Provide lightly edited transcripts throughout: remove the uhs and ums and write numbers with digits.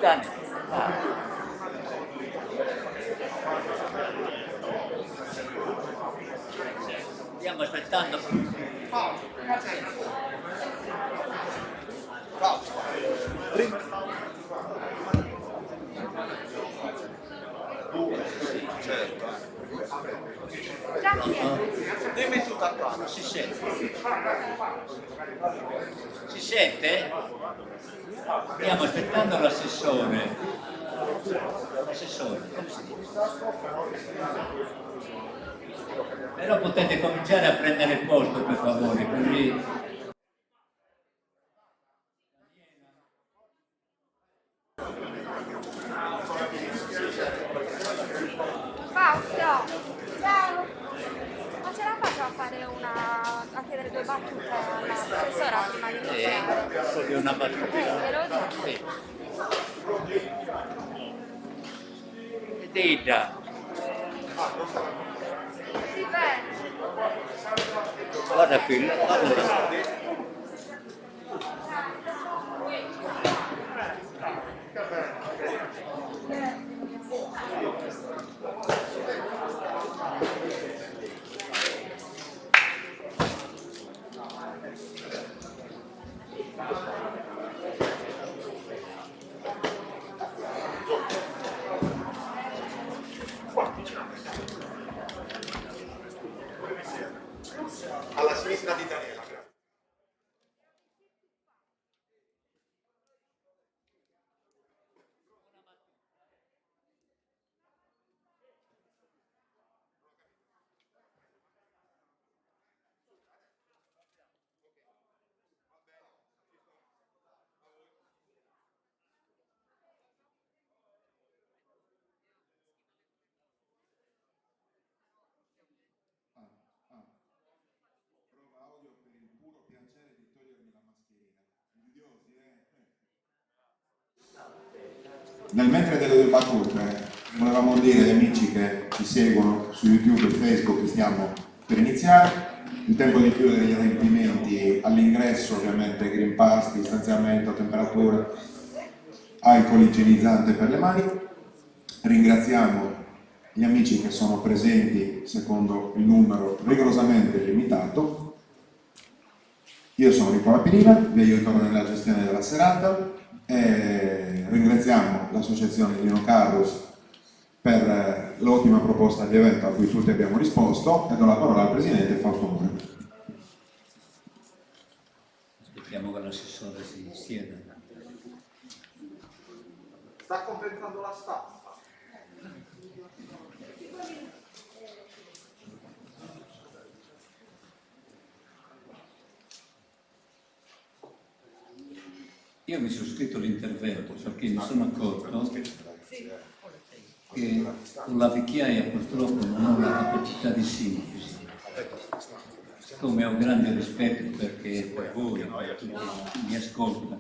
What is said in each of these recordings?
Dani. Stiamo aspettando. Certo. Dimmi tutta qua, si sente? Si sente? Stiamo aspettando l'assessore. L'assessore, come si dice? Però potete cominciare a prendere il posto, per favore, così. Fausto, ciao! Ma ce la faccio a fare a chiedere 2 battute all'assessora prima di iniziare? Solo una battuta. Glielo dico. Sì. Dita. Sì, bene. Guarda qui, guarda. Alla sinistra di Daniela, grazie. Prova audio per il puro piacere di togliermi la mascherina. Invidiosi, Nel mentre delle 2 battute, volevamo dire agli amici che ci seguono su YouTube e Facebook che stiamo per iniziare. Il tempo di chiudere gli adempimenti all'ingresso, ovviamente Green Pass, distanziamento, temperatura, alcol igienizzante per le mani. Ringraziamo gli amici che sono presenti secondo il numero rigorosamente limitato. Io sono Nicola Pirina, vi aiuterò nella gestione della serata e ringraziamo l'associazione Lino Carlos per l'ottima proposta di evento a cui tutti abbiamo risposto e do la parola al presidente Fausto Mura. Aspettiamo che l'assessore si sieda. Sta completando la stampa. Io mi sono scritto l'intervento perché mi sono accorto che con la vecchiaia purtroppo non ho la capacità di sintesi. Siccome ho grande rispetto per voi, per chi mi ascolta,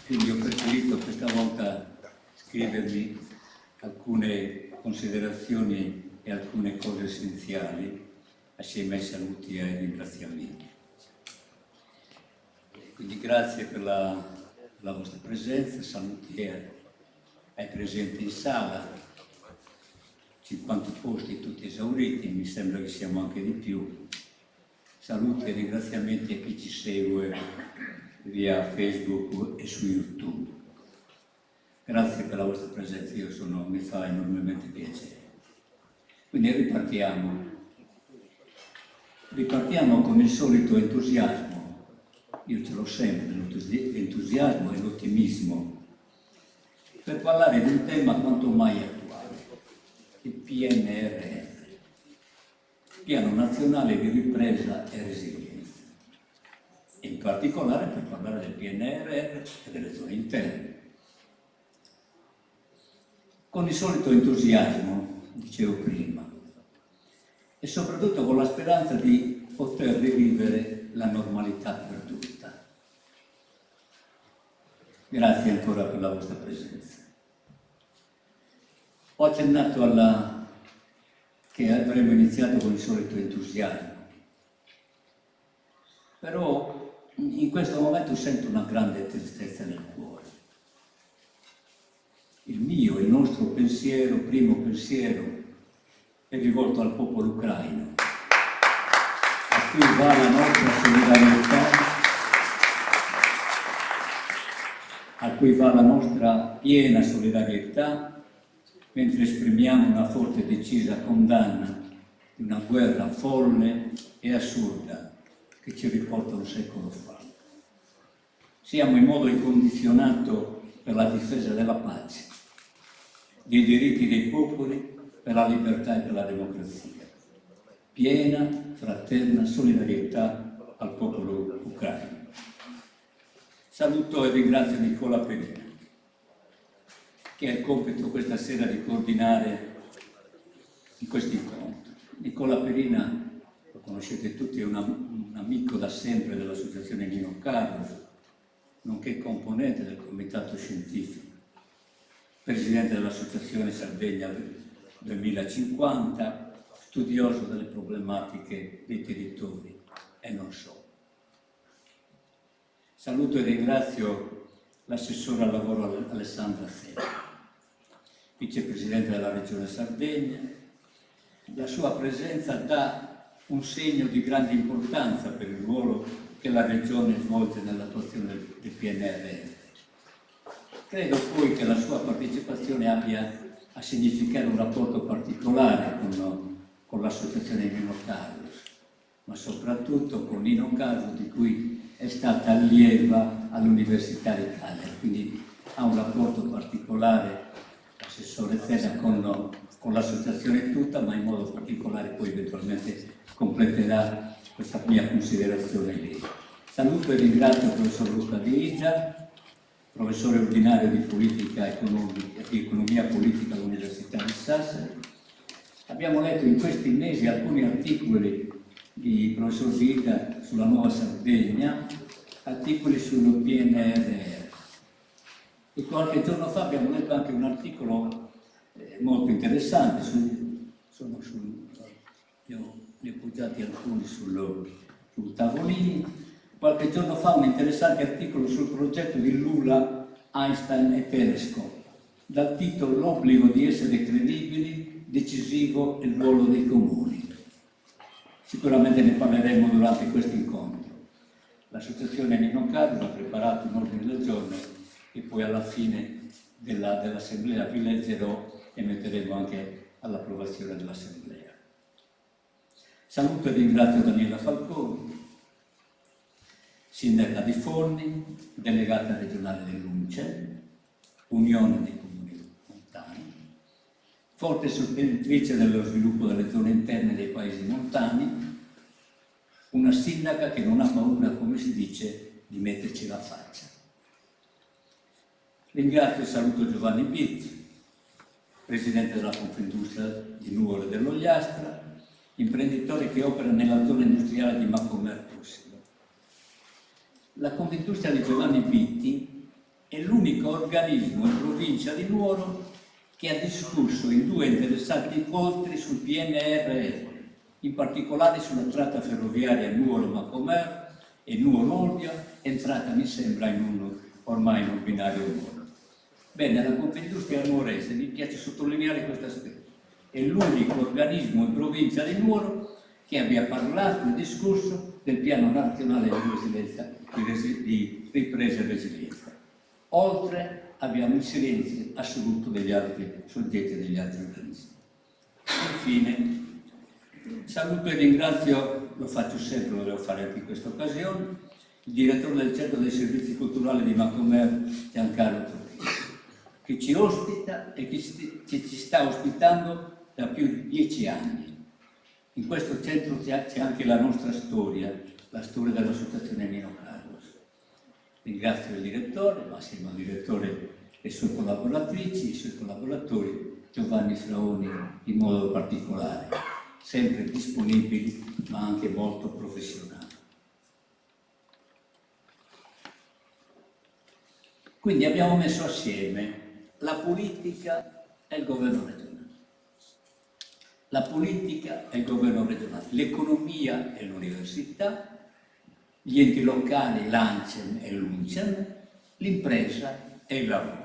quindi ho preferito questa volta scrivervi alcune considerazioni e alcune cose essenziali assieme ai saluti e ai ringraziamenti. Quindi grazie per la vostra presenza, saluti ai presenti in sala, 50 posti tutti esauriti, mi sembra che siamo anche di più. Saluti e ringraziamenti a chi ci segue via Facebook e su YouTube. Grazie per la vostra presenza, mi fa enormemente piacere. Quindi ripartiamo con il solito entusiasmo. Io ce l'ho sempre, l'entusiasmo e l'ottimismo, per parlare di un tema quanto mai attuale, il PNRR, Piano Nazionale di Ripresa e Resilienza, e in particolare per parlare del PNRR e delle zone interne. Con il solito entusiasmo, dicevo prima, e soprattutto con la speranza di poter rivivere la normalità perduta. Grazie ancora per la vostra presenza. Ho accennato che avremmo iniziato con il solito entusiasmo, però in questo momento sento una grande tristezza nel cuore. mio, il nostro pensiero, primo pensiero, è rivolto al popolo ucraino, a cui va la nostra solidarietà, a cui va la nostra piena solidarietà, mentre esprimiamo una forte e decisa condanna di una guerra folle e assurda che ci riporta un secolo fa. Siamo in modo incondizionato per la difesa della pace, dei diritti dei popoli, per la libertà e per la democrazia. Piena, fraterna solidarietà al popolo ucraino. Saluto e ringrazio Nicola Perina, che ha il compito questa sera di coordinare questo incontro. Nicola Perina, lo conoscete tutti, è un amico da sempre dell'Associazione Nino Carlos, nonché componente del Comitato Scientifico, presidente dell'Associazione Sardegna 2050, studioso delle problematiche dei territori e non solo. Saluto e ringrazio l'assessore al lavoro Alessandra Zena, vicepresidente della Regione Sardegna. La sua presenza dà un segno di grande importanza per il ruolo che la Regione svolge nell'attuazione del PNRR. Credo poi che la sua partecipazione abbia a significare un rapporto particolare con l'associazione Nino Carlos, ma soprattutto con Nino Carlos, di cui è stata allieva all'Università di Cagliari, quindi ha un rapporto particolare l'assessore Zena con l'associazione tutta, ma in modo particolare poi eventualmente completerà questa mia considerazione lì. Saluto e ringrazio il professor Luca Di Ija, professore ordinario di politica economica e di economia politica all'Università di Sassari. Abbiamo letto in questi mesi alcuni articoli di professor Di Ija sulla Nuova Sardegna, articoli sul PNRR. E qualche giorno fa abbiamo letto anche un articolo molto interessante, io ne ho poggiati alcuni sul tavolino. Qualche giorno fa un interessante articolo sul progetto di Lula, Einstein e Telescope, dal titolo "L'obbligo di essere credibili, decisivo il ruolo dei comuni". Sicuramente ne parleremo durante questo incontro. L'associazione Nino Carlos ha preparato un ordine del giorno e poi alla fine dell'assemblea vi leggerò e metteremo anche all'approvazione dell'assemblea. Saluto e ringrazio Daniela Falconi, sindaca di Forni, delegata regionale dell'UNCE, Unione dei Comuni Montani, forte sostenitrice dello sviluppo delle zone interne dei paesi montani, una sindaca che non ha paura, come si dice, di metterci la faccia. Ringrazio e saluto Giovanni Bitti, presidente della Confindustria di Nuoro e dell'Ogliastra, imprenditore che opera nella zona industriale di Macomer Tossico. La Confindustria di Giovanni Bitti è l'unico organismo in provincia di Nuoro che ha discusso in 2 interessanti incontri sul PNRR, in particolare sulla tratta ferroviaria Nuoro-Macomer e Nuoro-Olbia, entrata mi sembra ormai in un binario nuovo. Bene, la Confindustria nuorese, mi piace sottolineare questo aspetto, è l'unico organismo in provincia di Nuoro che abbia parlato e discusso del piano nazionale di ripresa e resilienza. Oltre abbiamo il silenzio assoluto degli altri soggetti e degli altri organismi. Infine, saluto e ringrazio, lo faccio sempre, lo devo fare anche in questa occasione, il direttore del Centro dei Servizi Culturali di Macomer, Giancarlo Trujillo, che ci ospita e che ci sta ospitando da più di 10 anni. In questo centro c'è anche la nostra storia, la storia dell'Associazione Nino Carlos. Ringrazio il direttore, ma assieme al direttore le sue collaboratrici, i suoi collaboratori, Giovanni Fraoni in modo particolare, sempre disponibili ma anche molto professionali. Quindi abbiamo messo assieme la politica e il governo regionale. La politica e il governo regionale, l'economia e l'università, gli enti locali, l'ANCEM e l'UNCEM, l'impresa e il lavoro.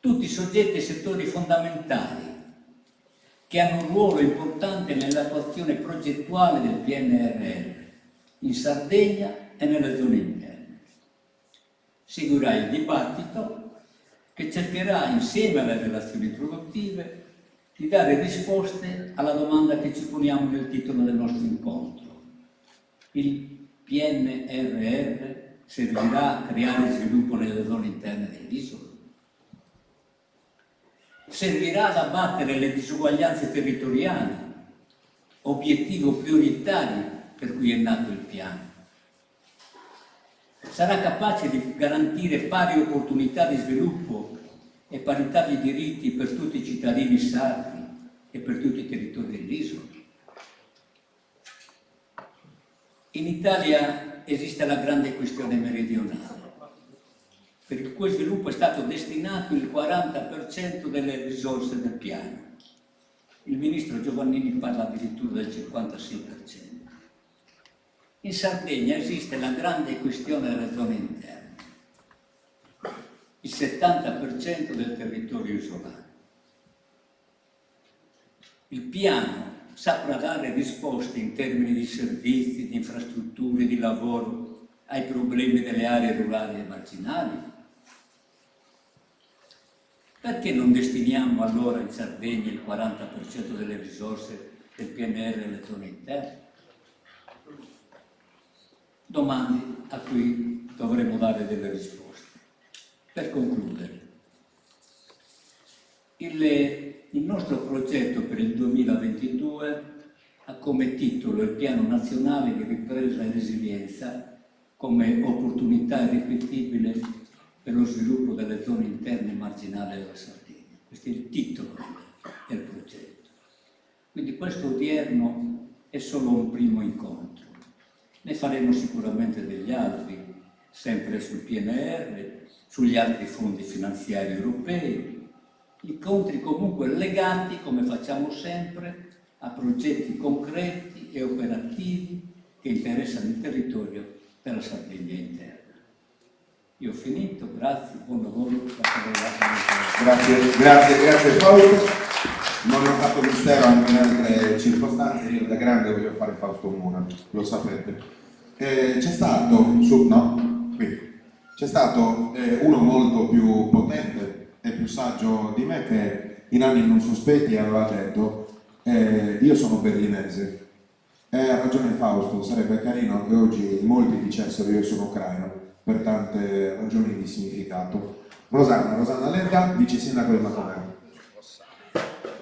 tutti soggetti e settori fondamentali che hanno un ruolo importante nell'attuazione progettuale del PNRR in Sardegna e nelle zone interne. Seguirà il dibattito che cercherà, insieme alle relazioni introduttive, di dare risposte alla domanda che ci poniamo nel titolo del nostro incontro. Il PNRR servirà a creare sviluppo nelle zone interne dell'isola? Servirà ad abbattere le disuguaglianze territoriali, obiettivo prioritario per cui è nato il piano? Sarà capace di garantire pari opportunità di sviluppo e parità di diritti per tutti i cittadini sardi e per tutti i territori dell'isola? In Italia esiste la grande questione meridionale, per il cui sviluppo è stato destinato il 40% delle risorse del piano. Il ministro Giovannini parla addirittura del 56%. In Sardegna esiste la grande questione delle zone interne, il 70% del territorio isolano. Il piano saprà dare risposte in termini di servizi, di infrastrutture, di lavoro ai problemi delle aree rurali e marginali? Perché non destiniamo allora in Sardegna il 40% delle risorse del PNR alle zone interne? Domande a cui dovremo dare delle risposte. Per concludere, il nostro progetto per il 2022 ha come titolo il Piano Nazionale di Ripresa e Resilienza come opportunità irripetibile per lo sviluppo delle zone interne marginali della Sardegna. Questo è il titolo del progetto. Quindi questo odierno è solo un primo incontro. Ne faremo sicuramente degli altri, sempre sul PNR, sugli altri fondi finanziari europei, incontri comunque legati, come facciamo sempre, a progetti concreti e operativi che interessano il territorio della Sardegna interna. Io ho finito, grazie, buon lavoro. Grazie Fausto. Non ho fatto mistero anche in altre circostanze, io da grande voglio fare Fausto Mura, lo sapete. C'è stato uno molto più potente e più saggio di me che in anni non sospetti aveva detto io sono berlinese. Ha ragione Fausto, sarebbe carino che oggi molti dicessero io sono ucraino per tante ragioni di significato. Rosanna Lerga, vice sindaco di Macomer.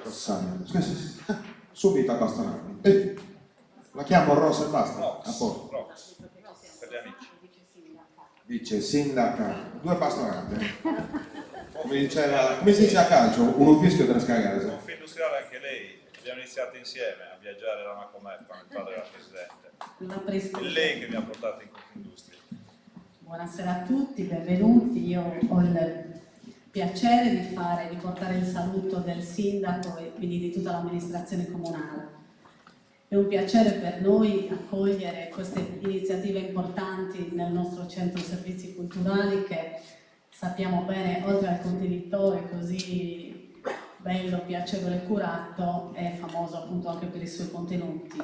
Rossana, subito a bastonarmi. La chiamo Rosa e basta? A posto. Per gli amici. Vice sindaca, due bastonate. Come si dice a calcio? Un fischio tra scagare. Confindustriale anche lei, abbiamo iniziato insieme a viaggiare da Macomer quando il padre era presidente. È lei che mi ha portato in Confindustria. Buonasera a tutti, benvenuti. Io ho il piacere di portare il saluto del sindaco e quindi di tutta l'amministrazione comunale. È un piacere per noi accogliere queste iniziative importanti nel nostro centro servizi culturali che sappiamo bene, oltre al contenitore così bello, piacevole e curato, è famoso appunto anche per i suoi contenuti.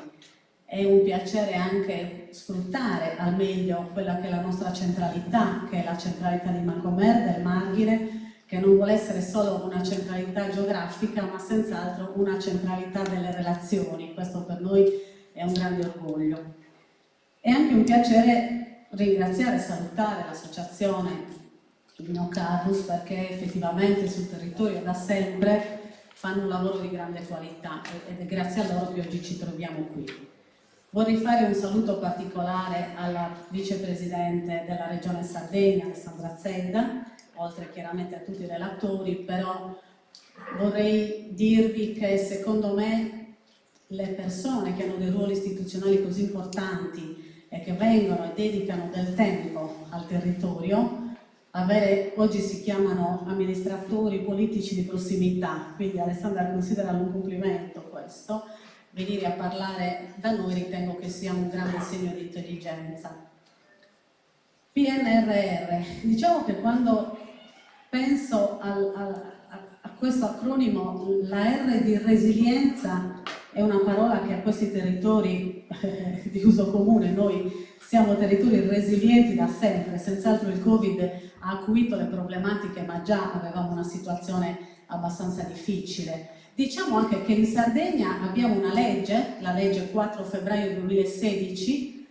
È un piacere anche sfruttare al meglio quella che è la nostra centralità, che è la centralità di Macomer, del Marghine, che non vuole essere solo una centralità geografica, ma senz'altro una centralità delle relazioni. Questo per noi è un grande orgoglio. È anche un piacere ringraziare e salutare l'associazione Vino Carus, perché effettivamente sul territorio da sempre fanno un lavoro di grande qualità ed è grazie a loro che oggi ci troviamo qui. Vorrei fare un saluto particolare alla vicepresidente della Regione Sardegna, Alessandra Zedda, oltre chiaramente a tutti i relatori, però vorrei dirvi che secondo me le persone che hanno dei ruoli istituzionali così importanti e che vengono e dedicano del tempo al territorio, oggi si chiamano amministratori politici di prossimità, quindi Alessandra consideralo un complimento questo, venire a parlare da noi ritengo che sia un grande segno di intelligenza. PNRR, diciamo che quando penso a questo acronimo, la R di resilienza è una parola che a questi territori di uso comune, noi siamo territori resilienti da sempre, senz'altro il Covid ha acuito le problematiche, ma già avevamo una situazione abbastanza difficile. Diciamo anche che in Sardegna abbiamo una legge, la legge 4 febbraio 2016,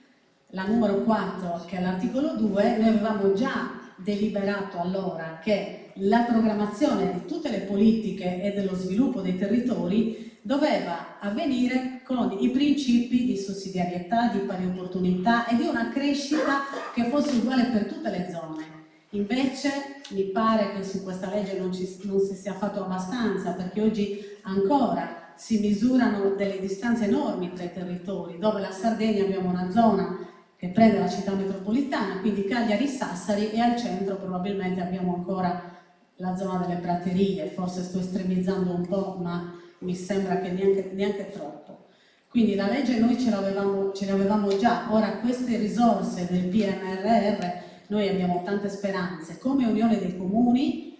la numero 4, che è l'articolo 2, noi avevamo già deliberato allora che la programmazione di tutte le politiche e dello sviluppo dei territori doveva avvenire con i principi di sussidiarietà, di pari opportunità e di una crescita che fosse uguale per tutte le zone. Invece mi pare che su questa legge non si sia fatto abbastanza, perché oggi ancora si misurano delle distanze enormi tra i territori, dove la Sardegna abbiamo una zona che prende la città metropolitana, quindi Cagliari-Sassari, e al centro probabilmente abbiamo ancora la zona delle praterie, forse sto estremizzando un po', ma mi sembra che neanche troppo. Quindi la legge noi ce l'avevamo già, ora queste risorse del PNRR noi abbiamo tante speranze, come Unione dei Comuni,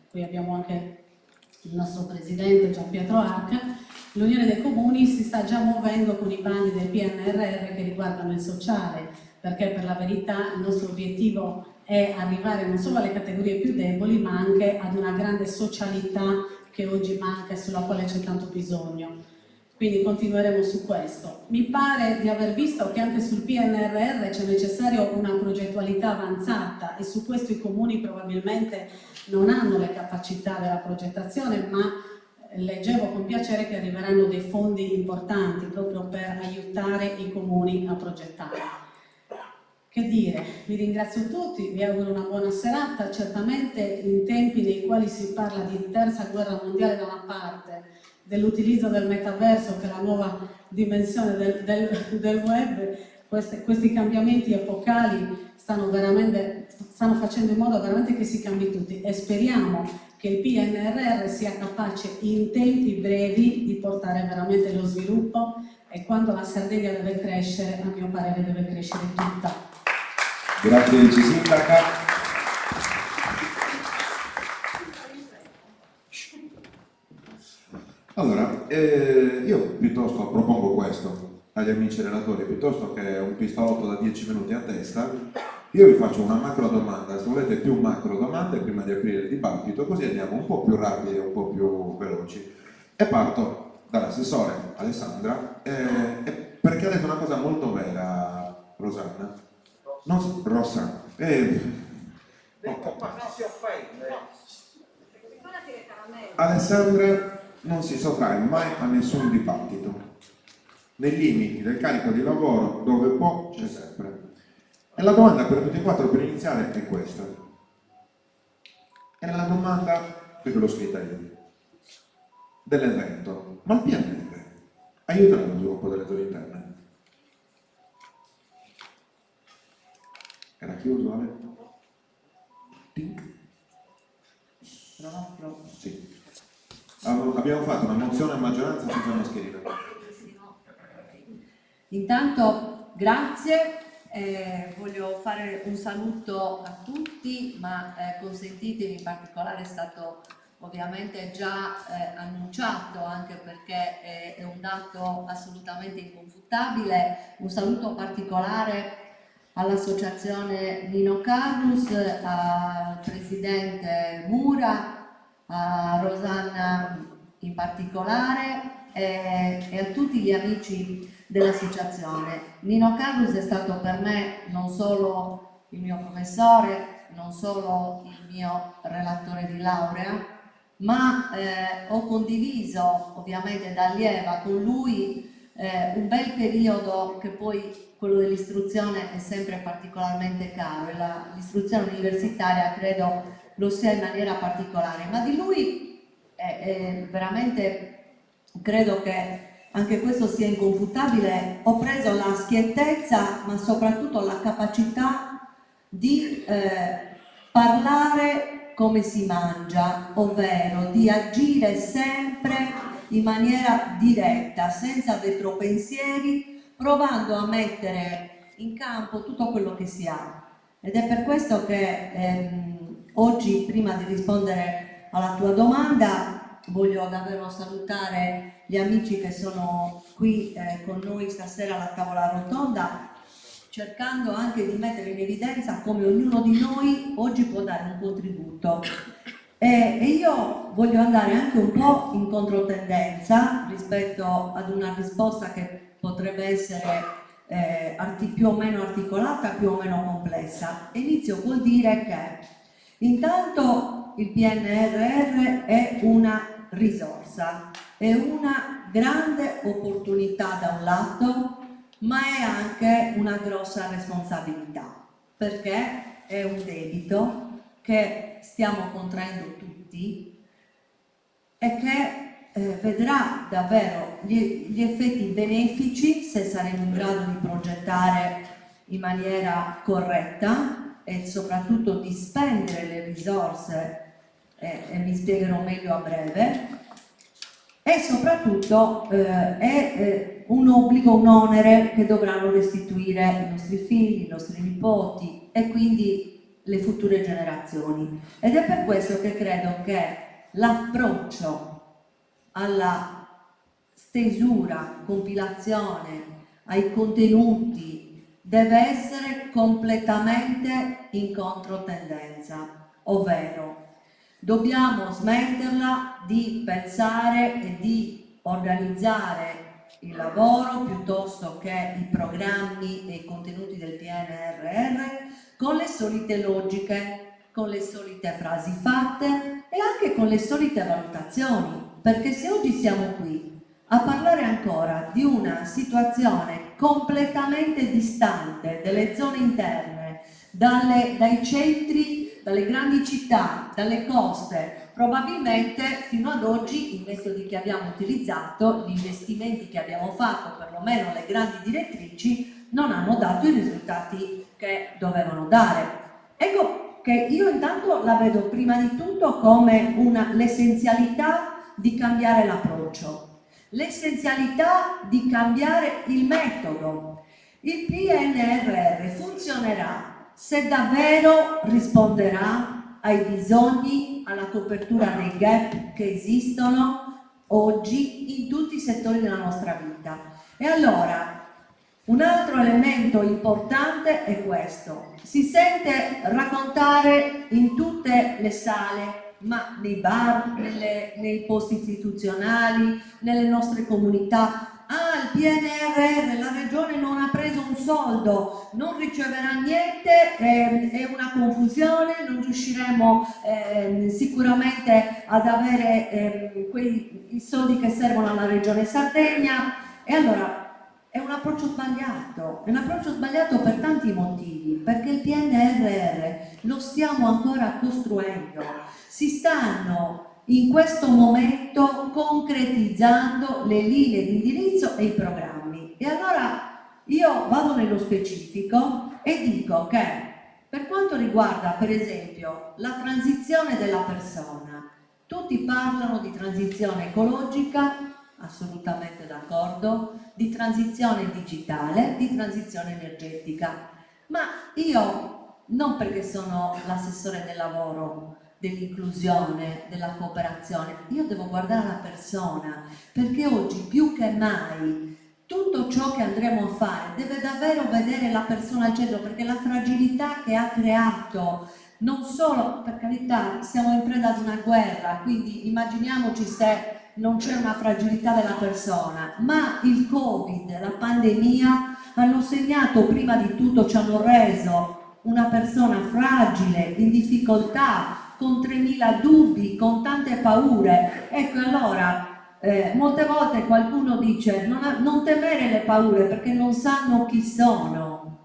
qui abbiamo anche il nostro presidente Gian Pietro Arca, l'Unione dei Comuni si sta già muovendo con i bandi del PNRR che riguardano il sociale, perché per la verità il nostro obiettivo è arrivare non solo alle categorie più deboli, ma anche ad una grande socialità che oggi manca e sulla quale c'è tanto bisogno. Quindi continueremo su questo. Mi pare di aver visto che anche sul PNRR c'è necessario una progettualità avanzata e su questo i comuni probabilmente non hanno le capacità della progettazione, ma leggevo con piacere che arriveranno dei fondi importanti proprio per aiutare i comuni a progettare. Che dire, vi ringrazio tutti, vi auguro una buona serata. Certamente in tempi nei quali si parla di terza guerra mondiale da una parte, dell'utilizzo del metaverso che è la nuova dimensione del web, questi cambiamenti epocali stanno facendo in modo veramente che si cambi tutti, e speriamo che il PNRR sia capace in tempi brevi di portare veramente lo sviluppo, e quando la Sardegna deve crescere, a mio parere deve crescere tutta. Grazie Vice Sindaca. Allora, io piuttosto propongo questo agli amici relatori, piuttosto che un pistolotto da 10 minuti a testa, io vi faccio una macro domanda, se volete più macro domande prima di aprire il dibattito, così andiamo un po' più rapidi e un po' più veloci. E parto dall'assessore Alessandra, perché ha detto una cosa molto vera, Rosanna. Rosa, Alessandra non si sottrae mai a nessun dibattito, nei limiti del carico di lavoro, dove può c'è sempre. E la domanda per tutti e quattro per iniziare è questa. È la domanda, perché l'ho scritta io, dell'evento. Ma il PNRR aiuta nello sviluppo delle zone interne? Era chiuso, Ale? Sì. Abbiamo fatto una mozione a maggioranza senza mascherina. Intanto grazie, voglio fare un saluto a tutti, ma consentitemi, in particolare è stato ovviamente già annunciato, anche perché è un dato assolutamente inconfutabile, un saluto particolare all'associazione Nino Carlus, al presidente Mura, a Rosanna in particolare e a tutti gli amici dell'associazione. Nino Carlus è stato per me non solo il mio professore, non solo il mio relatore di laurea, ma ho condiviso ovviamente da allieva con lui un bel periodo, che poi quello dell'istruzione è sempre particolarmente caro, e l'istruzione universitaria credo lo sia in maniera particolare, ma di lui veramente credo che anche questo sia inconfutabile. Ho preso la schiettezza, ma soprattutto la capacità di parlare come si mangia, ovvero di agire sempre in maniera diretta, senza retropensieri, provando a mettere in campo tutto quello che si ha. Ed è per questo che oggi, prima di rispondere alla tua domanda, voglio davvero salutare gli amici che sono qui con noi stasera alla tavola rotonda, cercando anche di mettere in evidenza come ognuno di noi oggi può dare un contributo. E io voglio andare anche un po' in controtendenza rispetto ad una risposta che potrebbe essere più o meno articolata, più o meno complessa. Inizio col dire che intanto il PNRR è una risorsa, è una grande opportunità da un lato, ma è anche una grossa responsabilità, perché è un debito che stiamo contraendo tutti e che vedrà davvero gli effetti benefici se saremo in grado di progettare in maniera corretta e soprattutto di spendere le risorse, e mi spiegherò meglio a breve, e soprattutto è un obbligo, un onere che dovranno restituire i nostri figli, i nostri nipoti e quindi le future generazioni. Ed è per questo che credo che l'approccio alla stesura, compilazione, ai contenuti deve essere completamente in controtendenza, ovvero dobbiamo smetterla di pensare e di organizzare il lavoro piuttosto che i programmi e i contenuti del PNRR con le solite logiche, con le solite frasi fatte e anche con le solite valutazioni, perché se oggi siamo qui a parlare ancora di una situazione completamente distante dalle zone interne, dai centri, dalle grandi città, dalle coste, probabilmente fino ad oggi i metodi che abbiamo utilizzato, gli investimenti che abbiamo fatto, perlomeno le grandi direttrici, non hanno dato i risultati che dovevano dare. Ecco che io intanto la vedo prima di tutto come l'essenzialità di cambiare l'approccio, l'essenzialità di cambiare il metodo. Il PNRR funzionerà se davvero risponderà ai bisogni, alla copertura dei gap che esistono oggi in tutti i settori della nostra vita. E allora, un altro elemento importante è questo: si sente raccontare in tutte le sale, ma nei bar, nei posti istituzionali, nelle nostre comunità, il PNRR, la regione non ha preso un soldo, non riceverà niente, è una confusione, non riusciremo sicuramente ad avere i soldi che servono alla regione Sardegna. E allora è un approccio sbagliato per tanti motivi, perché il PNRR lo stiamo ancora costruendo, si stanno in questo momento concretizzando le linee di indirizzo e i programmi. E allora io vado nello specifico e dico che per quanto riguarda per esempio la transizione della persona, tutti parlano di transizione ecologica, assolutamente d'accordo, di transizione digitale, di transizione energetica, ma io non perché sono l'assessore del lavoro, dell'inclusione, della cooperazione, io devo guardare la persona, perché oggi più che mai tutto ciò che andremo a fare deve davvero vedere la persona al centro, perché la fragilità che ha creato, non solo, per carità, siamo in preda ad una guerra, quindi immaginiamoci se non c'è una fragilità della persona, ma il Covid, la pandemia hanno segnato, prima di tutto ci hanno reso una persona fragile, in difficoltà, con 3.000 dubbi, con tante paure. Ecco, allora molte volte qualcuno dice non temere le paure perché non sanno chi sono.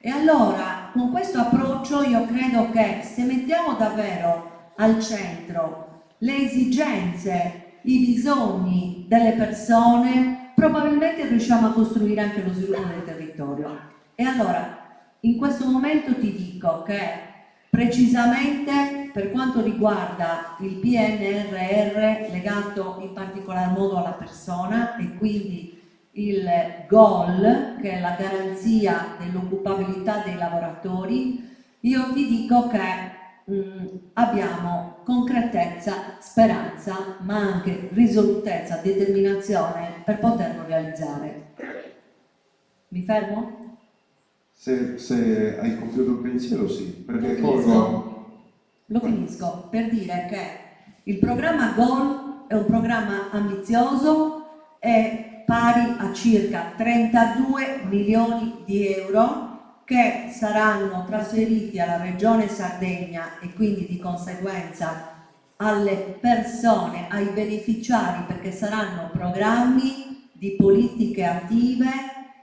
E allora con questo approccio io credo che se mettiamo davvero al centro le esigenze, i bisogni delle persone, probabilmente riusciamo a costruire anche lo sviluppo del territorio. E allora in questo momento ti dico che precisamente per quanto riguarda il PNRR legato in particolar modo alla persona e quindi il GOL, che è la garanzia dell'occupabilità dei lavoratori, io ti dico che abbiamo concretezza, speranza, ma anche risolutezza, determinazione per poterlo realizzare. Mi fermo? Se hai compiuto il pensiero, sì, perché Lo finisco per dire che il programma GOL è un programma ambizioso, è pari a circa 32 milioni di euro che saranno trasferiti alla Regione Sardegna e quindi di conseguenza alle persone, ai beneficiari, perché saranno programmi di politiche attive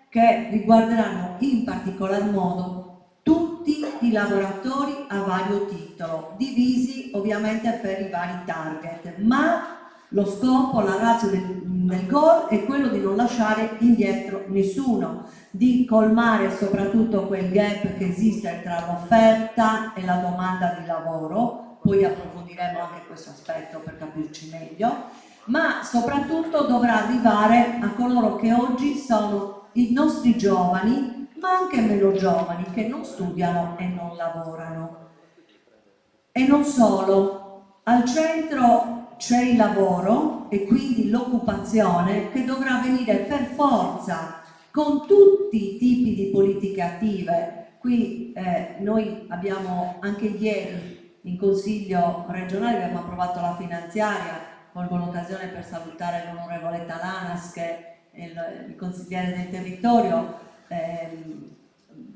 che riguarderanno in particolar modo tutti i lavoratori a vario titolo, divisi ovviamente per i vari target, ma lo scopo, la ratio del GOL è quello di non lasciare indietro nessuno, di colmare soprattutto quel gap che esiste tra l'offerta e la domanda di lavoro, poi approfondiremo anche questo aspetto per capirci meglio, ma soprattutto dovrà arrivare a coloro che oggi sono i nostri giovani, ma anche meno giovani, che non studiano e non lavorano. E non solo, al centro c'è il lavoro e quindi l'occupazione che dovrà avvenire per forza con tutti i tipi di politiche attive. Qui noi abbiamo anche ieri in Consiglio regionale abbiamo approvato la finanziaria, colgo l'occasione per salutare l'onorevole Talanas che è il consigliere del territorio,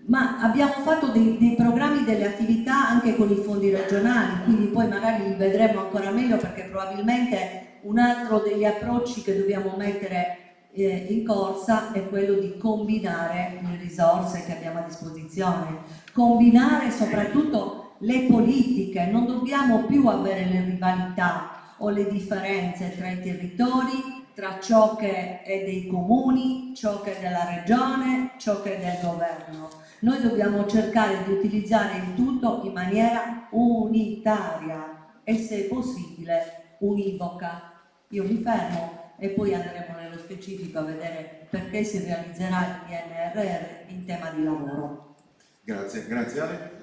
ma abbiamo fatto dei programmi, delle attività anche con i fondi regionali, quindi poi magari li vedremo ancora meglio perché probabilmente un altro degli approcci che dobbiamo mettere in corsa è quello di combinare le risorse che abbiamo a disposizione, combinare soprattutto le politiche, non dobbiamo più avere le rivalità o le differenze tra i territori, tra ciò che è dei comuni, ciò che è della regione, ciò che è del governo. Noi dobbiamo cercare di utilizzare il tutto in maniera unitaria e se possibile univoca. Io mi fermo e poi andremo nello specifico a vedere perché si realizzerà il PNRR in tema di lavoro. Grazie Ale.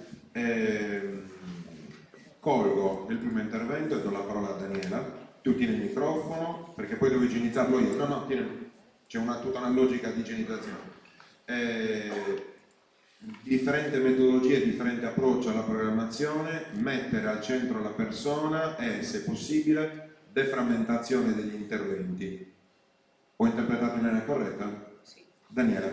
Colgo il primo intervento e do la parola a Daniela. Tu tieni il microfono perché poi devo igienizzarlo io. No, c'è tutta una logica di igienizzazione. Differente metodologia, differente approccio alla programmazione, mettere al centro la persona e, se possibile, deframmentazione degli interventi. Ho interpretato in maniera corretta? Sì. Daniela.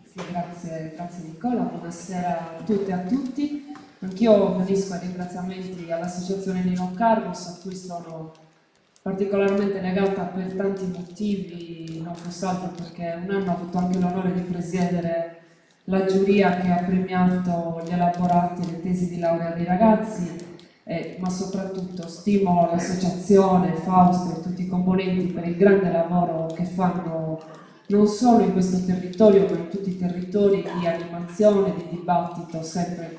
Sì, grazie Nicola, buonasera a tutte e a tutti. Anch'io unisco ai ringraziamenti all'associazione Nino Carlos, a cui sono particolarmente legata per tanti motivi, non fosse altro perché un anno ho avuto anche l'onore di presiedere la giuria che ha premiato gli elaborati e le tesi di laurea dei ragazzi, ma soprattutto stimo l'associazione, Fausto e tutti i componenti per il grande lavoro che fanno non solo in questo territorio ma in tutti i territori di animazione, di dibattito sempre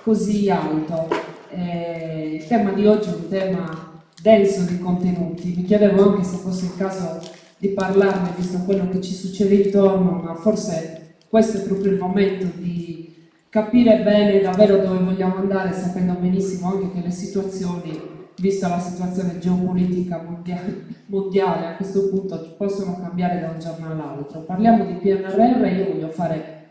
così alto. Il tema di oggi è un tema denso di contenuti, mi chiedevo anche se fosse il caso di parlarne visto quello che ci succede intorno, ma forse questo è proprio il momento di capire bene davvero dove vogliamo andare, sapendo benissimo anche che le situazioni, vista la situazione geopolitica mondiale a questo punto, possono cambiare da un giorno all'altro. Parliamo di PNRR e io voglio fare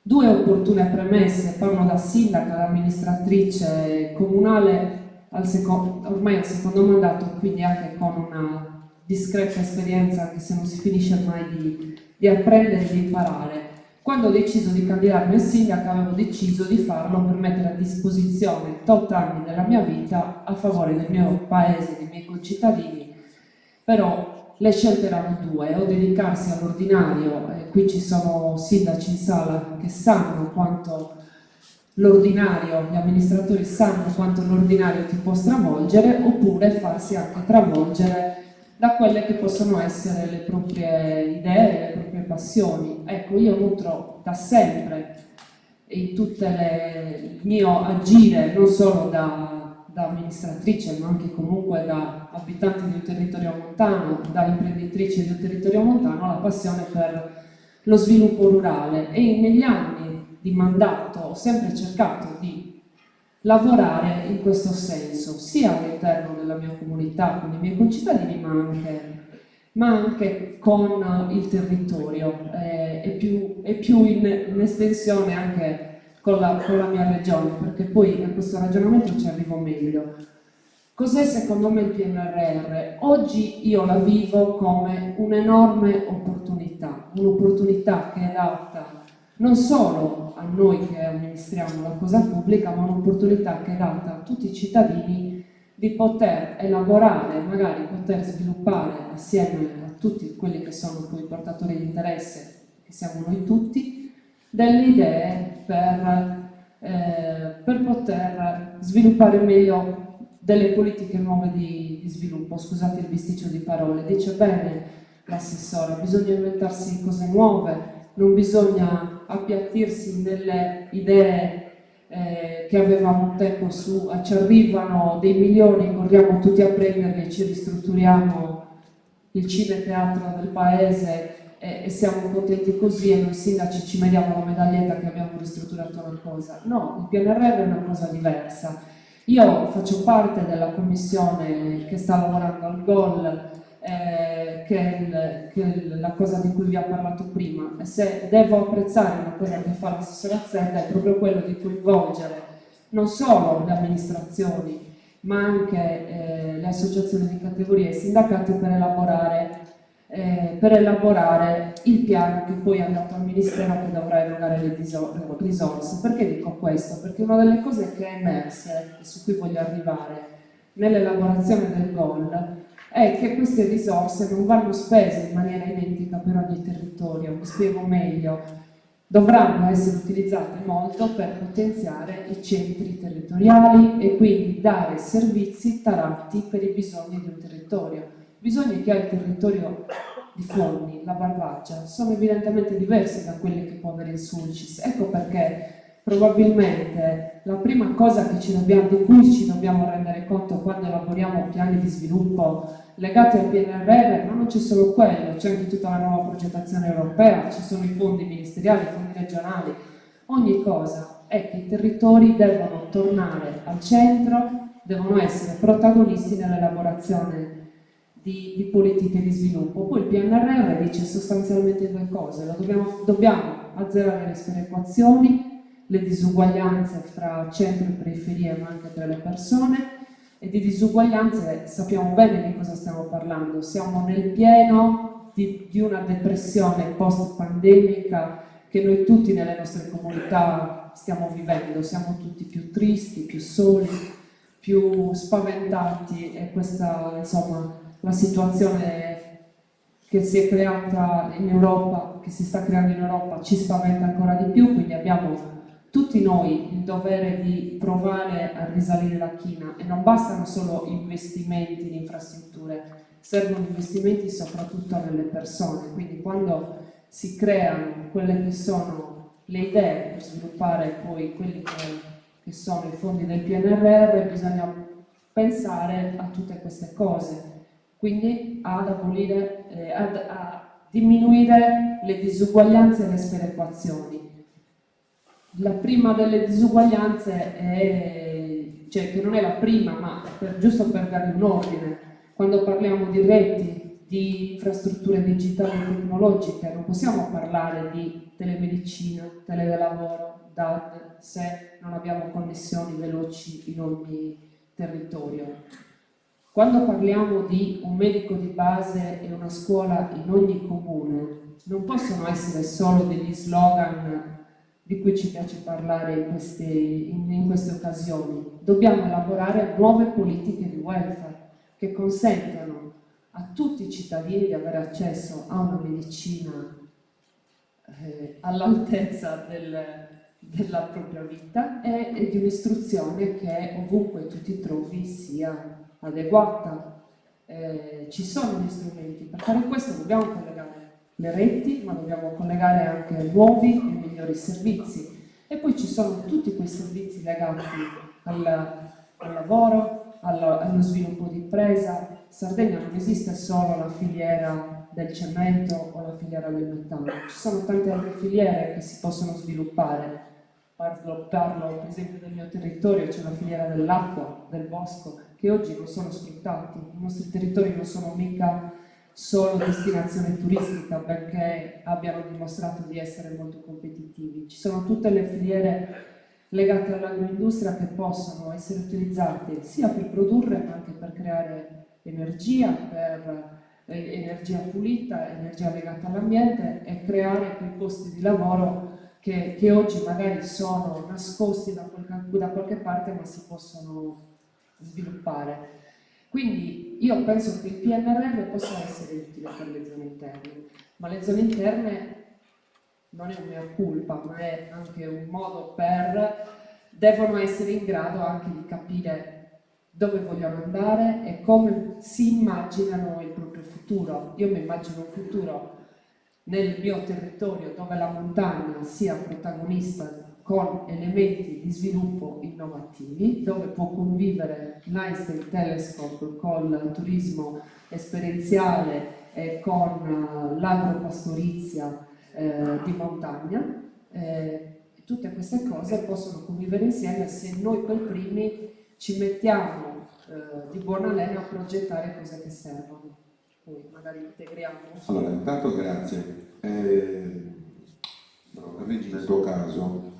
due opportune premesse. Parlo da sindaca, da amministratrice comunale ormai al secondo mandato, quindi anche con una discreta esperienza, anche se non si finisce mai di apprendere e di imparare. Quando ho deciso di candidarmi a sindaca avevo deciso di farlo per mettere a disposizione 8 anni della mia vita a favore del mio paese, dei miei concittadini, però le scelte erano due: o dedicarsi all'ordinario, e qui ci sono sindaci in sala che sanno quanto l'ordinario, gli amministratori sanno quanto l'ordinario ti può stravolgere, oppure farsi anche travolgere da quelle che possono essere le proprie idee, le proprie passioni. Ecco, io nutro da sempre in tutto il mio agire, non solo da amministratrice, ma anche comunque da abitante di un territorio montano, da imprenditrice di un territorio montano, la passione per lo sviluppo rurale. E negli anni di mandato ho sempre cercato di lavorare in questo senso, sia all'interno della mia comunità, con i miei concittadini, ma anche con il territorio, e più in estensione anche con la mia regione, perché poi a questo ragionamento ci arrivo meglio. Cos'è secondo me il PNRR? Oggi io la vivo come un'enorme opportunità, un'opportunità che è data non solo a noi che amministriamo la cosa pubblica, ma un'opportunità che è data a tutti i cittadini di poter elaborare, magari poter sviluppare assieme a tutti quelli che sono poi portatori di interesse, che siamo noi tutti, delle idee per poter sviluppare meglio delle politiche nuove di sviluppo. Scusate il bisticcio di parole, dice bene l'assessora, bisogna inventarsi cose nuove, non bisogna appiattirsi nelle idee che avevamo un tempo su, ci arrivano dei milioni, corriamo tutti a prenderli e ci ristrutturiamo il cineteatro del paese e siamo contenti così e noi sindaci ci mediamo la medaglietta che abbiamo ristrutturato una cosa. No, il PNRR è una cosa diversa. Io faccio parte della commissione che sta lavorando al GOL, che è la cosa di cui vi ho parlato prima, e se devo apprezzare una cosa che fa l'assessore Azzenda è proprio quello di coinvolgere non solo le amministrazioni ma anche le associazioni di categoria e i sindacati per elaborare il piano che poi è andato al Ministero che dovrà erogare le risorse. Perché dico questo? Perché una delle cose che è emerse e su cui voglio arrivare nell'elaborazione del GOL è che queste risorse non vanno spese in maniera identica per ogni territorio. Mi spiego meglio. Dovranno essere utilizzate molto per potenziare i centri territoriali e quindi dare servizi tarati per i bisogni di un territorio. I bisogni che ha il territorio di Forni, la Barbaccia, sono evidentemente diversi da quelli che può avere il Sulcis. Ecco perché probabilmente la prima cosa di cui ci dobbiamo rendere conto quando elaboriamo piani di sviluppo legati al PNRR, ma non c'è solo quello, c'è anche tutta la nuova progettazione europea, ci sono i fondi ministeriali, i fondi regionali, ogni cosa è che i territori devono tornare al centro, devono essere protagonisti nell'elaborazione di politiche di sviluppo. Poi il PNRR dice sostanzialmente due cose: dobbiamo azzerare le sperequazioni, le disuguaglianze fra centro e periferia, ma anche tra le persone. E di disuguaglianze sappiamo bene di cosa stiamo parlando, siamo nel pieno di una depressione post-pandemica che noi tutti nelle nostre comunità stiamo vivendo, siamo tutti più tristi, più soli, più spaventati, e questa, insomma, la situazione che si è creata in Europa, che si sta creando in Europa, ci spaventa ancora di più, quindi abbiamo tutti noi il dovere di provare a risalire la china, e non bastano solo investimenti in infrastrutture, servono investimenti soprattutto nelle persone. Quindi quando si creano quelle che sono le idee per sviluppare poi quelli che sono i fondi del PNRR, bisogna pensare a tutte queste cose, quindi a diminuire le disuguaglianze e le sperequazioni. La prima delle disuguaglianze che non è la prima, ma giusto per dargli un ordine, quando parliamo di reti, di infrastrutture digitali e tecnologiche, non possiamo parlare di telemedicina, telelavoro, DAD, se non abbiamo connessioni veloci in ogni territorio. Quando parliamo di un medico di base e una scuola in ogni comune, non possono essere solo degli slogan di cui ci piace parlare in queste occasioni. Dobbiamo elaborare nuove politiche di welfare che consentano a tutti i cittadini di avere accesso a una medicina all'altezza della propria vita e di un'istruzione che ovunque tu ti trovi sia adeguata. Ci sono gli strumenti, per fare questo dobbiamo collegare le reti, ma dobbiamo collegare anche nuovi e migliori servizi. E poi ci sono tutti quei servizi legati al lavoro, allo sviluppo di impresa. In Sardegna non esiste solo la filiera del cemento o la filiera del metallo, ci sono tante altre filiere che si possono sviluppare. parlo per esempio del mio territorio, c'è la filiera dell'acqua, del bosco, che oggi non sono sfruttati. I nostri territori non sono mica solo destinazione turistica, perché abbiano dimostrato di essere molto competitivi. Ci sono tutte le filiere legate all'agroindustria che possono essere utilizzate sia per produrre ma anche per creare energia, energia pulita, energia legata all'ambiente e creare quei posti di lavoro che oggi magari sono nascosti da qualche parte ma si possono sviluppare. Quindi io penso che il PNRR possa essere utile per le zone interne, ma le zone interne non è un mea culpa, ma è anche un modo devono essere in grado anche di capire dove vogliono andare e come si immaginano il proprio futuro. Io mi immagino un futuro nel mio territorio dove la montagna sia protagonista con elementi di sviluppo innovativi, dove può convivere l'Einstein Telescope con il turismo esperienziale e con l'agropastorizia di montagna. Tutte queste cose possono convivere insieme se noi per primi ci mettiamo di buona lena a progettare cose che servono. Poi magari integriamo. Allora, intanto grazie. Regina, nel tuo caso,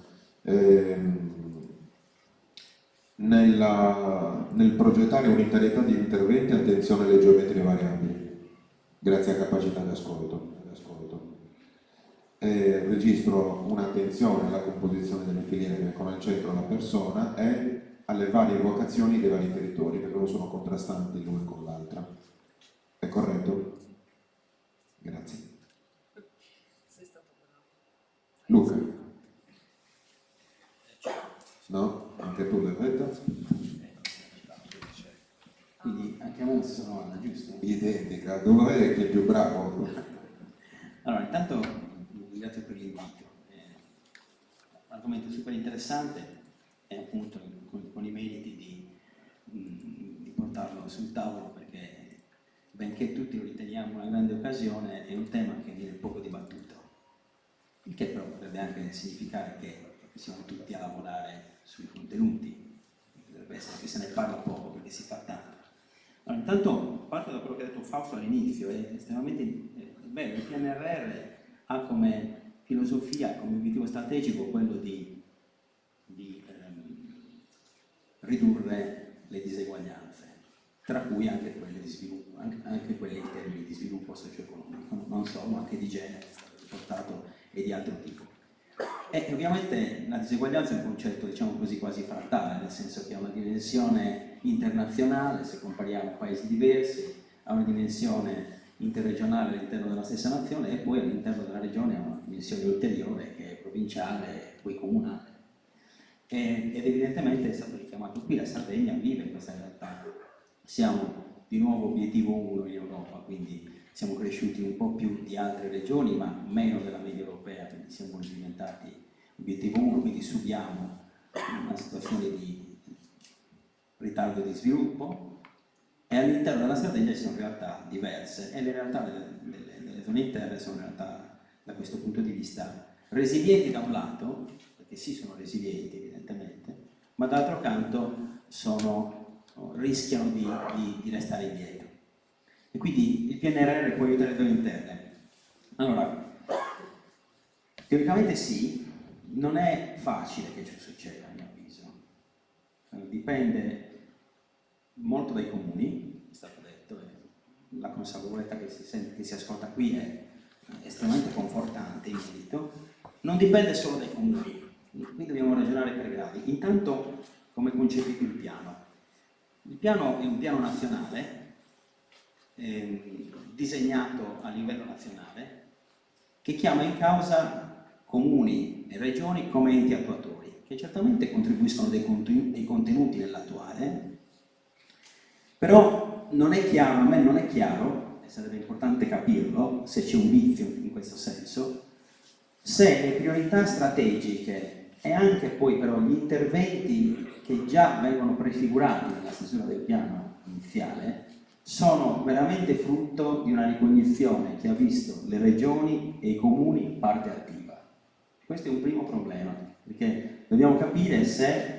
nel progettare unitarietà di interventi, attenzione alle geometrie variabili, grazie a capacità di ascolto. Registro un'attenzione alla composizione delle filiere che mettono al centro la persona e alle varie vocazioni dei vari territori, perché non sono contrastanti l'una con l'altra. È corretto? Grazie. Luca? No? Anche tu l'hai detto? Quindi anche a me si sono domanda, giusto? Identica, dove è che è più bravo? Allora, intanto ringrazio per l'invito. Un argomento super interessante e appunto con i meriti di portarlo sul tavolo, perché benché tutti lo riteniamo una grande occasione, è un tema che viene poco dibattuto, il che però potrebbe anche significare che siamo tutti a lavorare sui contenuti, potrebbe essere che se ne parla poco perché si fa tanto. Allora, intanto parto da quello che ha detto Fausto all'inizio, è estremamente bello. Il PNRR ha come filosofia, come obiettivo strategico quello di ridurre le diseguaglianze, tra cui anche quelle di sviluppo, anche quelle in termini di sviluppo socio-economico, non solo, anche di genere, è stato riportato, e di altro tipo. E ovviamente la diseguaglianza è un concetto, diciamo così, quasi frattale, nel senso che ha una dimensione internazionale, se compariamo paesi diversi, ha una dimensione interregionale all'interno della stessa nazione e poi all'interno della regione ha una dimensione ulteriore che è provinciale, poi comunale. Ed evidentemente è stato richiamato qui, la Sardegna vive in questa realtà. Siamo di nuovo obiettivo 1 in Europa, quindi siamo cresciuti un po' più di altre regioni, ma meno della media europea, quindi siamo diventati obiettivo 1, quindi subiamo una situazione di ritardo di sviluppo, e all'interno della Sardegna ci sono realtà diverse, e le realtà delle zone interne sono realtà da questo punto di vista resilienti da un lato, perché sì, sono resilienti evidentemente, ma d'altro canto rischiano di restare indietro. E quindi il PNRR può aiutare le zone interne. Allora, teoricamente sì, non è facile che ciò succeda, a mio avviso. Dipende molto dai comuni, è stato detto, e la consapevolezza che si sente, che si ascolta qui è estremamente confortante in merito. Non dipende solo dai comuni, qui dobbiamo ragionare per gradi. Intanto, come è concepito il piano? Il piano è un piano nazionale, disegnato a livello nazionale, che chiama in causa comuni e regioni come enti attuatori, che certamente contribuiscono dei contenuti nell'attuare, però non è chiaro, a me non è chiaro, e sarebbe importante capirlo, se c'è un vizio in questo senso, se le priorità strategiche e anche poi però gli interventi che già vengono prefigurati nella stesura del piano iniziale sono veramente frutto di una ricognizione che ha visto le regioni e i comuni parte attiva. Questo è un primo problema. perché dobbiamo capire se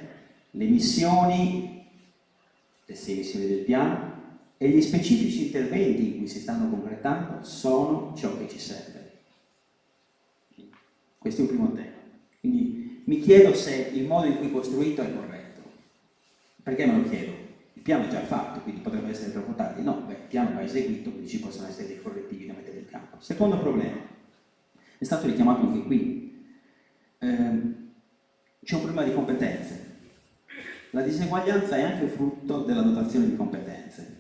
le missioni, le 6 missioni del piano e gli specifici interventi in cui si stanno concretando sono ciò che ci serve. Questo è un primo tema. Quindi mi chiedo se il modo in cui è costruito è corretto. Perché me lo chiedo? Il piano è già fatto, quindi potrebbe essere troppo tardi. No, il piano va eseguito, quindi ci possono essere dei correttivi da mettere in campo. Secondo problema, è stato richiamato anche qui, c'è un problema di competenze. La diseguaglianza è anche frutto della dotazione di competenze.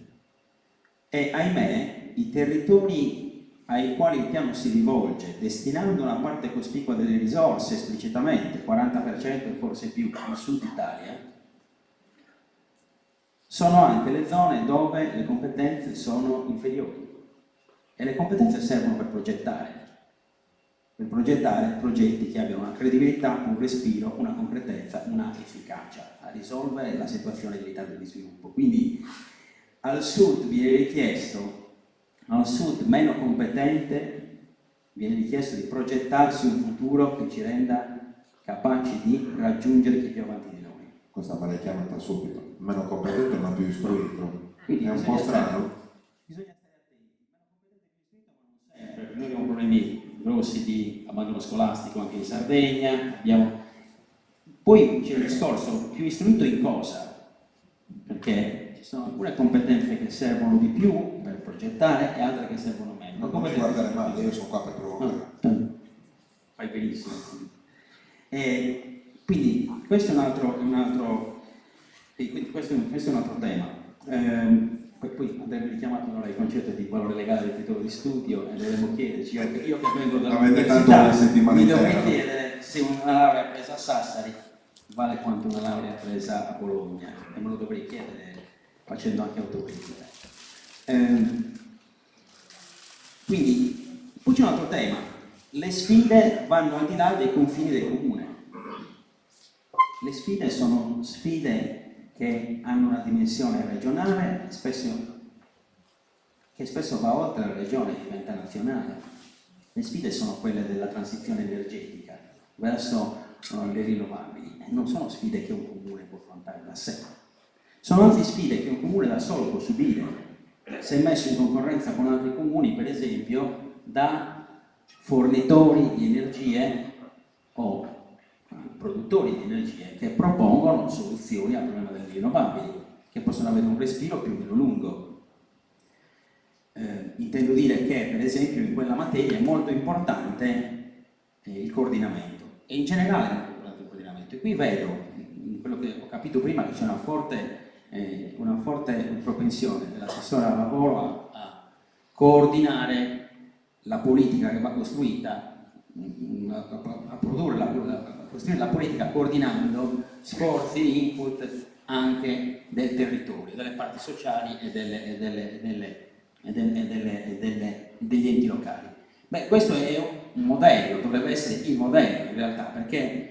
E ahimè, i territori ai quali il piano si rivolge, destinando una parte cospicua delle risorse esplicitamente, 40% e forse più, al sud Italia, sono anche le zone dove le competenze sono inferiori. E le competenze servono per progettare progetti che abbiano una credibilità, un respiro, una concretezza, una efficacia a risolvere la situazione di ritardo di sviluppo. Quindi al sud viene richiesto, al sud meno competente, viene richiesto di progettarsi un futuro che ci renda capaci di raggiungere chi è più avanti di noi. Questa me l'hai chiamata subito, meno competente ma più istruito. Quindi È un po' strano. Bisogna stare attenti, meno competente e più istruito, ma non sempre, perché noi abbiamo problemi grossi di abbandono scolastico anche in Sardegna, poi c'è il discorso più istruito in cosa? Perché ci sono alcune competenze che servono di più per progettare e altre che servono meno. Non mi guardare male, io sono qua per provocare. Fai benissimo. E quindi questo è un altro tema. Poi andrebbe richiamato il concetto di valore legale del titolo di studio e dovremmo chiederci, io che vengo dall'università, mi dovrei chiedere se una laurea presa a Sassari vale quanto una laurea presa a Bologna, e me lo dovrei chiedere facendo anche autocritica. Quindi, poi c'è un altro tema, le sfide vanno al di là dei confini del comune. Le sfide sono sfide che hanno una dimensione regionale, che spesso va oltre la regione e diventa nazionale. Le sfide sono quelle della transizione energetica verso le rinnovabili, e non sono sfide che un comune può affrontare da sé. Sono anzi sfide che un comune da solo può subire, se messo in concorrenza con altri comuni, per esempio, da fornitori di energie o produttori di energie che propongono soluzioni al problema delle rinnovabili, che possono avere un respiro più o meno lungo. Intendo dire che, per esempio, in quella materia è molto importante il coordinamento, e in generale è molto importante il coordinamento. E qui vedo, in quello che ho capito prima, che c'è una forte propensione dell'assessore al lavoro a coordinare la politica che va costruita, a costruire la politica coordinando sforzi, input anche del territorio, delle parti sociali e degli enti locali. Beh, questo è un modello, dovrebbe essere il modello in realtà, perché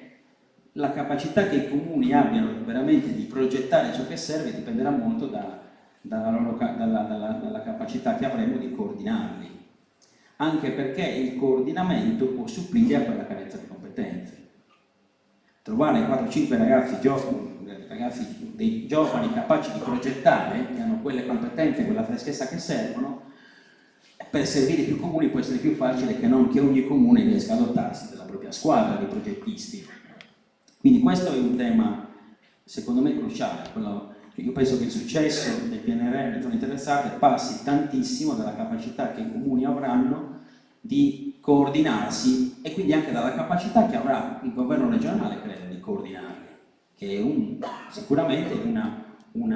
la capacità che i comuni abbiano veramente di progettare ciò che serve dipenderà molto dalla capacità che avremo di coordinarli, anche perché il coordinamento può supplire a quella carenza di competenze. Trovare 4-5 ragazzi, dei giovani capaci di progettare, che hanno quelle competenze, quella freschezza che servono, per servire più comuni può essere più facile che non che ogni comune riesca a dotarsi della propria squadra di progettisti. Quindi questo è un tema, secondo me, cruciale. Io penso che il successo del PNRR nelle zone interessate passi tantissimo dalla capacità che i comuni avranno di coordinarsi, e quindi anche dalla capacità che avrà il governo regionale, credo, di coordinarli, che è sicuramente un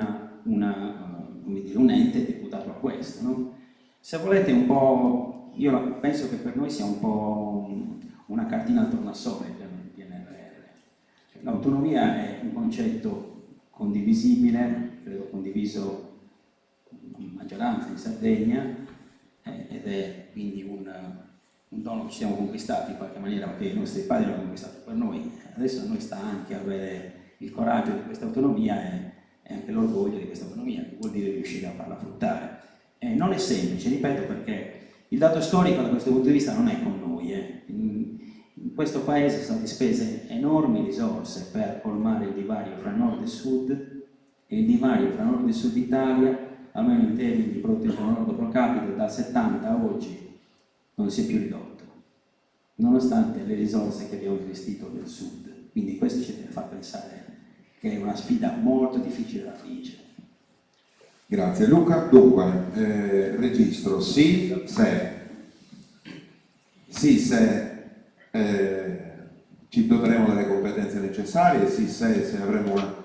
ente deputato a questo, no? Se volete un po', io penso che per noi sia un po' una cartina al tornasole il PNRR. L'autonomia è un concetto condivisibile, credo condiviso in maggioranza in Sardegna, ed è quindi un dono che ci siamo conquistati in qualche maniera, perché i nostri padri l'hanno conquistato per noi. Adesso a noi sta anche avere il coraggio di questa autonomia e anche l'orgoglio di questa autonomia, che vuol dire riuscire a farla fruttare. Non è semplice, ripeto, perché il dato storico da questo punto di vista non è con noi. in questo paese sono state spese enormi risorse per colmare il divario fra nord e sud, e il divario fra nord e sud Italia, almeno in termini di prodotto interno lordo pro capite, dal 70 a oggi non si è più ridotto, nonostante le risorse che abbiamo investito nel sud. Quindi questo ci deve far pensare che è una sfida molto difficile da vincere. Grazie Luca. Dunque, registro sì se ci doteremo delle competenze necessarie, sì se avremo una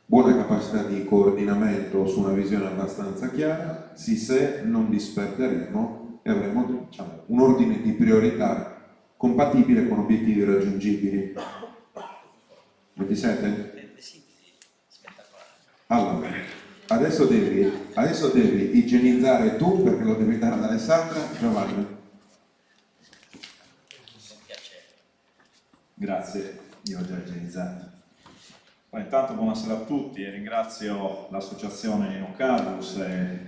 buona capacità di coordinamento su una visione abbastanza chiara, sì se non disperderemo e avremo, diciamo, un ordine di priorità compatibile con obiettivi raggiungibili. 27? Allora, adesso devi igienizzare tu, perché lo devi dare ad Alessandra. Giovanni. Grazie, io ho già igienizzato. Intanto buonasera a tutti e ringrazio l'associazione Nino Cadus e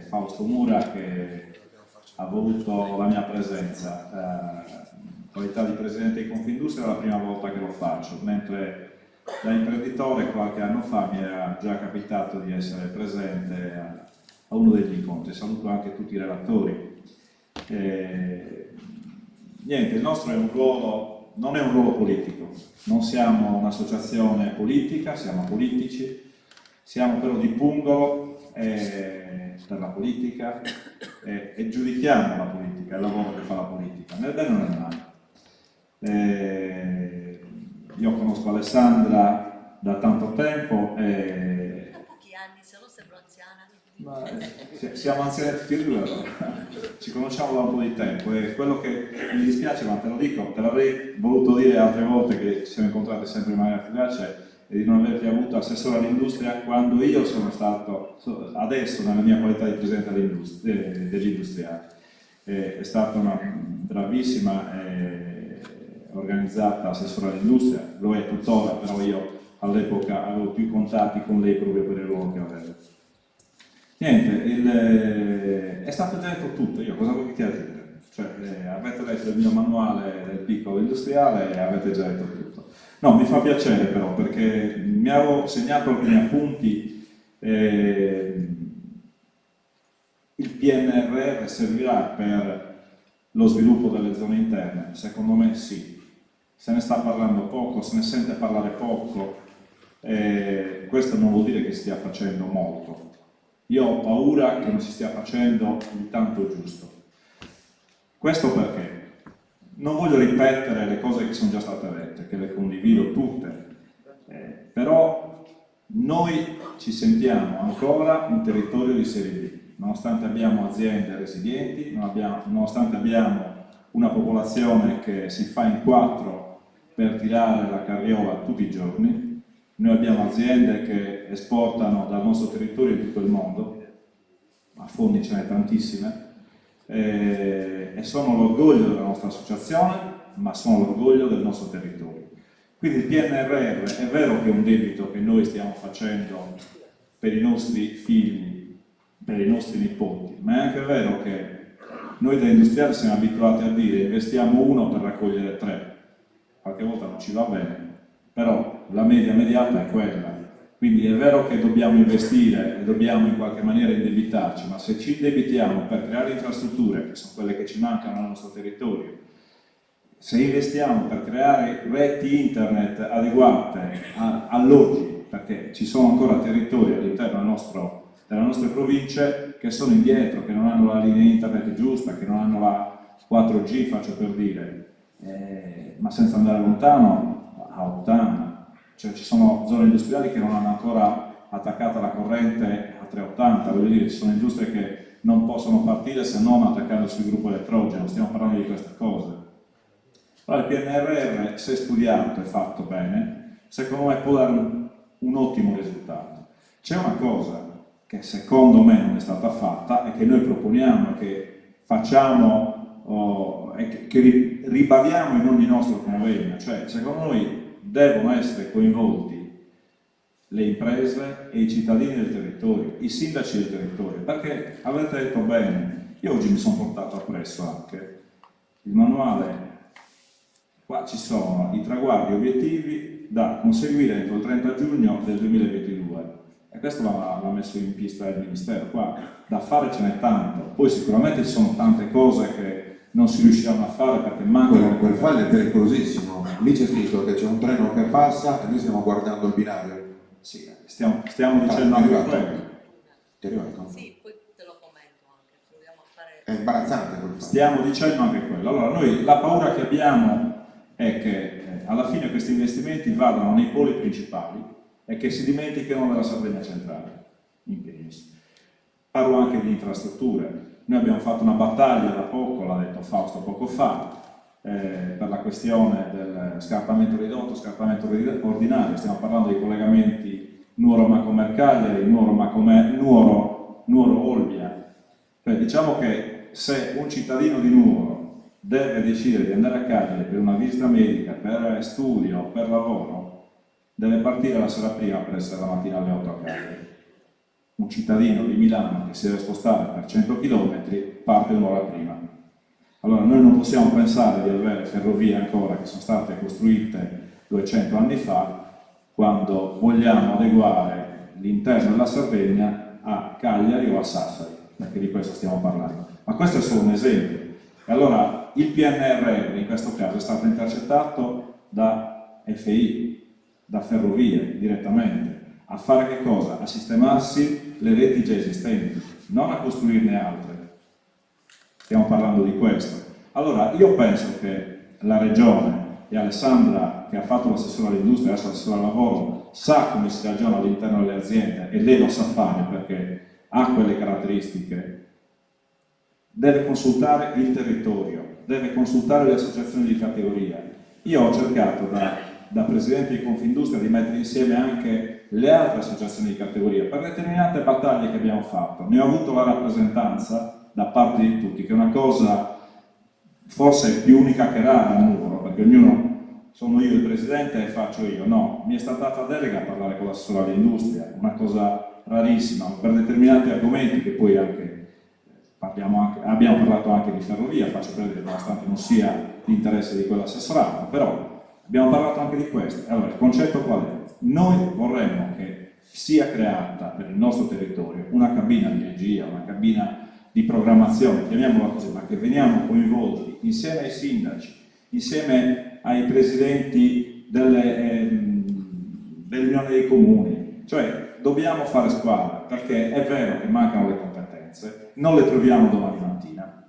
Fausto Mura che ha voluto la mia presenza. In qualità di presidente di Confindustria è la prima volta che lo faccio, mentre da imprenditore qualche anno fa mi era già capitato di essere presente a uno degli incontri. Saluto anche tutti i relatori. Niente, il nostro è un ruolo, non è un ruolo politico, non siamo un'associazione politica, siamo politici, siamo però di pungolo per la politica e giudichiamo la politica, il lavoro che fa la politica, nel bene o nel male. Io conosco Alessandra da tanto tempo e Pochi anni, se no sembro anziana. siamo anziani tutti e due, allora. Ci conosciamo da un po' di tempo e quello che mi dispiace, ma te lo dico, te l'avrei voluto dire altre volte che ci siamo incontrati sempre in maniera fugace, e di non averti avuto assessore all'industria quando io sono stato, adesso nella mia qualità di presidente degli industriali. È stata una bravissima organizzata assessore all'industria, lo è tuttora, però io all'epoca avevo più contatti con lei proprio per il ruolo che avevo. Niente, è stato già detto tutto, io cosa vuoi che ti aggiungere? Cioè, avete letto il mio manuale del piccolo industriale e avete già detto tutto. No, mi fa piacere però, perché mi avevo segnato alcuni appunti. Il PNRR servirà per lo sviluppo delle zone interne? Secondo me sì. Se ne sta parlando poco, se ne sente parlare poco, questo non vuol dire che stia facendo molto. Io ho paura che non si stia facendo il tanto giusto. Questo perché? Non voglio ripetere le cose che sono già state dette, che le condivido tutte, però noi ci sentiamo ancora un territorio di serie B, nonostante abbiamo aziende resilienti, nonostante abbiamo una popolazione che si fa in quattro per tirare la carriola tutti i giorni. Noi abbiamo aziende che esportano dal nostro territorio in tutto il mondo, a fondi ce n'è tantissime, e sono l'orgoglio della nostra associazione, ma sono l'orgoglio del nostro territorio. Quindi il PNRR è vero che è un debito che noi stiamo facendo per i nostri figli, per i nostri nipoti, ma è anche vero che noi da industriali siamo abituati a dire investiamo 1 per raccogliere 3. Qualche volta non ci va bene, però la media mediata è quella. Quindi è vero che dobbiamo investire e dobbiamo in qualche maniera indebitarci, ma se ci indebitiamo per creare infrastrutture, che sono quelle che ci mancano nel nostro territorio, se investiamo per creare reti internet adeguate all'oggi, perché ci sono ancora territori all'interno delle nostre province che sono indietro, che non hanno la linea internet giusta, che non hanno la 4G, faccio per dire, ma senza andare lontano, a 80. Cioè ci sono zone industriali che non hanno ancora attaccata la corrente a 380, voglio dire, ci sono industrie che non possono partire se non attaccando sul gruppo elettrogeno, stiamo parlando di queste cose. Allora il PNRR, se studiato e fatto bene, secondo me può dare un ottimo risultato. C'è una cosa che secondo me non è stata fatta e che noi proponiamo, che facciamo e che ribadiamo in ogni nostro convegno, cioè secondo noi devono essere coinvolti le imprese e i cittadini del territorio, i sindaci del territorio, perché avete detto bene, io oggi mi sono portato appresso anche il manuale Qua ci sono i traguardi obiettivi da conseguire entro il 30 giugno del 2022 e questo l'ha messo in pista il Ministero. Qua da fare ce n'è tanto, poi sicuramente ci sono tante cose che non si riusciranno a fare perché mancano. Quel file è pericolosissimo, lì c'è scritto che c'è un treno che passa e noi stiamo guardando il binario. Sì, stiamo dicendo anche quello. Ti è arrivato? Sì, poi te lo commento anche, proviamo a fare... È imbarazzante quel file. Stiamo dicendo anche quello. Allora, noi la paura che abbiamo è che alla fine questi investimenti vadano nei poli principali e che si dimentichino della Sardegna centrale, in primis. Parlo anche di infrastrutture. Noi abbiamo fatto una battaglia da poco, l'ha detto Fausto poco fa, per la questione del scartamento ridotto, scartamento ordinario. Stiamo parlando dei collegamenti Nuoro-Macomer-Cagliari, Nuoro-Olbia. Cioè, diciamo che se un cittadino di Nuoro deve decidere di andare a Cagliari per una visita medica, per studio, per lavoro, deve partire la sera prima per essere la mattina alle 8 a Cagliari. Un cittadino di Milano che si deve spostare per 100 km parte un'ora prima. Allora noi non possiamo pensare di avere ferrovie ancora che sono state costruite 200 anni fa quando vogliamo adeguare l'interno della Sardegna a Cagliari o a Sassari, perché di questo stiamo parlando. Ma questo è solo un esempio. E allora il PNRR in questo caso è stato intercettato da FI, da ferrovie direttamente. A fare che cosa? A sistemarsi le reti già esistenti, non a costruirne altre. Stiamo parlando di questo. Allora, io penso che la Regione e Alessandra, che ha fatto l'assessore all'industria e adesso l'assessore al lavoro, sa come si ragiona all'interno delle aziende e lei lo sa fare perché ha quelle caratteristiche. Deve consultare il territorio, deve consultare le associazioni di categoria. Io ho cercato da Presidente di Confindustria di mettere insieme anche le altre associazioni di categoria per determinate battaglie che abbiamo fatto. Ne ho avuto la rappresentanza da parte di tutti, che è una cosa forse più unica che rara a Nuoro, perché ognuno, sono io il Presidente e faccio io. No, mi è stata data delega a parlare con l'assessore all'industria, una cosa rarissima, per determinati argomenti che poi anche abbiamo parlato anche di ferrovia, faccio credere che nonostante non sia l'interesse di quell'assessorato, però abbiamo parlato anche di questo. Allora, il concetto qual è? Noi vorremmo che sia creata per il nostro territorio una cabina di regia, una cabina di programmazione, chiamiamola così, ma che veniamo coinvolti insieme ai sindaci, insieme ai presidenti dell'Unione dei Comuni. Cioè, dobbiamo fare squadra, perché è vero che mancano le competenze, non le troviamo domani mattina.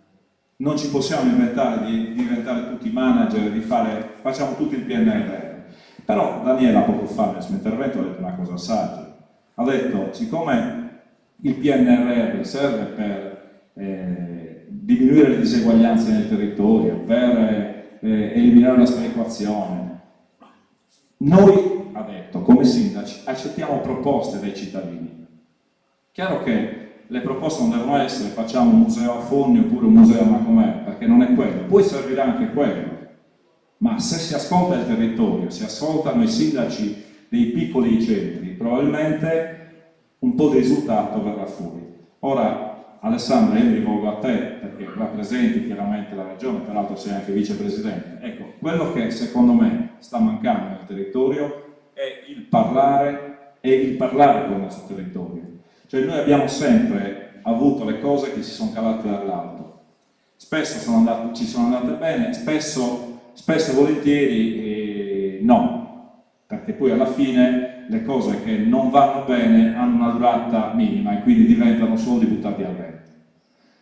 Non ci possiamo inventare di diventare tutti manager, facciamo tutti il PNRR. Però Daniela poco fa nel suo intervento ha detto una cosa saggia. Ha detto, siccome il PNRR serve per diminuire le diseguaglianze nel territorio, per eliminare la sperequazione, noi, ha detto, come sindaci, accettiamo proposte dai cittadini. Chiaro che le proposte non devono essere facciamo un museo a Fondi oppure un museo a Macomer, perché non è quello, poi servirà anche quello. Ma se si ascolta il territorio, si ascoltano i sindaci dei piccoli centri, probabilmente un po' di risultato verrà fuori. Ora, Alessandra, io mi rivolgo a te, perché rappresenti chiaramente la Regione, peraltro sei anche vicepresidente. Ecco, quello che secondo me sta mancando nel territorio è il parlare con il nostro territorio. Cioè noi abbiamo sempre avuto le cose che si sono calate dall'alto. Spesso ci sono andate bene, spesso e volentieri no, perché poi alla fine le cose che non vanno bene hanno una durata minima e quindi diventano soldi buttati al vento.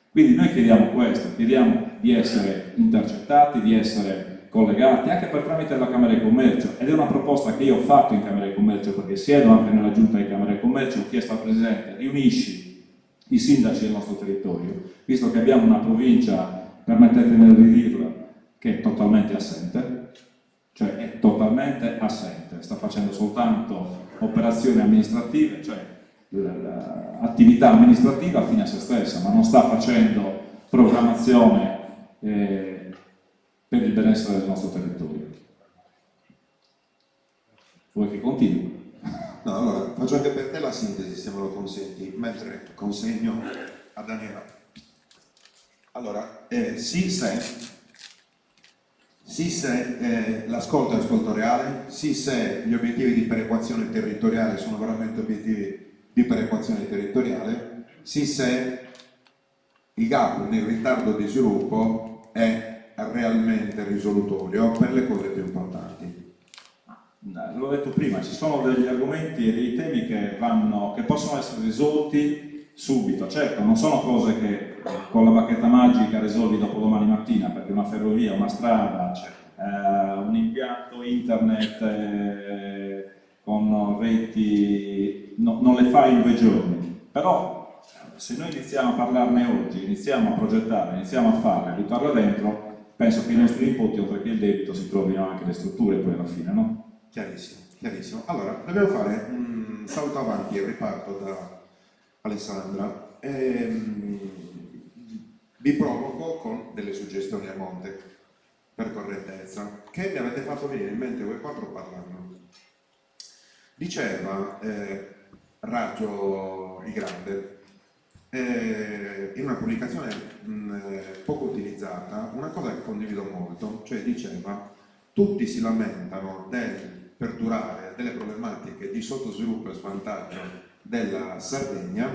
Quindi noi chiediamo questo, chiediamo di essere intercettati, di essere collegati anche per tramite della Camera di Commercio, ed è una proposta che io ho fatto in Camera di Commercio perché siedo anche nella giunta di Camera di Commercio, ho chiesto al Presidente riunisci i sindaci del nostro territorio, visto che abbiamo una provincia, permettetemi di dirlo, che è totalmente assente, cioè è totalmente assente, sta facendo soltanto operazioni amministrative, cioè attività amministrativa fine a se stessa, ma non sta facendo programmazione per il benessere del nostro territorio. Vuoi che continui? No, allora, faccio anche per te la sintesi, se me lo consenti, mentre consegno a Daniela. Allora, sì, se sì se l'ascolto è ascolto reale, sì se gli obiettivi di perequazione territoriale sono veramente obiettivi di perequazione territoriale, sì se il gap nel ritardo di sviluppo è realmente risolutorio per le cose più importanti. L'ho detto prima, ci sono degli argomenti e dei temi che possono essere risolti subito. Certo, non sono cose che con la bacchetta magica risolvi dopo domani mattina, perché una ferrovia, una strada, un impianto internet con reti non le fai in 2 giorni. Però se noi iniziamo a parlarne oggi, iniziamo a progettare, iniziamo a fare, a buttarla dentro, penso che i nostri input, oltre che il debito, si trovino anche le strutture poi alla fine, no? Chiarissimo, chiarissimo. Allora, dobbiamo fare un salto avanti e riparto da Alessandra. Vi provoco con delle suggestioni a monte, per correttezza, che mi avete fatto venire in mente voi 4 parlando. Diceva Raggio il Grande, in una pubblicazione poco utilizzata, una cosa che condivido molto, cioè diceva: tutti si lamentano del perdurare delle problematiche di sottosviluppo e svantaggio della Sardegna,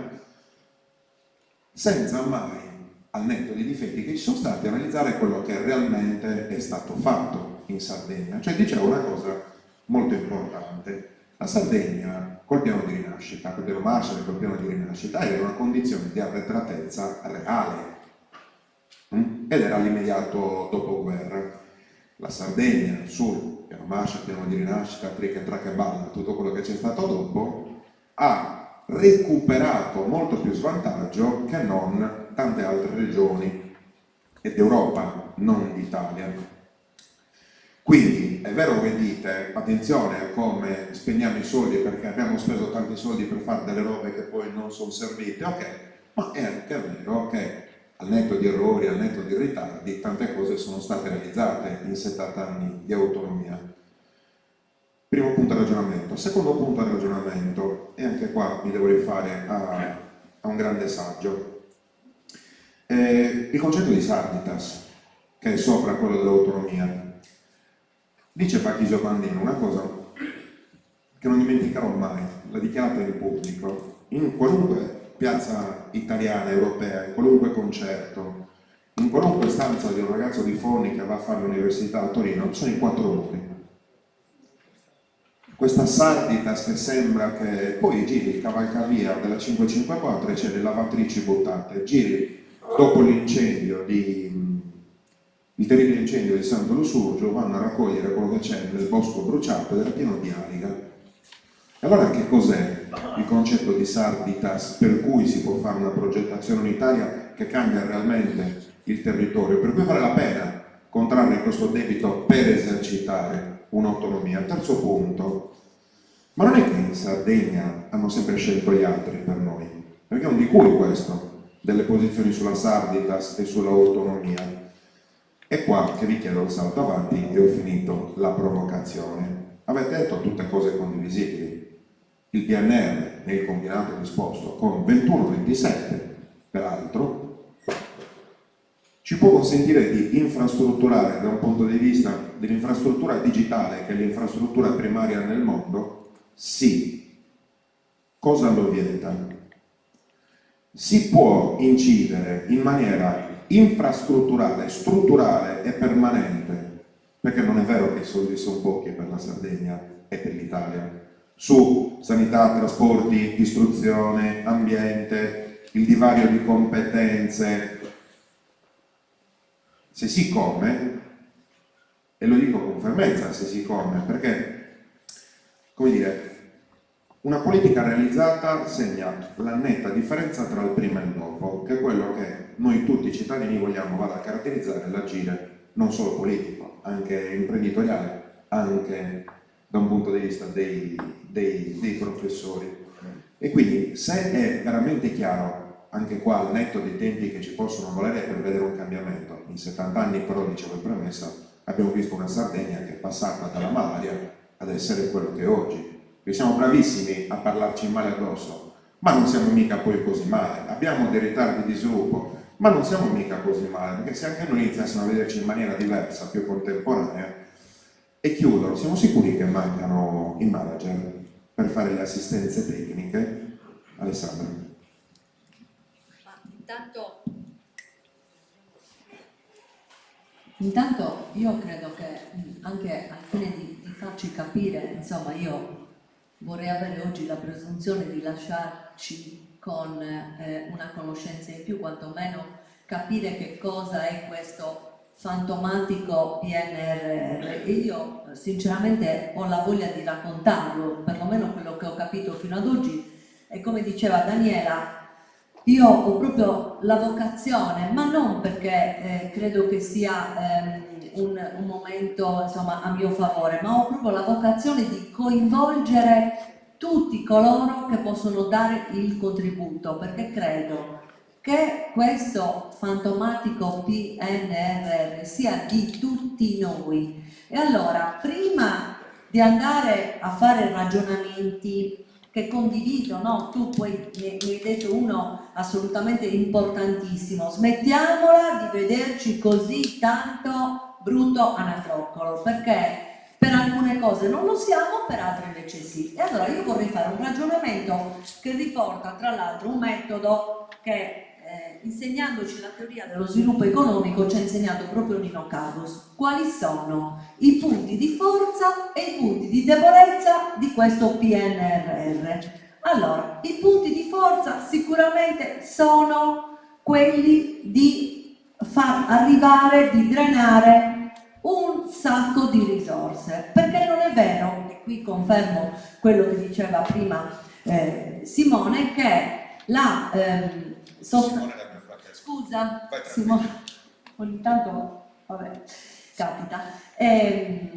senza mai, al netto dei difetti che ci sono stati, analizzare quello che realmente è stato fatto in Sardegna. Cioè diceva una cosa molto importante: la Sardegna col piano di rinascita, col piano Marshall, col piano di rinascita, era in una condizione di arretratezza reale ed era l'immediato dopoguerra. La Sardegna sul piano Marshall, piano di rinascita, trick e track e balla, tutto quello che c'è stato dopo, ha recuperato molto più svantaggio che non tante altre regioni ed Europa, non d'Italia. Quindi è vero che dite, attenzione a come spendiamo i soldi perché abbiamo speso tanti soldi per fare delle robe che poi non sono servite, ok, ma è anche vero che al netto di errori, al netto di ritardi, tante cose sono state realizzate in 70 anni di autonomia. Primo punto di ragionamento. Secondo punto di ragionamento, e anche qua mi devo rifare a un grande saggio, il concetto di Sarditas, che è sopra quello dell'autonomia. Dice Pachisio Bandino una cosa che non dimenticherò mai, l'ha dichiarata in pubblico, in qualunque piazza italiana, europea, in qualunque concerto, in qualunque stanza di un ragazzo di Forni che va a fare l'università a Torino, sono i 4 muri. Questa Sarditas che sembra che poi giri il cavalcavia della 554 e c'è le lavatrici buttate, giri dopo l'incendio il terribile incendio di Santo Lussurgio, vanno a raccogliere quello che c'è nel bosco bruciato ed era pieno di aliga. E allora che cos'è il concetto di Sarditas per cui si può fare una progettazione unitaria che cambia realmente il territorio, per cui vale la pena contrarre questo debito per esercitare un'autonomia? Terzo punto, ma non è che in Sardegna hanno sempre scelto gli altri per noi, perché non di cui questo, delle posizioni sulla Sarditas e sull'autonomia. È qua che vi chiedo il salto avanti e ho finito la provocazione. Avete detto tutte cose condivisibili. Il PNR nel combinato disposto con 21-27, peraltro, ci può consentire di infrastrutturare da un punto di vista dell'infrastruttura digitale, che è l'infrastruttura primaria nel mondo? Sì. Cosa lo vieta? Si può incidere in maniera infrastrutturale, strutturale e permanente, perché non è vero che i soldi sono pochi per la Sardegna e per l'Italia, su sanità, trasporti, istruzione, ambiente, il divario di competenze. Se si come, e lo dico con fermezza se si come, perché, come dire, una politica realizzata segna la netta differenza tra il prima e il dopo, che è quello che noi tutti cittadini vogliamo vada a caratterizzare l'agire non solo politico, anche imprenditoriale, anche da un punto di vista dei professori. E quindi se è veramente chiaro, anche qua al netto dei tempi che ci possono volere per vedere un cambiamento, in 70 anni però, dicevo in premessa, abbiamo visto una Sardegna che è passata dalla malaria ad essere quello che è oggi. Siamo bravissimi a parlarci male addosso, ma non siamo mica poi così male. Abbiamo dei ritardi di sviluppo, ma non siamo mica così male, perché se anche noi iniziassimo a vederci in maniera diversa, più contemporanea, e chiudono, siamo sicuri che mancano i manager per fare le assistenze tecniche? Alessandra. Ma intanto io credo che anche al fine di farci capire, insomma, io vorrei avere oggi la presunzione di lasciarci con una conoscenza in più, quantomeno capire che cosa è questo fantomatico PNRR, e io sinceramente ho la voglia di raccontarlo, perlomeno quello che ho capito fino ad oggi. E come diceva Daniela, io ho proprio la vocazione, ma non perché credo che sia un momento, insomma, a mio favore, ma ho proprio la vocazione di coinvolgere tutti coloro che possono dare il contributo, perché credo che questo fantomatico PNRR sia di tutti noi. E allora, prima di andare a fare ragionamenti che condivido, no? Tu poi mi hai detto uno assolutamente importantissimo: smettiamola di vederci così tanto brutto anatroccolo, perché per alcune cose non lo siamo, per altre invece sì. E allora io vorrei fare un ragionamento che riporta tra l'altro un metodo che insegnandoci la teoria dello sviluppo economico ci ha insegnato proprio Nino Carus. Quali sono i punti di forza e i punti di debolezza di questo PNRR? Allora, i punti di forza sicuramente sono quelli di far arrivare, di drenare un sacco di risorse, perché non è vero, e qui confermo quello che diceva prima Simone, che la scusa Simone, ogni tanto vabbè, capita, e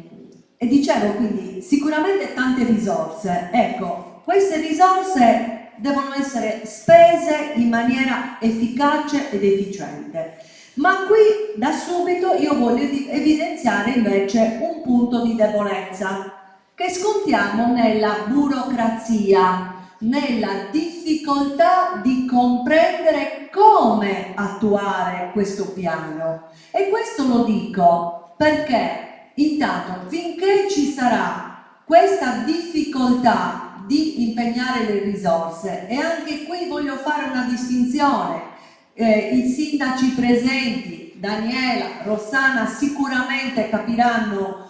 dicevo, quindi sicuramente tante risorse. Ecco, queste risorse devono essere spese in maniera efficace ed efficiente. Ma qui da subito io voglio evidenziare invece un punto di debolezza che scontiamo nella burocrazia, nella difficoltà di comprendere come attuare questo piano. E questo lo dico perché intanto, finché ci sarà questa difficoltà di impegnare le risorse, e anche qui voglio fare una distinzione, i sindaci presenti, Daniela, Rossana, sicuramente capiranno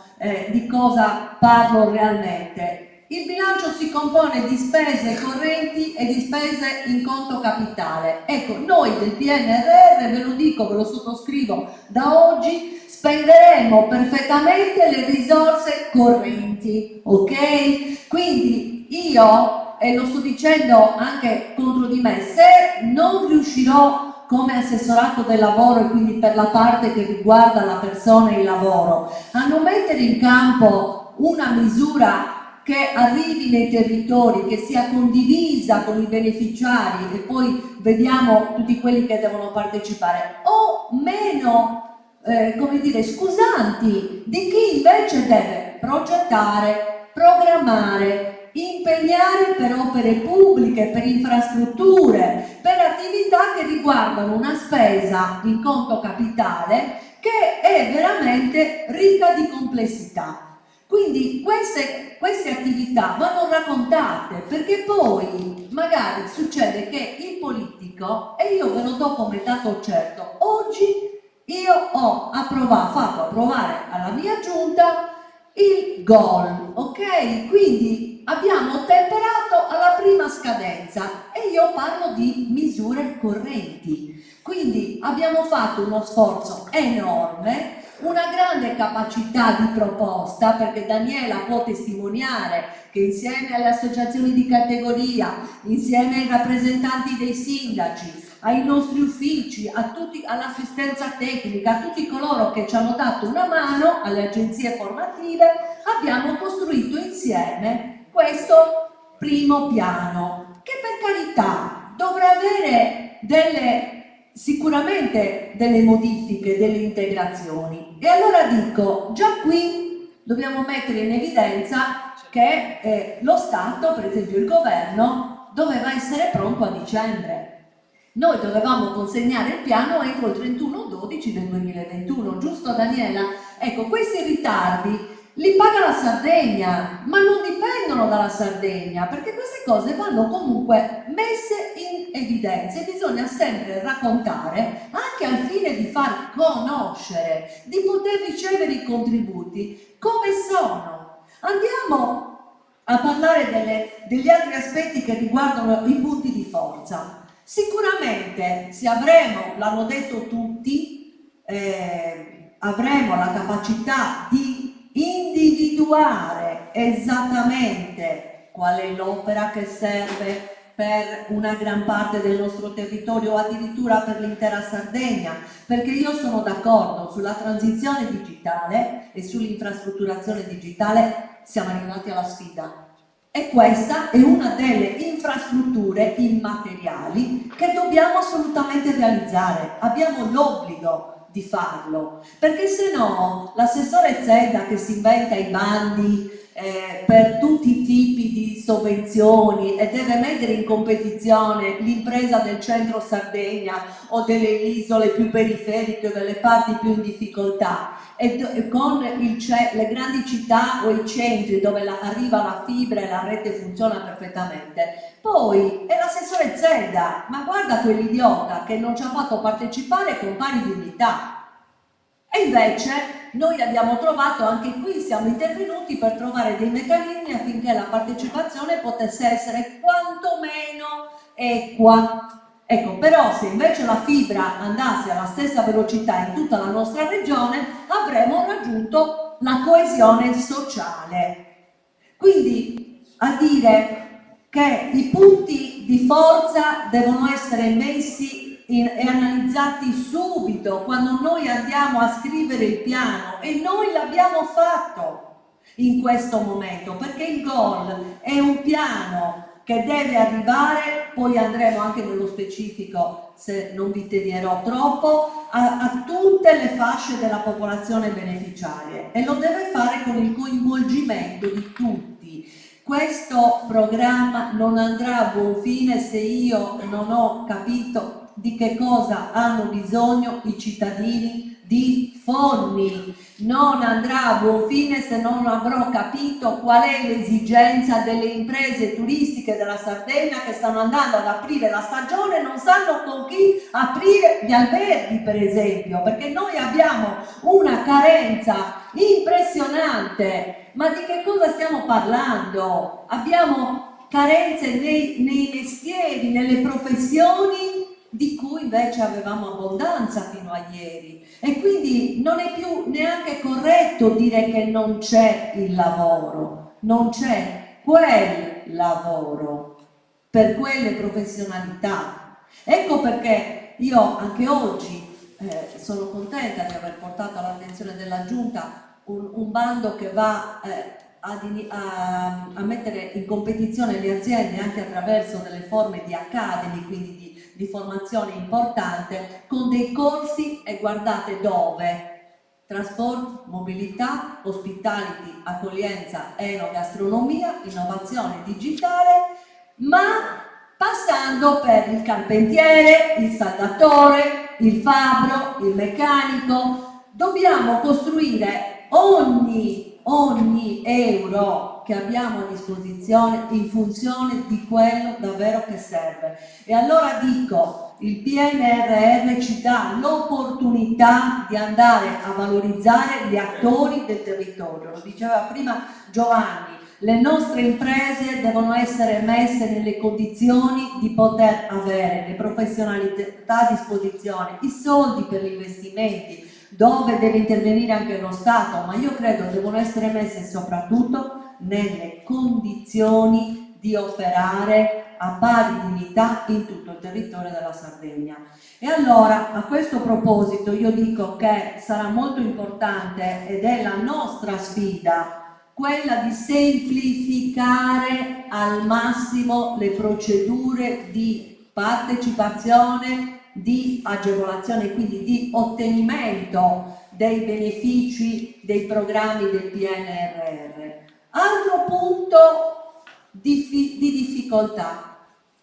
di cosa parlo realmente. Il bilancio si compone di spese correnti e di spese in conto capitale. Ecco, noi del PNRR, ve lo dico, ve lo sottoscrivo da oggi, spenderemo perfettamente le risorse correnti, ok? Quindi io, e lo sto dicendo anche contro di me, se non riuscirò come assessorato del lavoro, e quindi per la parte che riguarda la persona e il lavoro, a non mettere in campo una misura che arrivi nei territori, che sia condivisa con i beneficiari, e poi vediamo tutti quelli che devono partecipare, o meno come dire, scusanti di chi invece deve progettare, programmare, impegnare per opere pubbliche, per infrastrutture, per attività che riguardano una spesa in conto capitale che è veramente ricca di complessità. Quindi queste attività vanno raccontate, perché poi magari succede che il politico, e io ve lo do come dato certo, oggi io ho fatto approvare alla mia giunta il GOL, ok? Quindi abbiamo ottemperato alla prima scadenza, e io parlo di misure correnti. Quindi abbiamo fatto uno sforzo enorme, una grande capacità di proposta, perché Daniela può testimoniare che insieme alle associazioni di categoria, insieme ai rappresentanti dei sindaci, ai nostri uffici, all'assistenza tecnica, a tutti coloro che ci hanno dato una mano, alle agenzie formative, abbiamo costruito insieme questo primo piano, che per carità dovrà avere sicuramente delle modifiche, delle integrazioni. E allora dico, già qui dobbiamo mettere in evidenza che lo Stato, per esempio il governo, doveva essere pronto a dicembre. Noi dovevamo consegnare il piano entro il 31/12 del 2021, giusto Daniela? Ecco, questi ritardi li paga la Sardegna, ma non dipendono dalla Sardegna, perché queste cose vanno comunque messe in evidenza e bisogna sempre raccontare, anche al fine di far conoscere, di poter ricevere i contributi, come sono. Andiamo a parlare degli altri aspetti che riguardano i punti di forza. Sicuramente se avremo, l'hanno detto tutti, avremo la capacità di individuare esattamente qual è l'opera che serve per una gran parte del nostro territorio o addirittura per l'intera Sardegna, perché io sono d'accordo sulla transizione digitale e sull'infrastrutturazione digitale, siamo arrivati alla sfida. E questa è una delle infrastrutture immateriali che dobbiamo assolutamente realizzare. Abbiamo l'obbligo di farlo, perché se no l'assessore Zedda che si inventa i bandi per tutti i tipi di sovvenzioni e deve mettere in competizione l'impresa del centro Sardegna o delle isole più periferiche o delle parti più in difficoltà e con le grandi città o i centri dove arriva la fibra e la rete funziona perfettamente, poi è l'assessore Zedda, ma guarda quell'idiota che non ci ha fatto partecipare con pari dignità. E invece noi abbiamo trovato, anche qui siamo intervenuti per trovare dei meccanismi affinché la partecipazione potesse essere quantomeno equa. Ecco, però se invece la fibra andasse alla stessa velocità in tutta la nostra regione, avremmo raggiunto la coesione sociale. Quindi a dire che i punti di forza devono essere messi e analizzati subito quando noi andiamo a scrivere il piano, e noi l'abbiamo fatto in questo momento, perché il GOL è un piano che deve arrivare, poi andremo anche nello specifico, se non vi tedierò troppo, a tutte le fasce della popolazione beneficiaria, e lo deve fare con il coinvolgimento di tutti. Questo programma non andrà a buon fine se io non ho capito di che cosa hanno bisogno i cittadini di Forni. Non andrà a buon fine se non avrò capito qual è l'esigenza delle imprese turistiche della Sardegna che stanno andando ad aprire la stagione e non sanno con chi aprire gli alberghi, per esempio, perché noi abbiamo una carenza impressionante. Ma di che cosa stiamo parlando? Abbiamo carenze nei mestieri, nelle professioni di cui invece avevamo abbondanza fino a ieri, e quindi non è più neanche corretto dire che non c'è il lavoro, non c'è quel lavoro per quelle professionalità. Ecco perché io anche oggi sono contenta di aver portato all'attenzione della Giunta un bando che va a mettere in competizione le aziende anche attraverso delle forme di academy, quindi di formazione importante, con dei corsi, e guardate dove: trasport, mobilità, hospitality, accoglienza, enogastronomia, innovazione digitale, ma passando per il carpentiere, il saldatore, il fabbro, il meccanico. Dobbiamo costruire ogni euro che abbiamo a disposizione in funzione di quello davvero che serve. E allora dico, il PNRR ci dà l'opportunità di andare a valorizzare gli attori del territorio. Lo diceva prima Giovanni, le nostre imprese devono essere messe nelle condizioni di poter avere le professionalità a disposizione, i soldi per gli investimenti, dove deve intervenire anche lo Stato, ma io credo devono essere messe soprattutto nelle condizioni di operare a pari dignità in tutto il territorio della Sardegna. E allora, a questo proposito, io dico che sarà molto importante, ed è la nostra sfida, quella di semplificare al massimo le procedure di partecipazione, di agevolazione, quindi di ottenimento dei benefici dei programmi del PNRR. Altro punto di difficoltà: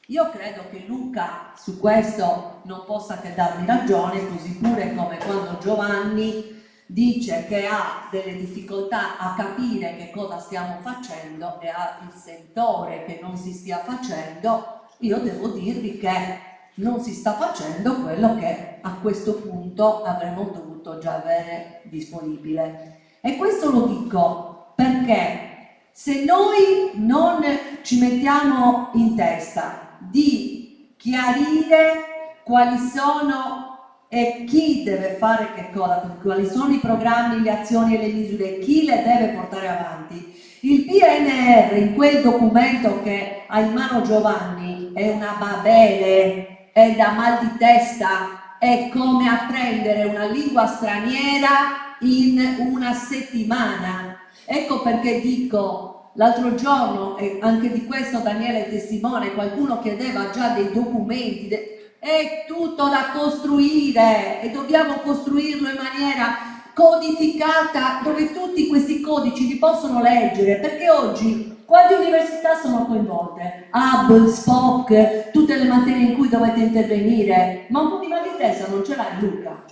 Io credo che Luca su questo non possa che darmi ragione, così pure come quando Giovanni dice che ha delle difficoltà a capire che cosa stiamo facendo e ha il sentore che non si stia facendo. Io devo dirvi che non si sta facendo quello che a questo punto avremmo dovuto già avere disponibile. E questo lo dico perché se noi non ci mettiamo in testa di chiarire quali sono e chi deve fare che cosa, quali sono i programmi, le azioni e le misure, chi le deve portare avanti. Il PNR in quel documento che ha in mano Giovanni è una babele, è da mal di testa, è come apprendere una lingua straniera in una settimana. Ecco perché dico, l'altro giorno, e anche di questo Daniele è testimone, qualcuno chiedeva già dei documenti, è tutto da costruire e dobbiamo costruirlo in maniera codificata, dove tutti questi codici li possono leggere, perché oggi quante università sono coinvolte? Hub, SPOC, tutte le materie in cui dovete intervenire, ma un po' di mal di testa non ce l'hai, Luca?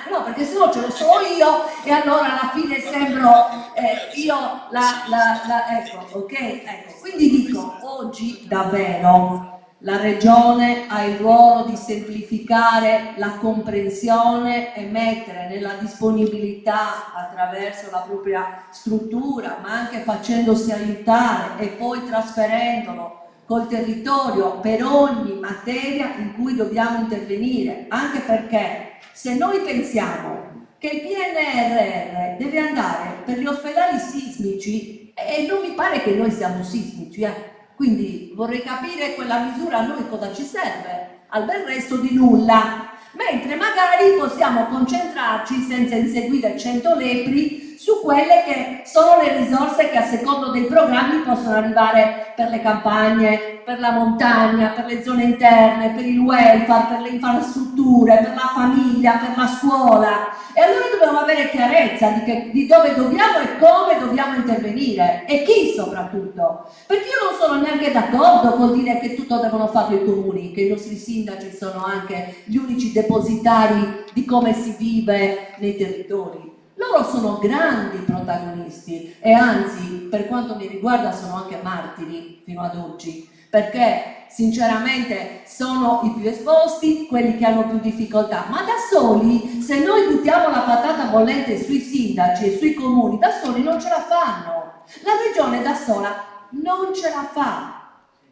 No, perché se no ce l'ho solo io e allora alla fine sembro io ecco, ok? Ecco, quindi dico, oggi davvero la Regione ha il ruolo di semplificare la comprensione e mettere nella disponibilità attraverso la propria struttura, ma anche facendosi aiutare e poi trasferendolo col territorio per ogni materia in cui dobbiamo intervenire, anche perché se noi pensiamo che il PNRR deve andare per gli ospedali sismici, e non mi pare che noi siamo sismici, quindi vorrei capire quella misura a noi cosa ci serve, al bel resto di nulla, mentre magari possiamo concentrarci senza inseguire 100 lepri su quelle che sono le risorse che a secondo dei programmi possono arrivare per le campagne, per la montagna, per le zone interne, per il welfare, per le infrastrutture, per la famiglia, per la scuola. E allora dobbiamo avere chiarezza di dove dobbiamo e come dobbiamo intervenire e chi soprattutto. Perché io non sono neanche d'accordo con dire che tutto devono fare i comuni, che i nostri sindaci sono anche gli unici depositari di come si vive nei territori. Loro sono grandi protagonisti e anzi, per quanto mi riguarda, sono anche martiri fino ad oggi, perché sinceramente sono i più esposti, quelli che hanno più difficoltà, ma da soli, se noi buttiamo la patata bollente sui sindaci e sui comuni, da soli non ce la fanno. La regione da sola non ce la fa.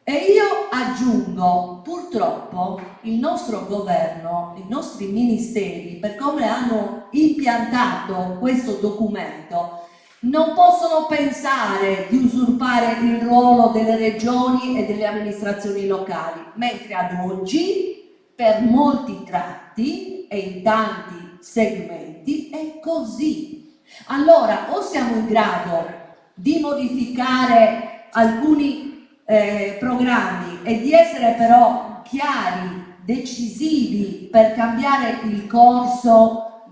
E io aggiungo, purtroppo, il nostro governo, i nostri ministeri, per come hanno impiantato questo documento, non possono pensare di usurpare il ruolo delle regioni e delle amministrazioni locali, mentre ad oggi, per molti tratti e in tanti segmenti, è così. Allora, o siamo in grado di modificare alcuni programmi e di essere però chiari, decisivi per cambiare il corso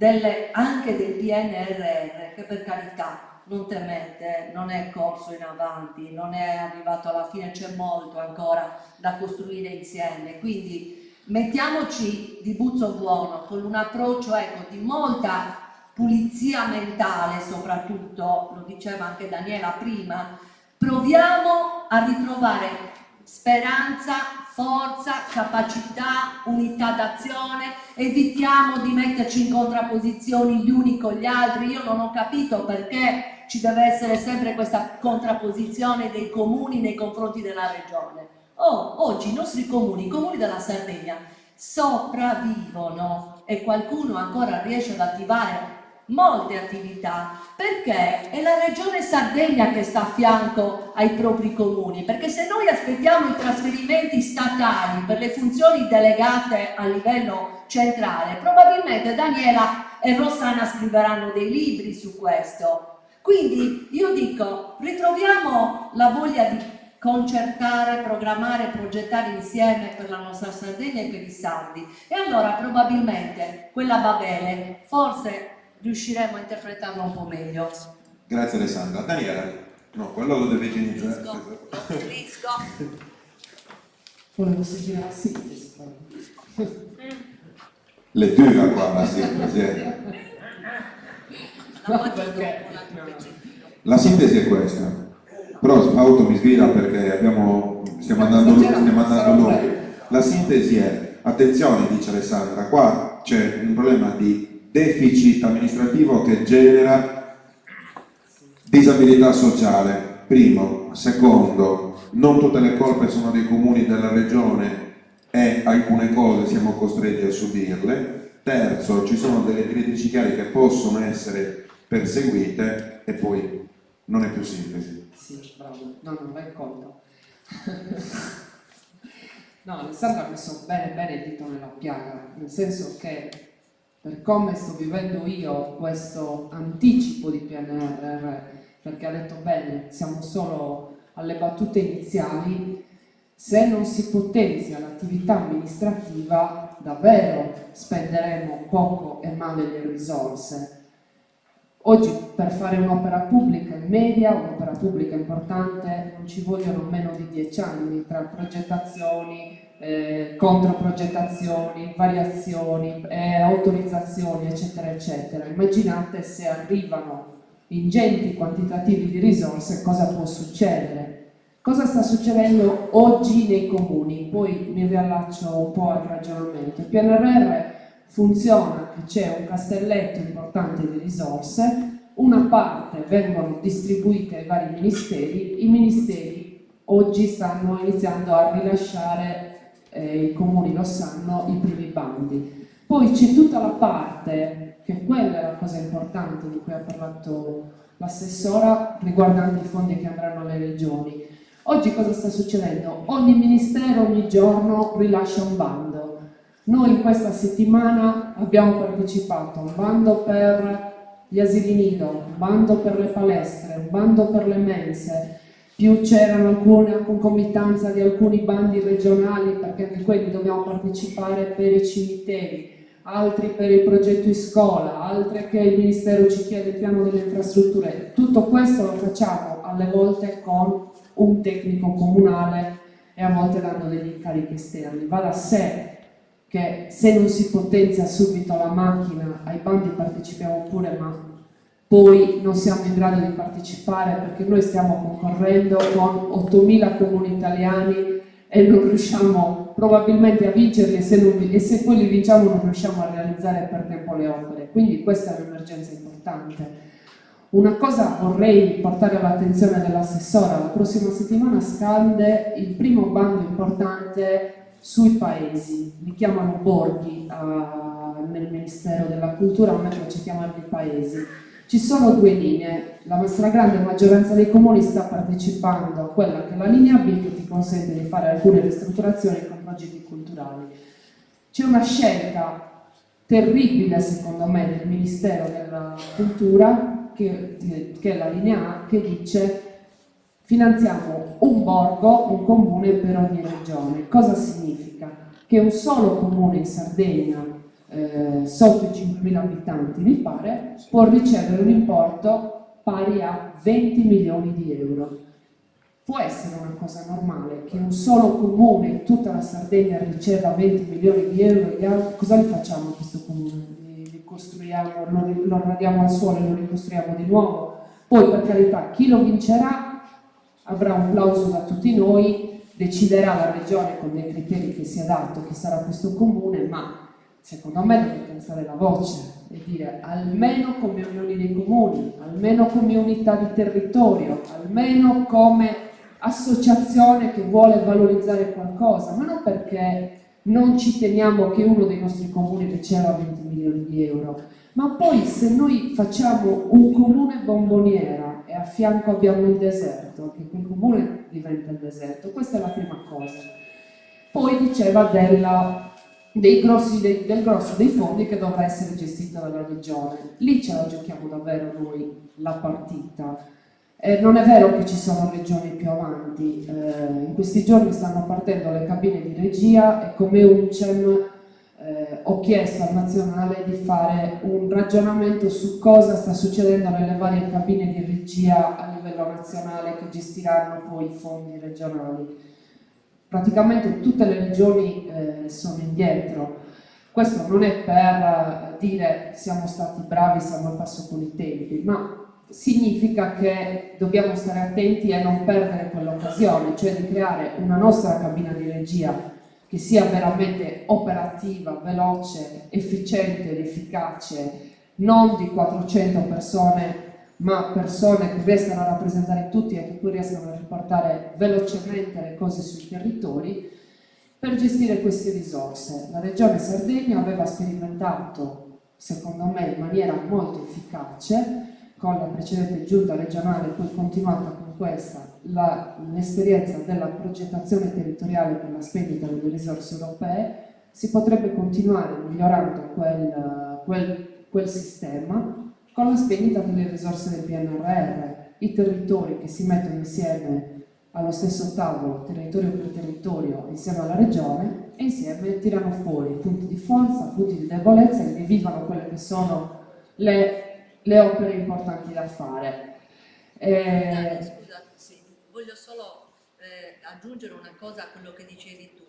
anche del PNRR, che per carità non temete, non è corso in avanti, non è arrivato alla fine, c'è molto ancora da costruire insieme, quindi mettiamoci di buzzo buono con un approccio di molta pulizia mentale, soprattutto, lo diceva anche Daniela prima. Proviamo a ritrovare speranza, forza, capacità, unità d'azione, evitiamo di metterci in contrapposizioni gli uni con gli altri. Io non ho capito perché ci deve essere sempre questa contrapposizione dei comuni nei confronti della regione. Oggi i nostri comuni, i comuni della Sardegna, sopravvivono e qualcuno ancora riesce ad attivare molte attività, perché è la regione Sardegna che sta a fianco ai propri comuni, perché se noi aspettiamo i trasferimenti statali per le funzioni delegate a livello centrale, probabilmente Daniela e Rossana scriveranno dei libri su questo. Quindi io dico, ritroviamo la voglia di concertare, programmare, progettare insieme per la nostra Sardegna e per i sardi, e allora probabilmente quella Babele forse riusciremo a interpretarlo un po' meglio. Grazie Alessandra. Daniela, no, quello lo deve finire. Volevo sentire la sintesi. Però. Lettura qua la sintesi. No, perché? La sintesi è questa, però Auto mi sgrida perché stiamo andando lunghi. La sintesi è, attenzione, dice Alessandra, qua c'è un problema di deficit amministrativo che genera disabilità sociale, primo. Secondo, non tutte le colpe sono dei comuni della regione e alcune cose siamo costretti a subirle. Terzo, ci sono delle direttrici chiare che possono essere perseguite e poi non è più sintesi. Sì, bravo, no, vai colto. No, Alessandra ha messo bene il dito nella piaga, nel senso che per come sto vivendo io questo anticipo di PNRR, perché ha detto bene, siamo solo alle battute iniziali, se non si potenzia l'attività amministrativa davvero spenderemo poco e male le risorse. Oggi per fare un'opera pubblica in media, un'opera pubblica importante, non ci vogliono meno di 10 anni tra progettazioni, controprogettazioni, variazioni, autorizzazioni, eccetera, eccetera. Immaginate se arrivano ingenti quantitativi di risorse, cosa può succedere? Cosa sta succedendo oggi nei comuni? Poi mi riallaccio un po' al ragionamento. Il PNRR funziona che c'è un castelletto importante di risorse, una parte vengono distribuite ai vari ministeri, i ministeri oggi stanno iniziando a rilasciare, i comuni lo sanno, i primi bandi. Poi c'è tutta la parte, che quella è la cosa importante di cui ha parlato l'assessora, riguardante i fondi che andranno alle regioni. Oggi cosa sta succedendo? Ogni ministero ogni giorno rilascia un bando. Noi in questa settimana abbiamo partecipato a un bando per gli asili nido, un bando per le palestre, un bando per le mense, più c'erano alcune a concomitanza di alcuni bandi regionali, perché anche quelli dobbiamo partecipare per i cimiteri, altri per il progetto in scuola, altri che il Ministero ci chiede il piano delle infrastrutture. Tutto questo lo facciamo alle volte con un tecnico comunale e a volte dando degli incarichi esterni. Va da sé che se non si potenzia subito la macchina, ai bandi partecipiamo pure, ma poi non siamo in grado di partecipare perché noi stiamo concorrendo con 8.000 comuni italiani e non riusciamo probabilmente a vincerli e se poi li vinciamo non riusciamo a realizzare per tempo le opere. Quindi questa è un'emergenza importante. Una cosa vorrei portare all'attenzione dell'assessora: la prossima settimana scade il primo bando importante sui paesi, li chiamano borghi nel Ministero della Cultura, a me piace chiamarli paesi. Ci sono due linee, la stragrande maggioranza dei comuni sta partecipando a quella che è la linea B, che ti consente di fare alcune ristrutturazioni con progetti culturali. C'è una scelta terribile secondo me del Ministero della Cultura, che è la linea A, che dice: finanziamo un borgo, un comune per ogni regione. Cosa significa? Che un solo comune in Sardegna, sotto i 5.000 abitanti, mi pare, può ricevere un importo pari a 20 milioni di euro. Può essere una cosa normale che un solo comune in tutta la Sardegna riceva 20 milioni di euro? Cosa li facciamo a questo comune? Li costruiamo, lo radiamo al suolo e lo ricostruiamo di nuovo? Poi, per carità, chi lo vincerà avrà un plauso da tutti noi, deciderà la regione con dei criteri che si adatto chi sarà questo comune, ma secondo me dovete alzare la voce e dire: almeno come unioni dei comuni, almeno come unità di territorio, almeno come associazione che vuole valorizzare qualcosa, ma non perché non ci teniamo che uno dei nostri comuni riceva 20 milioni di euro, ma poi se noi facciamo un comune bomboniera e a fianco abbiamo il deserto, che quel comune diventa il deserto. Questa è la prima cosa. Poi diceva del grosso dei fondi che dovrà essere gestito dalla regione. Lì ce la giochiamo davvero noi la partita. Non è vero che ci sono regioni più avanti. In questi giorni stanno partendo le cabine di regia e come UNCEM ho chiesto al nazionale di fare un ragionamento su cosa sta succedendo nelle varie cabine di regia a livello nazionale che gestiranno poi i fondi regionali. praticamente tutte le regioni sono indietro. Questo non è per dire siamo stati bravi, siamo al passo con i tempi, ma significa che dobbiamo stare attenti e non perdere quell'occasione, cioè di creare una nostra cabina di regia che sia veramente operativa, veloce, efficiente ed efficace, non di 400 persone, ma persone che riescano a rappresentare tutti e che poi riescano a riportare velocemente le cose sui territori per gestire queste risorse. La Regione Sardegna aveva sperimentato, secondo me, in maniera molto efficace, con la precedente giunta regionale, poi continuata con questa, l'esperienza della progettazione territoriale per la spendita delle risorse europee. Si potrebbe continuare migliorando quel sistema con la spendita delle risorse del PNRR. I territori che si mettono insieme allo stesso tavolo, territorio per territorio, insieme alla regione, e insieme tirano fuori punti di forza, punti di debolezza, e individuano quelle che sono le opere importanti da fare. Scusa, sì, voglio solo aggiungere una cosa a quello che dicevi tu.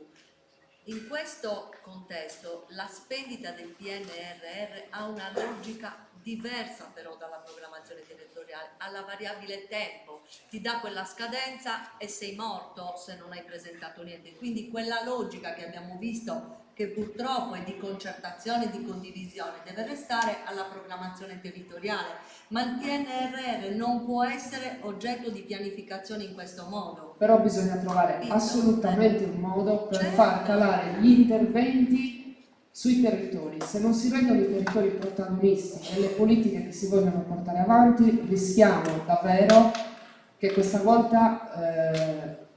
In questo contesto la spendita del PNRR ha una logica diversa però dalla programmazione territoriale, ha la variabile tempo, ti dà quella scadenza e sei morto se non hai presentato niente, quindi quella logica che abbiamo visto che purtroppo è di concertazione e di condivisione deve restare alla programmazione territoriale, ma il PNRR non può essere oggetto di pianificazione in questo modo. Però bisogna trovare assolutamente un modo per far calare gli interventi sui territori. Se non si rendono i territori protagonisti delle politiche che si vogliono portare avanti, rischiamo davvero che questa volta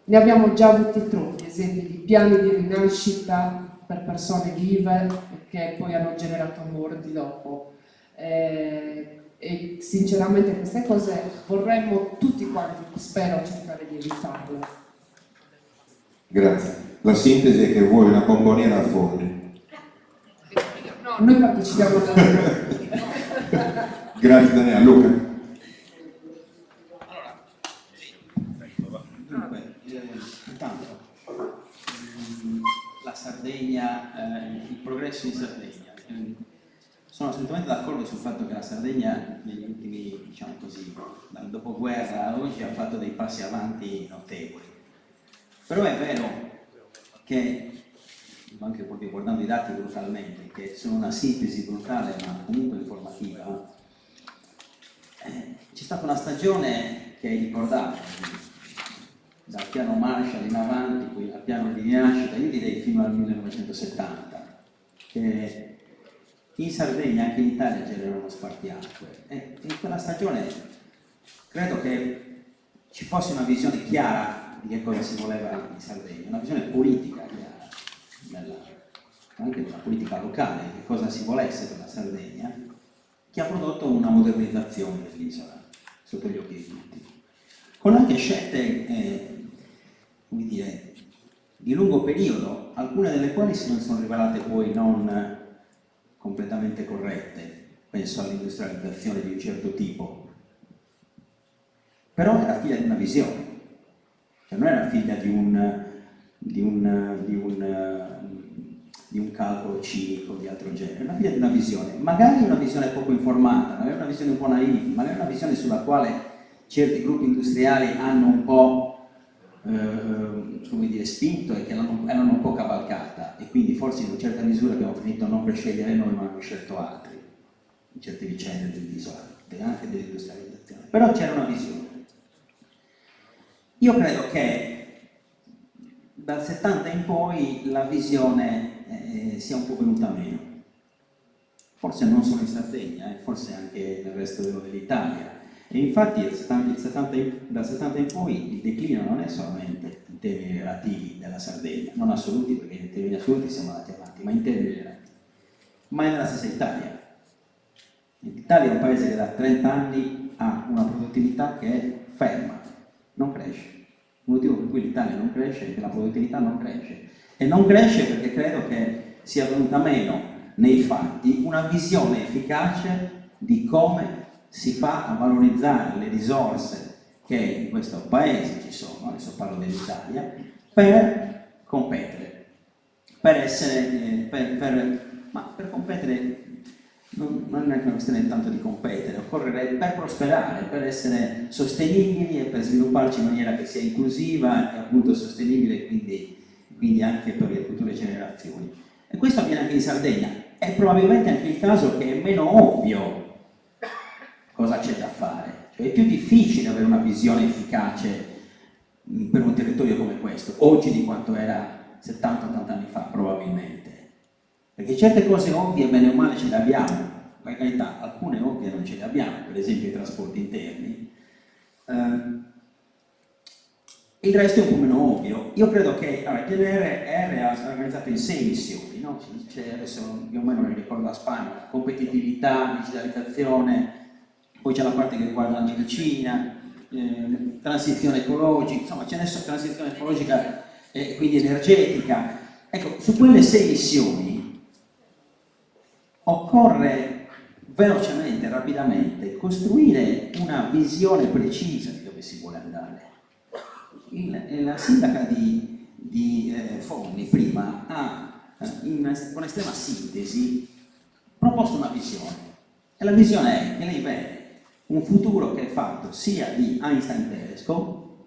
ne abbiamo già avuti troppi esempi di piani di rinascita per persone vive che poi hanno generato morti dopo. E sinceramente queste cose vorremmo tutti quanti, spero, cercare di evitarle. Grazie. La sintesi è che vuoi una bomboniera a fondi. No, noi partecipiamo alla Grazie Daniela. Luca. Dunque, intanto la Sardegna, il progresso in Sardegna. Sono assolutamente d'accordo sul fatto che la Sardegna negli ultimi, diciamo così, dal dopoguerra a oggi ha fatto dei passi avanti notevoli. Però è vero che, anche proprio guardando i dati brutalmente, che sono una sintesi brutale ma comunque informativa, c'è stata una stagione che hai ricordato, dal piano Marshall in avanti, poi al piano di rinascita, io direi fino al 1970, che in Sardegna, anche in Italia, generano uno spartiacque. E in quella stagione credo che ci fosse una visione chiara di che cosa si voleva in Sardegna, una visione politica chiara, anche della politica locale, di che cosa si volesse per la Sardegna, che ha prodotto una modernizzazione dell'isola sotto gli occhi di tutti, con anche scelte come dire, di lungo periodo, alcune delle quali si sono rivelate poi non completamente corrette, penso all'industrializzazione di un certo tipo, però era figlia di una visione, cioè non era figlia di un calcolo cinico di altro genere, era figlia di una visione, magari una visione poco informata, magari una visione un po' naive, magari una visione sulla quale certi gruppi industriali hanno un po' come dire, spinto e che erano un po' cavalcata, e quindi forse in una certa misura abbiamo finito non per scegliere noi ma hanno scelto altri in certe vicende dell'isola, anche dell'industrializzazione, però c'era una visione. Io credo che dal 70 in poi la visione sia un po' venuta meno, forse non solo in Sardegna, forse anche nel resto dell'Italia. E infatti dal 70 in poi il declino non è solamente in termini relativi della Sardegna, non assoluti, perché in termini assoluti siamo andati avanti, ma in termini relativi, ma è nella stessa Italia. L'Italia è un paese che da 30 anni ha una produttività che è ferma, non cresce. Il motivo per cui l'Italia non cresce è che la produttività non cresce, e non cresce perché credo che sia venuta meno nei fatti una visione efficace di come si fa a valorizzare le risorse che in questo paese ci sono, adesso parlo dell'Italia, per competere, per essere, ma per competere non è una questione tanto di competere, occorre per prosperare, per essere sostenibili e per svilupparci in maniera che sia inclusiva e appunto sostenibile, quindi anche per le future generazioni. E questo avviene anche in Sardegna. È probabilmente anche il caso che è meno ovvio cosa c'è da fare, cioè è più difficile avere una visione efficace per un territorio come questo, oggi di quanto era 70-80 anni fa probabilmente. Perché certe cose ovvie, bene o male, ce le abbiamo, per carità, alcune ovvie non ce le abbiamo, per esempio i trasporti interni. Il resto è un po' meno ovvio. Io credo che il PNRR ha organizzato in 6 missioni, no? C'è adesso più o meno ne ricordo la Spagna, competitività, digitalizzazione, poi c'è la parte che riguarda la medicina, transizione ecologica, insomma c'è adesso transizione ecologica e quindi energetica. Ecco, su quelle 6 missioni occorre velocemente, rapidamente, costruire una visione precisa di dove si vuole andare. La sindaca di Forni prima ha, con estrema sintesi, proposto una visione. E la visione è che lei vede un futuro che è fatto sia di Einstein Telescope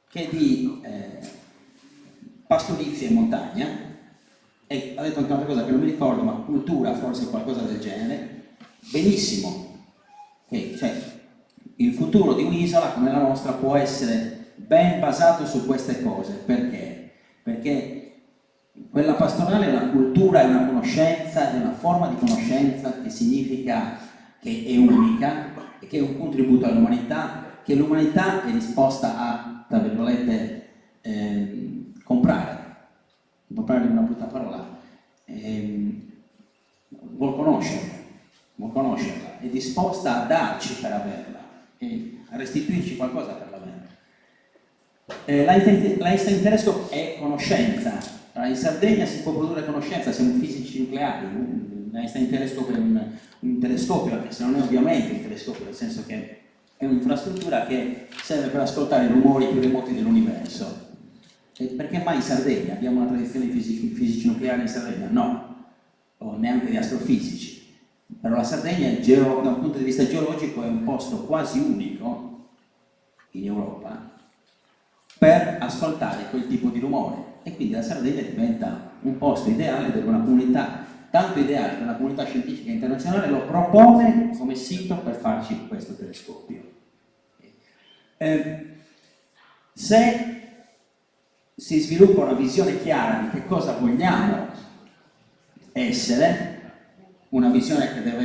che di pastorizia in montagna, e ha detto anche un'altra cosa che non mi ricordo, ma cultura, forse qualcosa del genere, benissimo, cioè il futuro di un'isola come la nostra può essere ben basato su queste cose. Perché? Perché quella pastorale è una cultura, è una conoscenza, è una forma di conoscenza che significa che è unica e che è un contributo all'umanità, che l'umanità è disposta a, tra virgolette, comprare è una brutta parola, vuol conoscerla, è disposta a darci per averla e a restituirci qualcosa per averla. L'Einstein Telescope è conoscenza. In Sardegna si può produrre conoscenza, siamo fisici nucleari. L'Einstein Telescope è un telescopio, se non è ovviamente un telescopio, nel senso che è un'infrastruttura che serve per ascoltare i rumori più remoti dell'universo. Perché mai in Sardegna? Abbiamo una tradizione di fisici nucleari in Sardegna? No, o neanche di astrofisici. Però la Sardegna, da un punto di vista geologico, è un posto quasi unico in Europa per ascoltare quel tipo di rumore. E quindi la Sardegna diventa un posto ideale per una comunità, tanto ideale che una comunità scientifica internazionale lo propone come sito per farci questo telescopio. Se si sviluppa una visione chiara di che cosa vogliamo essere, una visione che per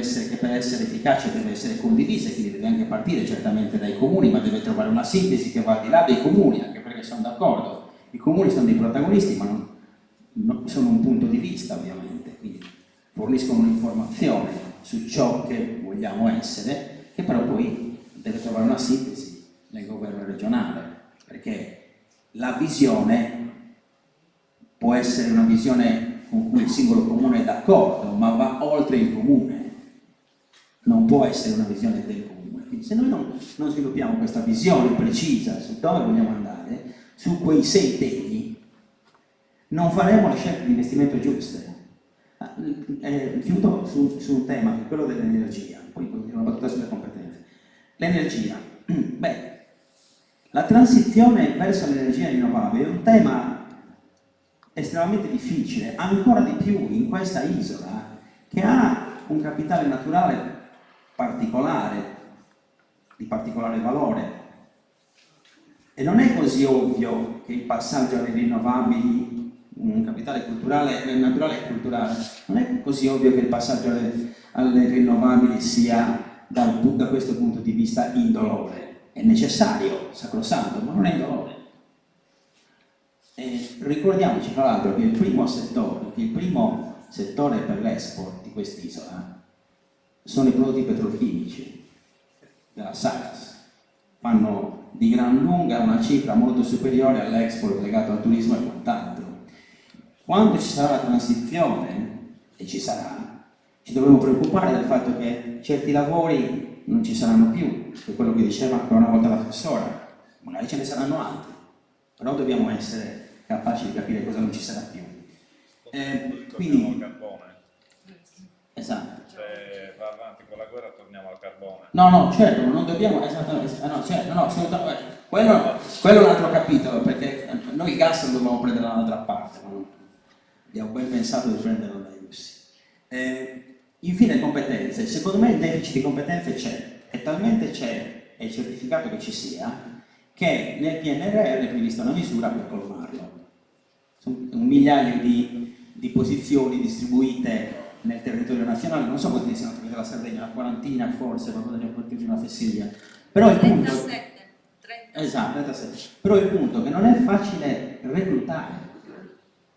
essere efficace deve essere condivisa, quindi deve anche partire certamente dai comuni, ma deve trovare una sintesi che va al di là dei comuni, anche perché sono d'accordo, i comuni sono dei protagonisti, ma non sono un punto di vista ovviamente, quindi forniscono un'informazione su ciò che vogliamo essere, che però poi deve trovare una sintesi nel governo regionale, perché la visione può essere una visione con cui il singolo comune è d'accordo, ma va oltre il comune, non può essere una visione del comune. Quindi se noi non sviluppiamo questa visione precisa su dove vogliamo andare, su quei 6 temi, non faremo le scelte di investimento giuste. Chiudo su un tema, che è quello dell'energia, poi continuo una battuta sulle competenze. L'energia. Beh, la transizione verso l'energia rinnovabile è un tema estremamente difficile, ancora di più in questa isola che ha un capitale naturale particolare, di particolare valore. E non è così ovvio che il passaggio alle rinnovabili, un capitale culturale, naturale e culturale, non è così ovvio che il passaggio alle rinnovabili sia da questo punto di vista indolore. È necessario, sacrosanto, ma non è indolore. Ricordiamoci tra l'altro che il primo settore per l'export di quest'isola sono i prodotti petrolchimici della Saras. Fanno di gran lunga una cifra molto superiore all'export legato al turismo e quant'altro. Quando ci sarà la transizione, e ci sarà, ci dovremo preoccupare del fatto che certi lavori non ci saranno più, che è quello che diceva ancora una volta l'assessora, magari ce ne saranno altri, però dobbiamo essere capaci di capire cosa non ci sarà più. Quindi, esatto. Se va avanti con la guerra torniamo al carbone. No, certo, non dobbiamo, esattamente, no, certo, no, assolutamente, quello è un altro capitolo, perché noi il gas lo dobbiamo prendere da un'altra parte, no? Abbiamo ben pensato di prenderlo dai russi. Infine competenze, secondo me il deficit di competenze c'è, e talmente c'è, è certificato che ci sia, che nel PNRR è prevista una misura per colmarlo. Sono 1 migliaio di posizioni distribuite nel territorio nazionale, non so quanti siano tra la Sardegna, una quarantina forse, qualcosa di una fessiglia. Però il punto, 37. esatto, 37. Però il punto è che non è facile reclutare,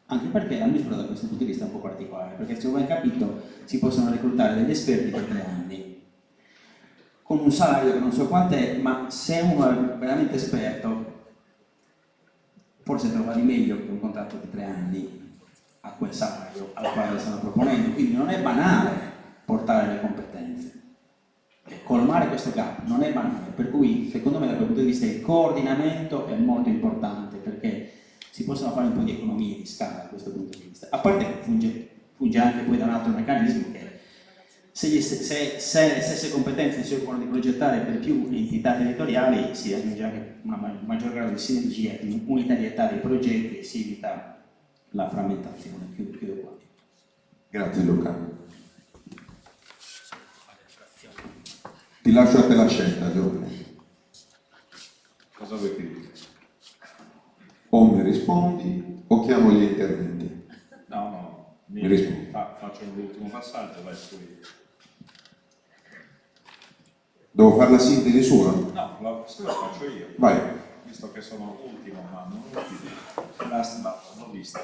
anche perché la misura da questo punto di vista è un po' particolare, perché se ho ben capito si possono reclutare degli esperti per 3 anni, con un salario che non so quant'è, ma se uno è veramente esperto, forse trova di meglio che un contratto di 3 anni a quel salario al quale lo stanno proponendo, quindi non è banale portare le competenze. Colmare questo gap non è banale, per cui secondo me da quel punto di vista il coordinamento è molto importante, perché si possono fare un po' di economie di scala da questo punto di vista, a parte che funge anche poi da un altro meccanismo che se le stesse competenze si occupano di progettare per più entità territoriali si raggiunge anche una maggior grado di sinergia, di unitarietà dei progetti e si evita la frammentazione. Chiudo qua. Grazie Luca. Ti lascio a te la scelta, Giovanni. Cosa vuoi che dica? O mi rispondi o chiamo gli interventi. No, Mi rispondi. faccio l'ultimo passaggio, vai su. Devo fare la sintesi sua? No, la faccio io. Vai. Visto che sono ultimo, ma non ultimo. Last but not least.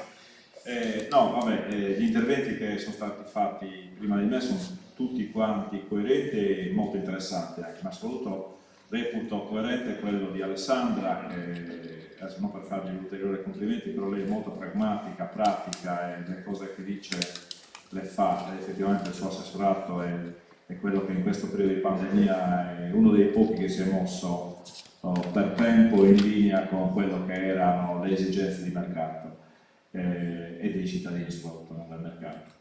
No, vabbè, gli interventi che sono stati fatti prima di me sono tutti quanti coerenti e molto interessanti anche, ma soprattutto reputo coerente quello di Alessandra, che adesso non per fargli ulteriori complimenti, però lei è molto pragmatica, pratica e le cose che dice le fa, e effettivamente il suo assessorato è quello che in questo periodo di pandemia è uno dei pochi che si è mosso per tempo in linea con quello che erano le esigenze di mercato e dei cittadini soprattutto del mercato.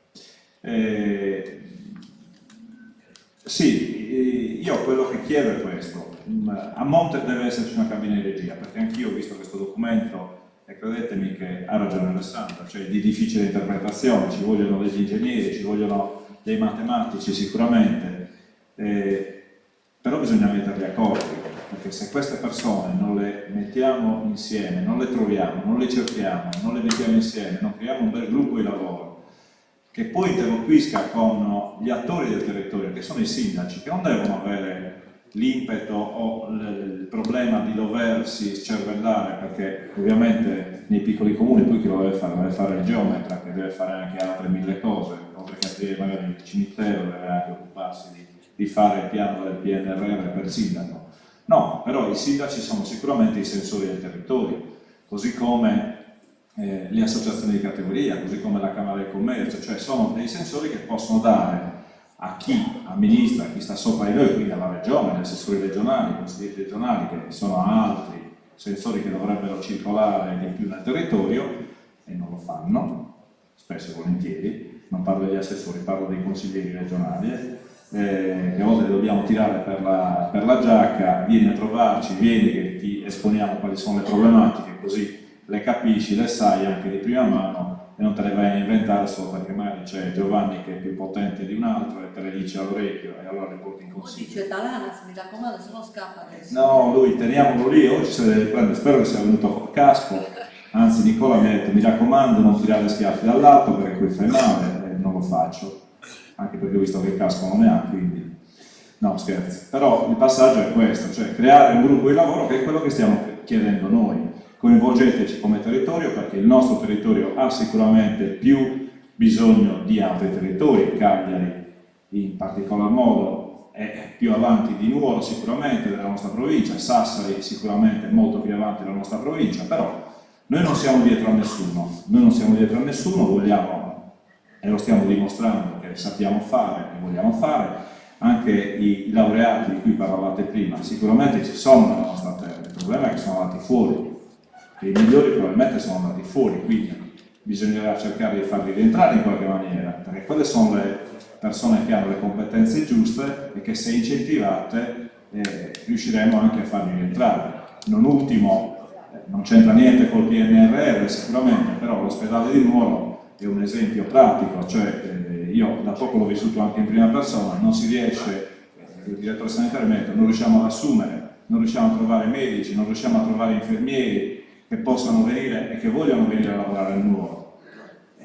Sì, io quello che chiedo è questo: a monte deve esserci una cabina di regia, perché anch'io ho visto questo documento e credetemi che ha ragione Alessandro, cioè di difficile interpretazione, ci vogliono degli ingegneri, ci vogliono dei matematici sicuramente, però bisogna metterli a corpo, perché se queste persone non le mettiamo insieme, non le troviamo, non le cerchiamo, non le mettiamo insieme, non creiamo un bel gruppo di lavoro che poi interloquisca con gli attori del territorio, che sono i sindaci, che non devono avere l'impeto o il problema di doversi scervellare, perché ovviamente nei piccoli comuni poi chi lo deve fare? Deve fare il geometra, che deve fare anche altre 1000 cose, oltre che aprire magari il cimitero, deve anche occuparsi di fare il piano del PNRR per sindaco. No, però i sindaci sono sicuramente i sensori del territorio, così come le associazioni di categoria, così come la Camera del Commercio, cioè sono dei sensori che possono dare a chi amministra, a chi sta sopra di noi, quindi alla regione, agli assessori regionali, ai consiglieri regionali, che sono altri sensori che dovrebbero circolare di più nel territorio e non lo fanno, spesso e volentieri. Non parlo degli assessori, parlo dei consiglieri regionali, che a volte dobbiamo tirare per la giacca, vieni a trovarci, vieni che ti esponiamo quali sono le problematiche, così le capisci, le sai anche di prima mano e non te le vai a inventare solo perché magari c'è Giovanni che è più potente di un altro e te le dice all'orecchio e allora le porti in consiglio. Dice Talanas, mi raccomando, se no scappa adesso. No, lui teniamolo lì, oggi se deve prendere, spero che sia venuto col casco, anzi Nicola mi ha detto mi raccomando non tirare schiaffi dall'alto perché qui fai male, e non lo faccio, anche perché ho visto che il casco non ne ha, quindi no scherzi. Però il passaggio è questo, cioè creare un gruppo di lavoro che è quello che stiamo chiedendo noi. Coinvolgeteci come territorio, perché il nostro territorio ha sicuramente più bisogno di altri territori. Cagliari in particolar modo è più avanti di Nuoro sicuramente della nostra provincia, Sassari sicuramente molto più avanti della nostra provincia, però noi non siamo dietro a nessuno, vogliamo e lo stiamo dimostrando che sappiamo fare e vogliamo fare. Anche i laureati di cui parlavate prima sicuramente ci sono nella nostra terra, il problema è che sono andati fuori. e i migliori probabilmente sono andati fuori, quindi bisognerà cercare di farli rientrare in qualche maniera, perché quelle sono le persone che hanno le competenze giuste e che, se incentivate, riusciremo anche a farli rientrare. Non ultimo, non c'entra niente col PNRR sicuramente, però l'ospedale di Nuoro è un esempio pratico, cioè io da poco l'ho vissuto anche in prima persona, non si riesce, il direttore sanitario mi ha detto, non riusciamo ad assumere, non riusciamo a trovare medici, non riusciamo a trovare infermieri che possano venire e che vogliono venire a lavorare a Nuoro.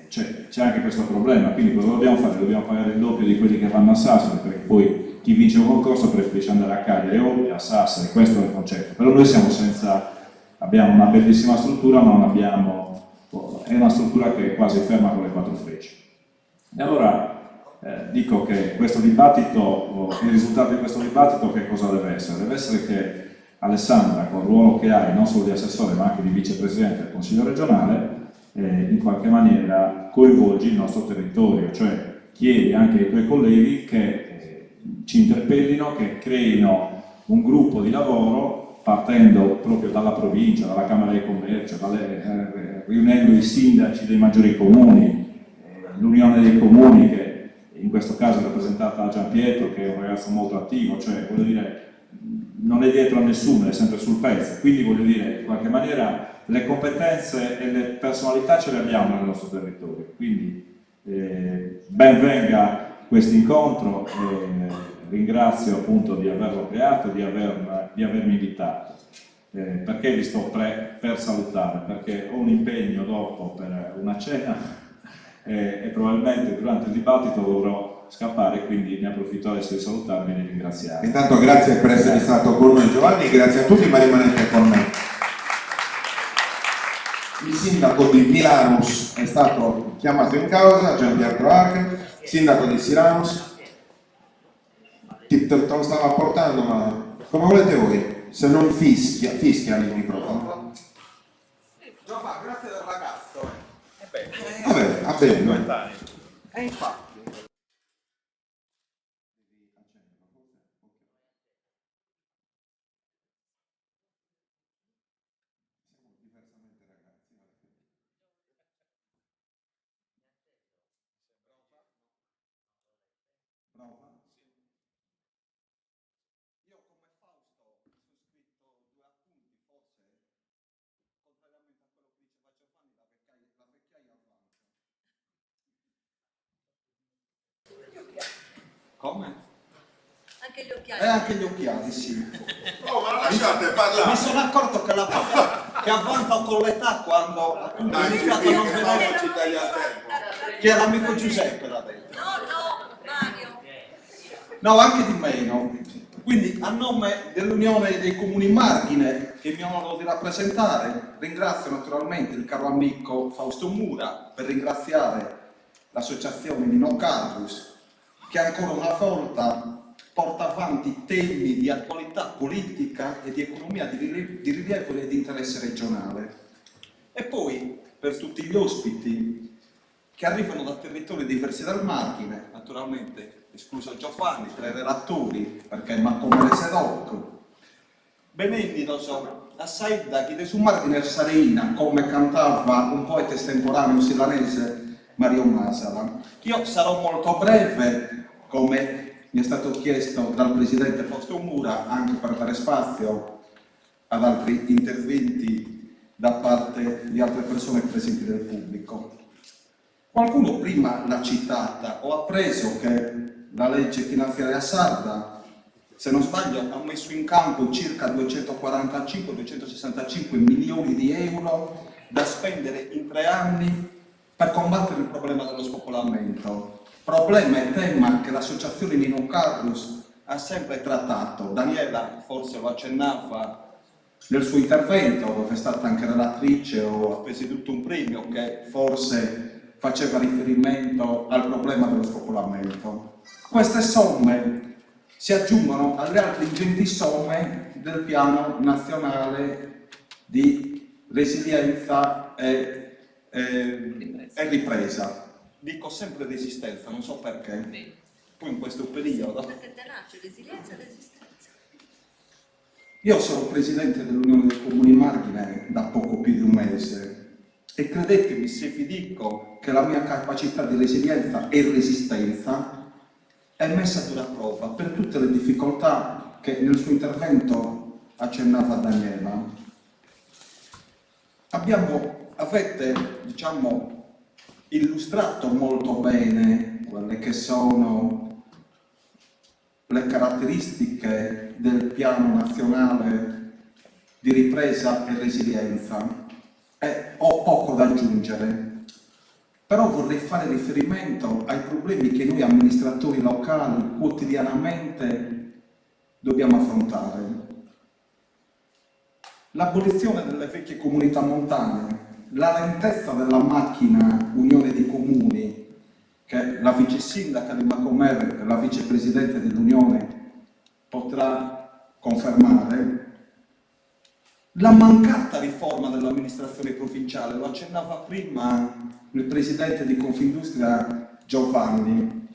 C'è anche questo problema, quindi cosa dobbiamo fare? Dobbiamo pagare il doppio di quelli che vanno a Sassari, perché poi chi vince un concorso preferisce andare a Cagliari o a Sassari, questo è il concetto. Però noi siamo abbiamo una bellissima struttura, ma non abbiamo, è una struttura che è quasi ferma con le 4 frecce. E allora dico che questo dibattito, il risultato di questo dibattito che cosa deve essere? Deve essere che Alessandra, con il ruolo che hai, non solo di assessore ma anche di vicepresidente del Consiglio regionale, in qualche maniera coinvolgi il nostro territorio, cioè chiedi anche ai tuoi colleghi che ci interpellino, che creino un gruppo di lavoro partendo proprio dalla provincia, dalla Camera di Commercio, riunendo i sindaci dei maggiori comuni, l'Unione dei Comuni, che in questo caso è rappresentata da Gianpietro, che è un ragazzo molto attivo, cioè voglio dire, non è dietro a nessuno, è sempre sul pezzo, quindi voglio dire, in qualche maniera le competenze e le personalità ce le abbiamo nel nostro territorio, quindi ben venga questo incontro, ringrazio appunto di averlo creato, di avermi invitato. Perché vi sto per salutare? Perché ho un impegno dopo per una cena e probabilmente durante il dibattito dovrò scappare, quindi ne approfitto adesso di salutarvi e di ringraziarvi. Intanto grazie per essere stato con noi Giovanni, grazie a tutti, ma rimanete con me. Il sindaco di Milanus è stato chiamato in causa, Gianpietro Arche, sindaco di Silanus, te lo stava portando, ma come volete voi, se non fischia il microfono. Giovanni, grazie del ragazzo. Vabbè, a bene. E infatti. Io come Fausto ho scritto 2 appunti, forse contrariamente a quello che diceva Giovanni, la vecchiaia avanza. Come? Anche gli occhiali. E anche gli occhiali, sì. Oh, ma lasciate parlare! Mi sono accorto che che avanza con l'età quando appunto ho iniziato a non vedere chi era l'amico Giuseppe l'ha detto. No, Mario. No, anche di meno. Quindi a nome dell'Unione dei Comuni Marghine, che mi onoro di rappresentare, ringrazio naturalmente il caro amico Fausto Mura per ringraziare l'associazione Nino Carrus, che ancora una volta porta avanti temi di attualità politica e di economia di rilievo e di interesse regionale. E poi per tutti gli ospiti che arrivano da territori diversi dal Marghine, naturalmente escluso Giovanni, tra i relatori, perché ma come le sedocco. Benenni, lo so, assai da chi su Marghine Sarina, come cantava un poeta estemporaneo silanese Mario Masala. Io sarò molto breve, come mi è stato chiesto dal Presidente Fausto Mura, anche per dare spazio ad altri interventi da parte di altre persone presenti del pubblico. Qualcuno prima l'ha citata, ho appreso che la legge finanziaria sarda, se non sbaglio, ha messo in campo circa 245-265 milioni di euro da spendere in 3 anni per combattere il problema dello spopolamento. Problema e tema che l'associazione Nino Carrus ha sempre trattato. Daniela forse lo accennava nel suo intervento, dove è stata anche relatrice o ha presieduto un premio che forse faceva riferimento al problema dello spopolamento. Queste somme si aggiungono alle altre ingenti somme del piano nazionale di resilienza e ripresa. Dico sempre resistenza, non so perché. Poi in questo periodo. Perché tenace, resilienza e resistenza. Io sono presidente dell'Unione dei Comuni Marghine da poco più di un mese e credetemi se vi dico che la mia capacità di resilienza e resistenza è messa a dura prova per tutte le difficoltà che nel suo intervento accennava Daniela. Avete, diciamo, illustrato molto bene quelle che sono le caratteristiche del piano nazionale di ripresa e resilienza e ho poco da aggiungere. Però vorrei fare riferimento ai problemi che noi amministratori locali quotidianamente dobbiamo affrontare. L'abolizione delle vecchie comunità montane, la lentezza della macchina Unione di Comuni, che la vice sindaca di Macomer e la vicepresidente dell'Unione potrà confermare, la mancata riforma dell'amministrazione provinciale, lo accennava prima il presidente di Confindustria Giovanni,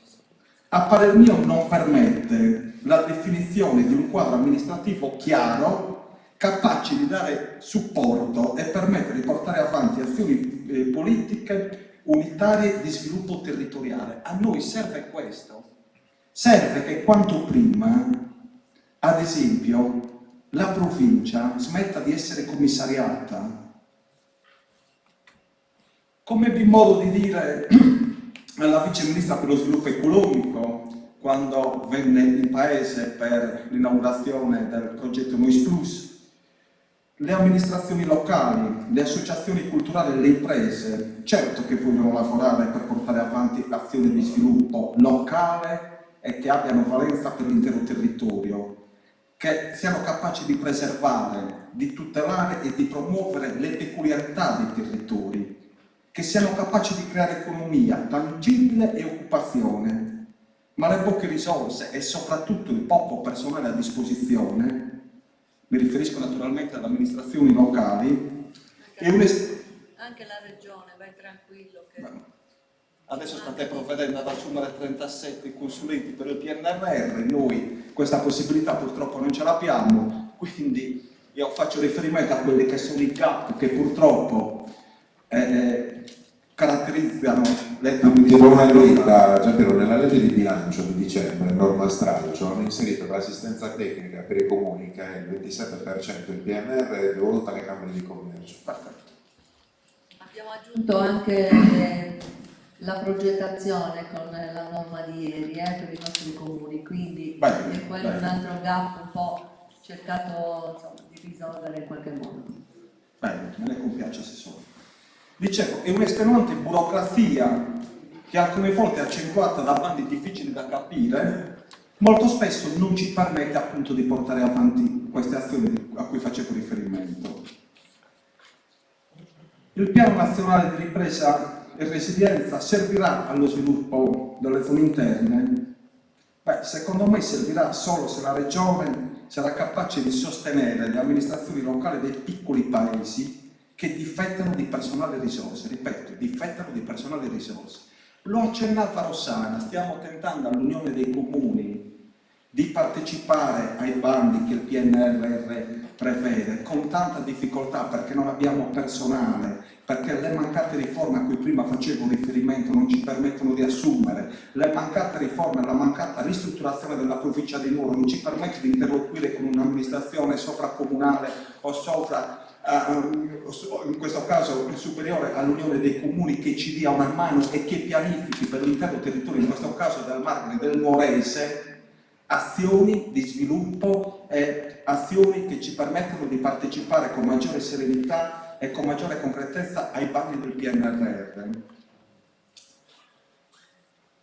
a parer mio non permette la definizione di un quadro amministrativo chiaro, capace di dare supporto e permettere di portare avanti azioni politiche unitarie di sviluppo territoriale. A noi serve questo. Serve che quanto prima, ad esempio, la provincia smetta di essere commissariata. Come ebbi modo di dire alla vice ministra per lo sviluppo economico quando venne in paese per l'inaugurazione del progetto Nois Plus, le amministrazioni locali, le associazioni culturali e le imprese, certo che vogliono lavorare per portare avanti azioni di sviluppo locale e che abbiano valenza per l'intero territorio, che siano capaci di preservare, di tutelare e di promuovere le peculiarità dei territori, che siano capaci di creare economia tangibile e occupazione, ma le poche risorse e soprattutto il poco personale a disposizione, mi riferisco naturalmente alle amministrazioni locali, anche la regione, vai tranquillo. Adesso state provvedendo ad assumere 37 consulenti per il PNRR, noi questa possibilità purtroppo non ce l'abbiamo, quindi io faccio riferimento a quelli che sono i gap che purtroppo caratterizzano le Dirò una verità, Giampiero, nella legge di bilancio di dicembre, norma stralcio, hanno inserito l'assistenza tecnica per i comuni che è il 27% del PNR è devoluta alle Camere di Commercio. Perfetto. Abbiamo aggiunto anche la progettazione con la norma di ieri per i nostri comuni, quindi è quello un altro gap un po' cercato di risolvere in qualche modo. Bene, me ne compiace Assessore. Dicevo, è un'estenuante burocrazia che alcune volte è accentuata da bandi difficili da capire, molto spesso non ci permette appunto di portare avanti queste azioni a cui facevo riferimento. Il Piano Nazionale di Ripresa e Resilienza servirà allo sviluppo delle zone interne? Beh, secondo me servirà solo se la Regione sarà capace di sostenere le amministrazioni locali dei piccoli paesi che difettano di personale e risorse, ripeto, difettano di personale e risorse. Lo accennava Rossana, stiamo tentando all'Unione dei Comuni di partecipare ai bandi che il PNRR prevede, con tanta difficoltà perché non abbiamo personale, perché le mancate riforme a cui prima facevo riferimento non ci permettono di assumere, le mancate riforme, la mancata ristrutturazione della provincia di Nuoro non ci permette di interloquire con un'amministrazione sovracomunale o in questo caso superiore all'Unione dei Comuni che ci dia una mano e che pianifichi per l'intero territorio, in questo caso del margine del Nuorese, azioni di sviluppo e azioni che ci permettono di partecipare con maggiore serenità e con maggiore concretezza ai bandi del PNRR.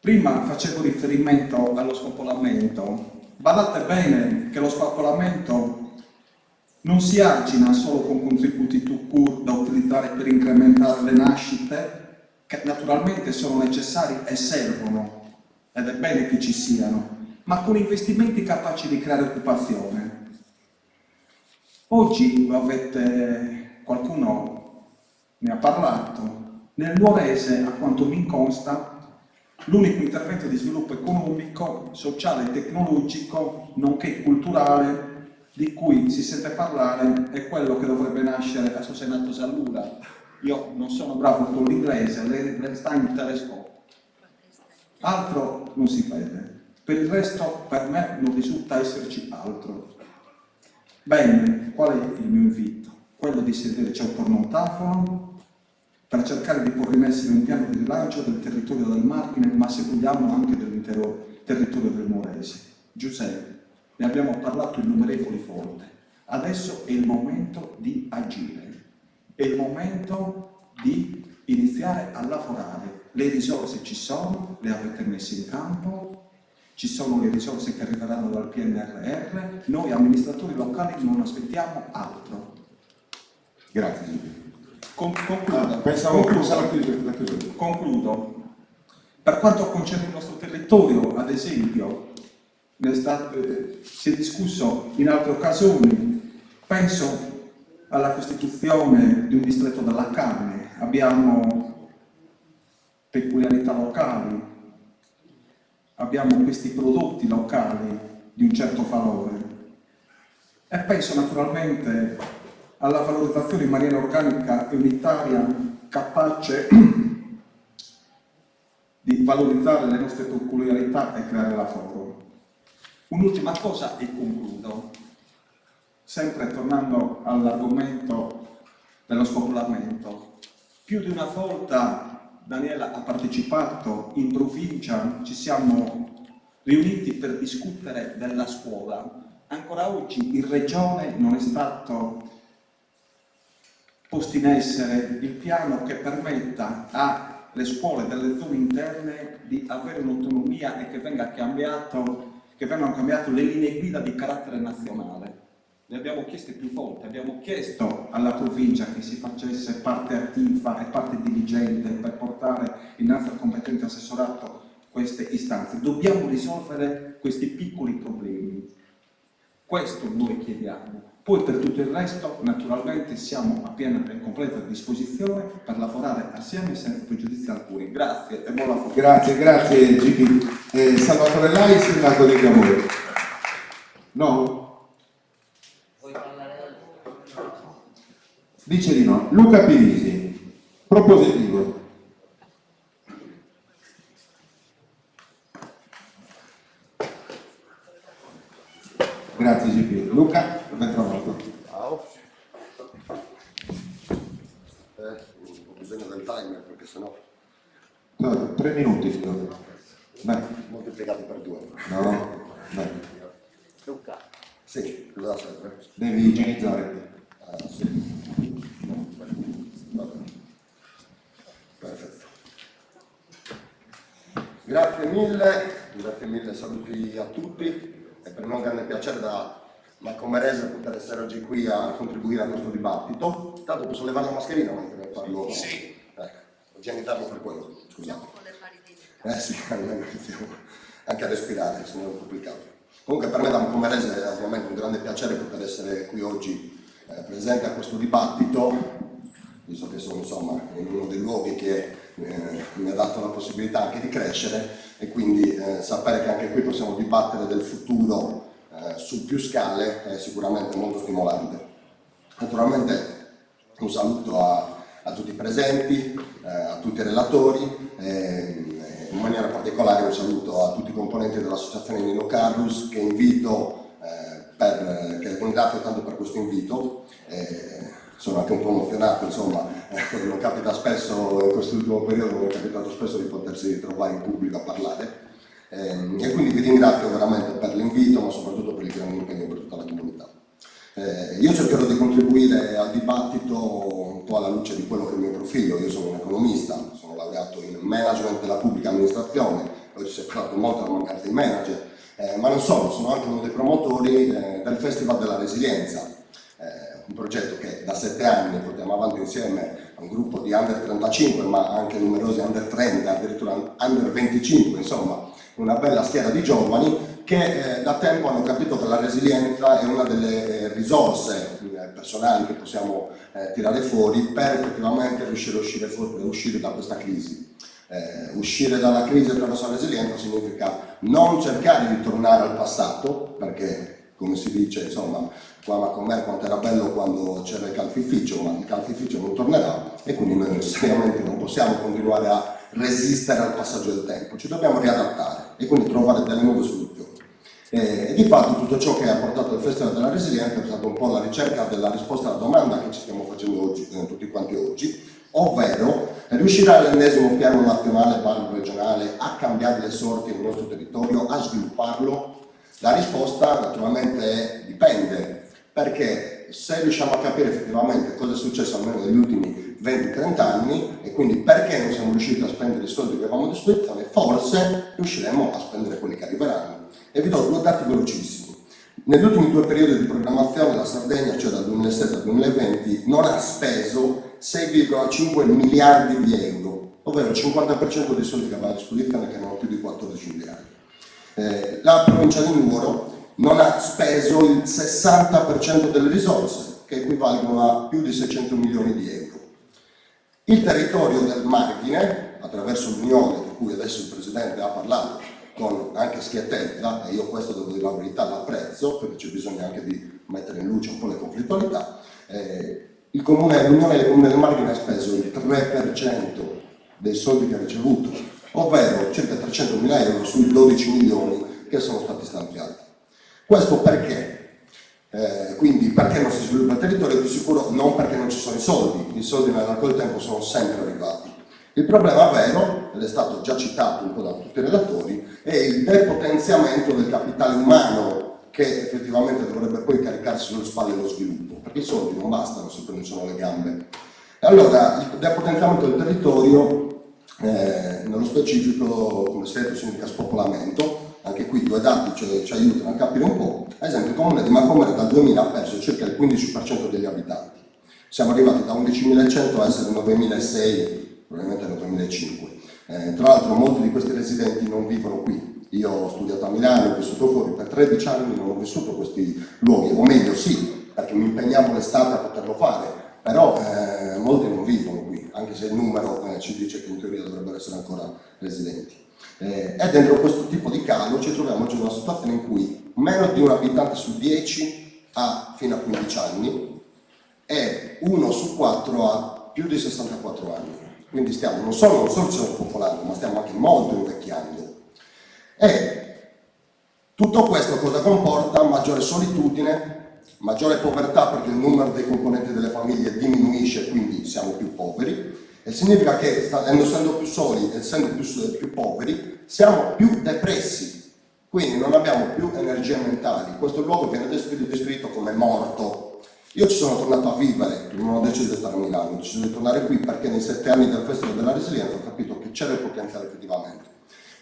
Prima facevo riferimento allo spopolamento. Badate bene che lo spopolamento non si argina solo con contributi tout court da utilizzare per incrementare le nascite, che naturalmente sono necessari e servono, ed è bene che ci siano, ma con investimenti capaci di creare occupazione. Oggi qualcuno ne ha parlato, nel Nuorese, a quanto mi consta, l'unico intervento di sviluppo economico, sociale e tecnologico, nonché culturale, di cui si sente parlare è quello che dovrebbe nascere a Senato Sallura. Io non sono bravo con l'inglese, le sta in telescopio. Altro non si vede. Per il resto, per me non risulta esserci altro. Bene, qual è il mio invito? Quello di sederci attorno a un tavolo per cercare di porre in essere un piano di rilancio del territorio del Marchine, ma se vogliamo anche dell'intero territorio del Morese. Giuseppe, ne abbiamo parlato innumerevoli volte. Adesso è il momento di agire, è il momento di iniziare a lavorare. Le risorse ci sono, le avete messe in campo, ci sono le risorse che arriveranno dal PNRR, noi amministratori locali non aspettiamo altro. Grazie Silvio. Concludo. Pensavo che fosse la chiusura. Concludo. Per quanto concerne il nostro territorio, ad esempio, si è discusso in altre occasioni, penso alla costituzione di un distretto della carne, abbiamo peculiarità locali, abbiamo questi prodotti locali di un certo valore e penso naturalmente alla valorizzazione in maniera organica e unitaria capace di valorizzare le nostre peculiarità e creare lavoro. Un'ultima cosa e concludo, sempre tornando all'argomento dello spopolamento. Più di una volta Daniela ha partecipato in provincia, ci siamo riuniti per discutere della scuola. Ancora oggi in regione non è stato posto in essere il piano che permetta alle scuole delle zone interne di avere un'autonomia e che vengano cambiate le linee guida di carattere nazionale. Ne abbiamo chieste più volte, abbiamo chiesto alla provincia che si facesse parte attiva e parte dirigente per portare innanzi al competente assessorato queste istanze. Dobbiamo risolvere questi piccoli problemi. Questo noi chiediamo. Poi per tutto il resto, naturalmente, siamo a piena e completa disposizione per lavorare assieme senza pregiudizi alcuni. Grazie e buon lavoro. Grazie Gigi. Salvatore Lai, sindaco di Cavour. No? Dice di no. Luca Pirisi, propositivo. Grazie GP. Luca, ben trovato. Ciao. Ho bisogno del timer perché sennò... No, 3 minuti. Beh. Moltiplicati per 2. No, beh. Luca. Sì, cosa serve? Devi igienizzare. Ah, sì. Vabbè. Perfetto. Grazie mille, saluti a tutti. È per me un grande piacere da Marco Merese poter essere oggi qui a contribuire a questo dibattito. Tanto posso levare la mascherina mentre parlo? Sì. Igienizzarlo per quello, scusate. Sì, almeno iniziamo anche a respirare, se no è complicato. Comunque per me da Marco Merese è ovviamente un grande piacere poter essere qui oggi presente a questo dibattito, visto che sono insomma in uno dei luoghi che mi ha dato la possibilità anche di crescere e quindi sapere che anche qui possiamo dibattere del futuro su più scale è sicuramente molto stimolante. Naturalmente un saluto a tutti i presenti, a tutti i relatori, in maniera particolare un saluto a tutti i componenti dell'associazione Nino Carlus che che ringrazio tanto per questo invito. Sono anche un po' emozionato, insomma, non capita spesso in quest'ultimo periodo, non è capitato spesso di potersi trovare in pubblico a parlare e quindi vi ringrazio veramente per l'invito, ma soprattutto per il grande impegno per tutta la comunità. Io cercherò di contribuire al dibattito un po' alla luce di quello che è il mio profilo. Io sono un economista, sono laureato in management della pubblica amministrazione, oggi si è parlato molto della mancanza di manager, ma non solo, sono anche uno dei promotori del Festival della Resilienza, un progetto che da 7 anni portiamo avanti insieme a un gruppo di under 35 ma anche numerosi under 30, addirittura under 25, insomma una bella schiera di giovani che da tempo hanno capito che la resilienza è una delle risorse personali che possiamo tirare fuori per effettivamente riuscire a uscire da questa crisi. Uscire dalla crisi attraverso la resilienza significa non cercare di tornare al passato, perché come si dice, insomma, qua con me quanto era bello quando c'era il calfificio, ma il calfificio non tornerà e quindi noi necessariamente non possiamo continuare a resistere al passaggio del tempo, ci dobbiamo riadattare e quindi trovare delle nuove soluzioni. E di fatto tutto ciò che ha portato al Festival della Resilienza è stato un po' la ricerca della risposta alla domanda che ci stiamo facendo oggi, tutti quanti oggi, ovvero riuscirà l'ennesimo piano nazionale regionale a cambiare le sorti del nostro territorio, a svilupparlo? La risposta naturalmente dipende, perché se riusciamo a capire effettivamente cosa è successo almeno negli ultimi 20-30 anni e quindi perché non siamo riusciti a spendere i soldi che avevamo a disposizione, forse riusciremo a spendere quelli che arriveranno. E vi do due dati velocissimi. Negli ultimi 2 periodi di programmazione la Sardegna, cioè dal 2007 al 2020, non ha speso 6,5 miliardi di euro, ovvero il 50% dei soldi che aveva a disposizione, che erano più di 14 miliardi. La provincia di Nuoro non ha speso il 60% delle risorse, che equivalgono a più di 600 milioni di euro. Il territorio del Margine, attraverso l'unione di cui adesso il Presidente ha parlato, con anche schiettezza, e io questo devo dire la verità, l'apprezzo, perché c'è bisogno anche di mettere in luce un po' le conflittualità, l'Unione dei Comuni del Margine ha speso il 3% dei soldi che ha ricevuto, ovvero circa 300.000 euro sui 12 milioni che sono stati stanziati. Questo perché? Quindi perché non si sviluppa il territorio? Di sicuro non perché non ci sono i soldi nell'arco del tempo sono sempre arrivati. Il problema vero, ed è stato già citato un po' da tutti i relatori, è il depotenziamento del capitale umano che effettivamente dovrebbe poi caricarsi sulle spalle lo sviluppo, perché i soldi non bastano se poi non sono le gambe. E allora il depotenziamento del territorio, nello specifico, come si detto, significa spopolamento. Anche qui 2 dati ci aiutano a capire un po'. Ad esempio il comune di Macomer dal 2000 ha perso circa il 15% degli abitanti. Siamo arrivati da 11.100 a essere 9.600, probabilmente nel 2005. Tra l'altro molti di questi residenti non vivono qui. Io ho studiato a Milano, ho vissuto fuori, per 13 anni non ho vissuto questi luoghi, o meglio sì, perché mi impegnavo l'estate a poterlo fare, però molti non vivono qui, anche se il numero ci dice che in teoria dovrebbero essere ancora residenti. E dentro questo tipo di calo ci troviamo oggi in una situazione in cui meno di un abitante su 10 ha fino a 15 anni e 1 su 4 ha più di 64 anni. Quindi stiamo non solo stiamo spopolando, ma stiamo anche molto invecchiando. E tutto questo cosa comporta? Maggiore solitudine, maggiore povertà, perché il numero dei componenti delle famiglie diminuisce, quindi siamo più poveri, e significa che essendo più soli, essendo più poveri, siamo più depressi, quindi non abbiamo più energie mentali. Questo luogo viene descritto come morto. Io ci sono tornato a vivere, non ho deciso di stare a Milano, ho deciso di tornare qui perché nei 7 anni del Festival della Resilienza ho capito che c'era il potenziale effettivamente.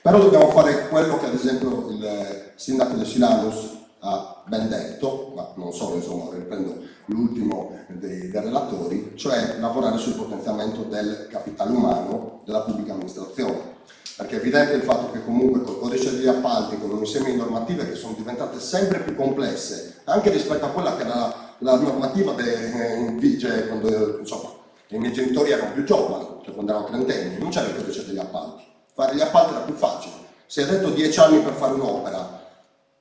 Però dobbiamo fare quello che ad esempio il sindaco di Silanus ha ben detto, ma non solo, insomma, riprendo l'ultimo dei relatori, cioè lavorare sul potenziamento del capitale umano della pubblica amministrazione. Perché è evidente il fatto che comunque col codice degli appalti, con un insieme di normative che sono diventate sempre più complesse, anche rispetto a quella che era la normativa cioè, quando insomma, i miei genitori erano più giovani, cioè quando erano 30 anni, non c'era il codice degli appalti. Fare gli appalti era più facile. Si è detto 10 anni per fare un'opera.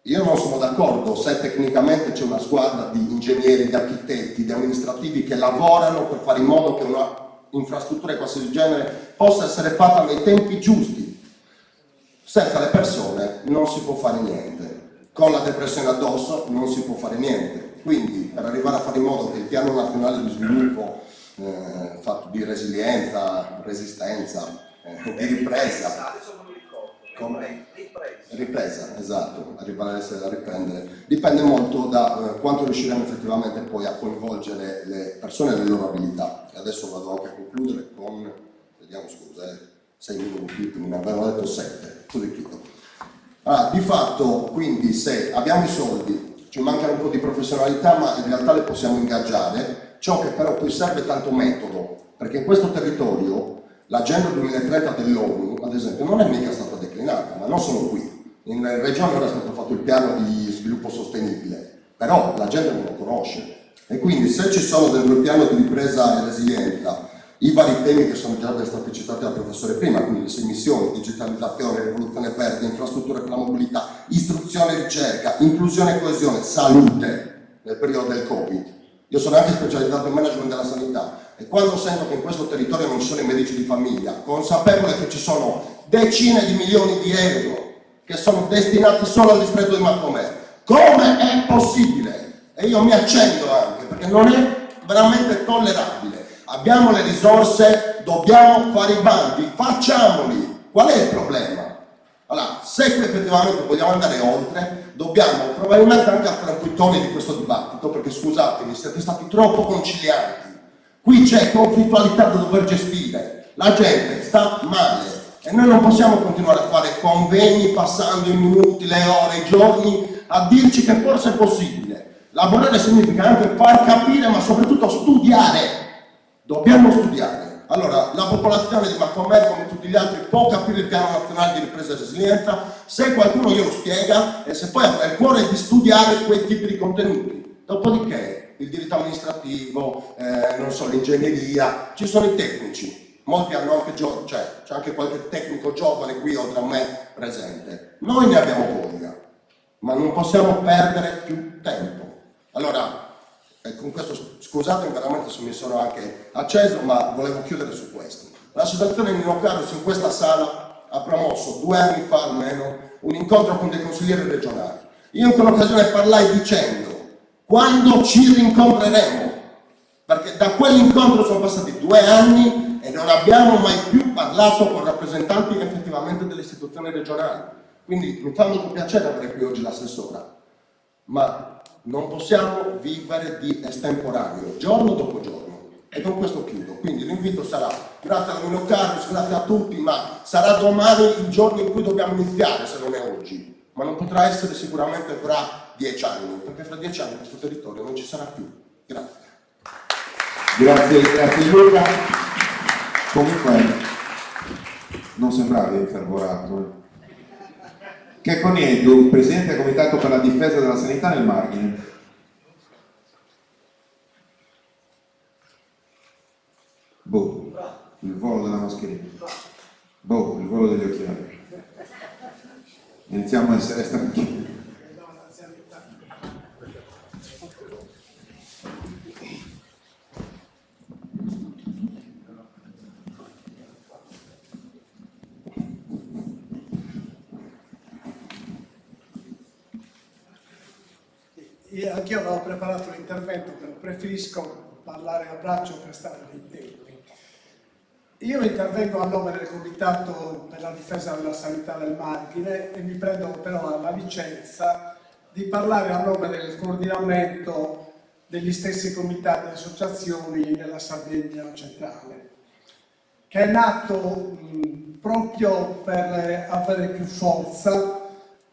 Io non sono d'accordo se tecnicamente c'è una squadra di ingegneri, di architetti, di amministrativi che lavorano per fare in modo che una infrastruttura di qualsiasi genere possa essere fatta nei tempi giusti. Senza le persone non si può fare niente. Con la depressione addosso non si può fare niente. Quindi per arrivare a fare in modo che il piano nazionale di sviluppo fatto di resilienza, resistenza, di ripresa, ripresa, esatto, arrivare a riprendere, dipende molto da quanto riusciremo effettivamente poi a coinvolgere le persone e le loro abilità. E adesso vado anche a concludere con, vediamo scusa, 6 minuti, mi avevano detto 7, così chiudo. Allora, di fatto, quindi, se abbiamo i soldi, ci manca un po' di professionalità, ma in realtà le possiamo ingaggiare. Ciò che però poi serve tanto metodo, perché in questo territorio l'agenda 2030 dell'ONU, ad esempio, non è mica stata declinata, ma non solo qui. In regione ora è stato fatto il piano di sviluppo sostenibile, però la gente non lo conosce. E quindi se ci sono dentro il piano di ripresa e resilienza i vari temi che sono già stati citati dal professore prima, quindi le 6 missioni, digitalizzazione, rivoluzione verde, infrastrutture per la mobilità, istruzione e ricerca, inclusione e coesione, salute nel periodo del Covid. Io sono anche specializzato in management della sanità e quando sento che in questo territorio non ci sono i medici di famiglia, consapevole che ci sono decine di milioni di euro che sono destinati solo al distretto di Macomer, come è possibile? E io mi accendo anche, perché non è veramente tollerabile. Abbiamo le risorse, dobbiamo fare i bandi, facciamoli. Qual è il problema? Allora, se effettivamente vogliamo andare oltre, dobbiamo probabilmente anche alzare un po' i toni di questo dibattito, perché scusatemi, siete stati troppo concilianti. Qui c'è conflittualità da dover gestire, la gente sta male e noi non possiamo continuare a fare convegni passando i minuti, le ore, i giorni a dirci che forse è possibile. Lavorare significa anche far capire, ma soprattutto studiare. Dobbiamo studiare. Allora, la popolazione di Macomer, come tutti gli altri, può capire il piano nazionale di ripresa e resilienza se qualcuno glielo spiega e se poi avrà il cuore di studiare quei tipi di contenuti. Dopodiché, il diritto amministrativo, non so, l'ingegneria, ci sono i tecnici. Molti hanno anche c'è anche qualche tecnico giovane qui oltre a me presente. Noi ne abbiamo voglia, ma non possiamo perdere più tempo. Allora, con questo, scusatemi veramente se mi sono anche acceso, ma volevo chiudere su questo. L'associazione Nino Carus in questa sala ha promosso 2 anni fa almeno un incontro con dei consiglieri regionali. Io in quell'occasione parlai dicendo: quando ci rincontreremo? Perché da quell'incontro sono passati 2 anni e non abbiamo mai più parlato con rappresentanti effettivamente delle istituzioni regionali. Quindi mi fa molto piacere avere qui oggi l'assessora, ma non possiamo vivere di estemporaneo, giorno dopo giorno. E con questo chiudo. Quindi l'invito sarà, grazie a Nino Carus, grazie a tutti, ma sarà domani il giorno in cui dobbiamo iniziare, se non è oggi. Ma non potrà essere sicuramente fra 10 anni, perché fra 10 anni questo territorio non ci sarà più. Grazie. Grazie Luca. Comunque non sembravi infervorato. Che Coniedu, presidente del Comitato per la difesa della sanità nel Margine. Boh, il volo della mascherina. Boh, il volo degli occhiali. Iniziamo a essere stanchi. Anch'io avevo preparato l'intervento, però preferisco parlare a braccio per stare nei tempi. Io intervengo a nome del Comitato per la difesa della sanità del Margine e mi prendo però la licenza di parlare a nome del coordinamento degli stessi comitati e associazioni della Sardegna centrale, che è nato proprio per avere più forza,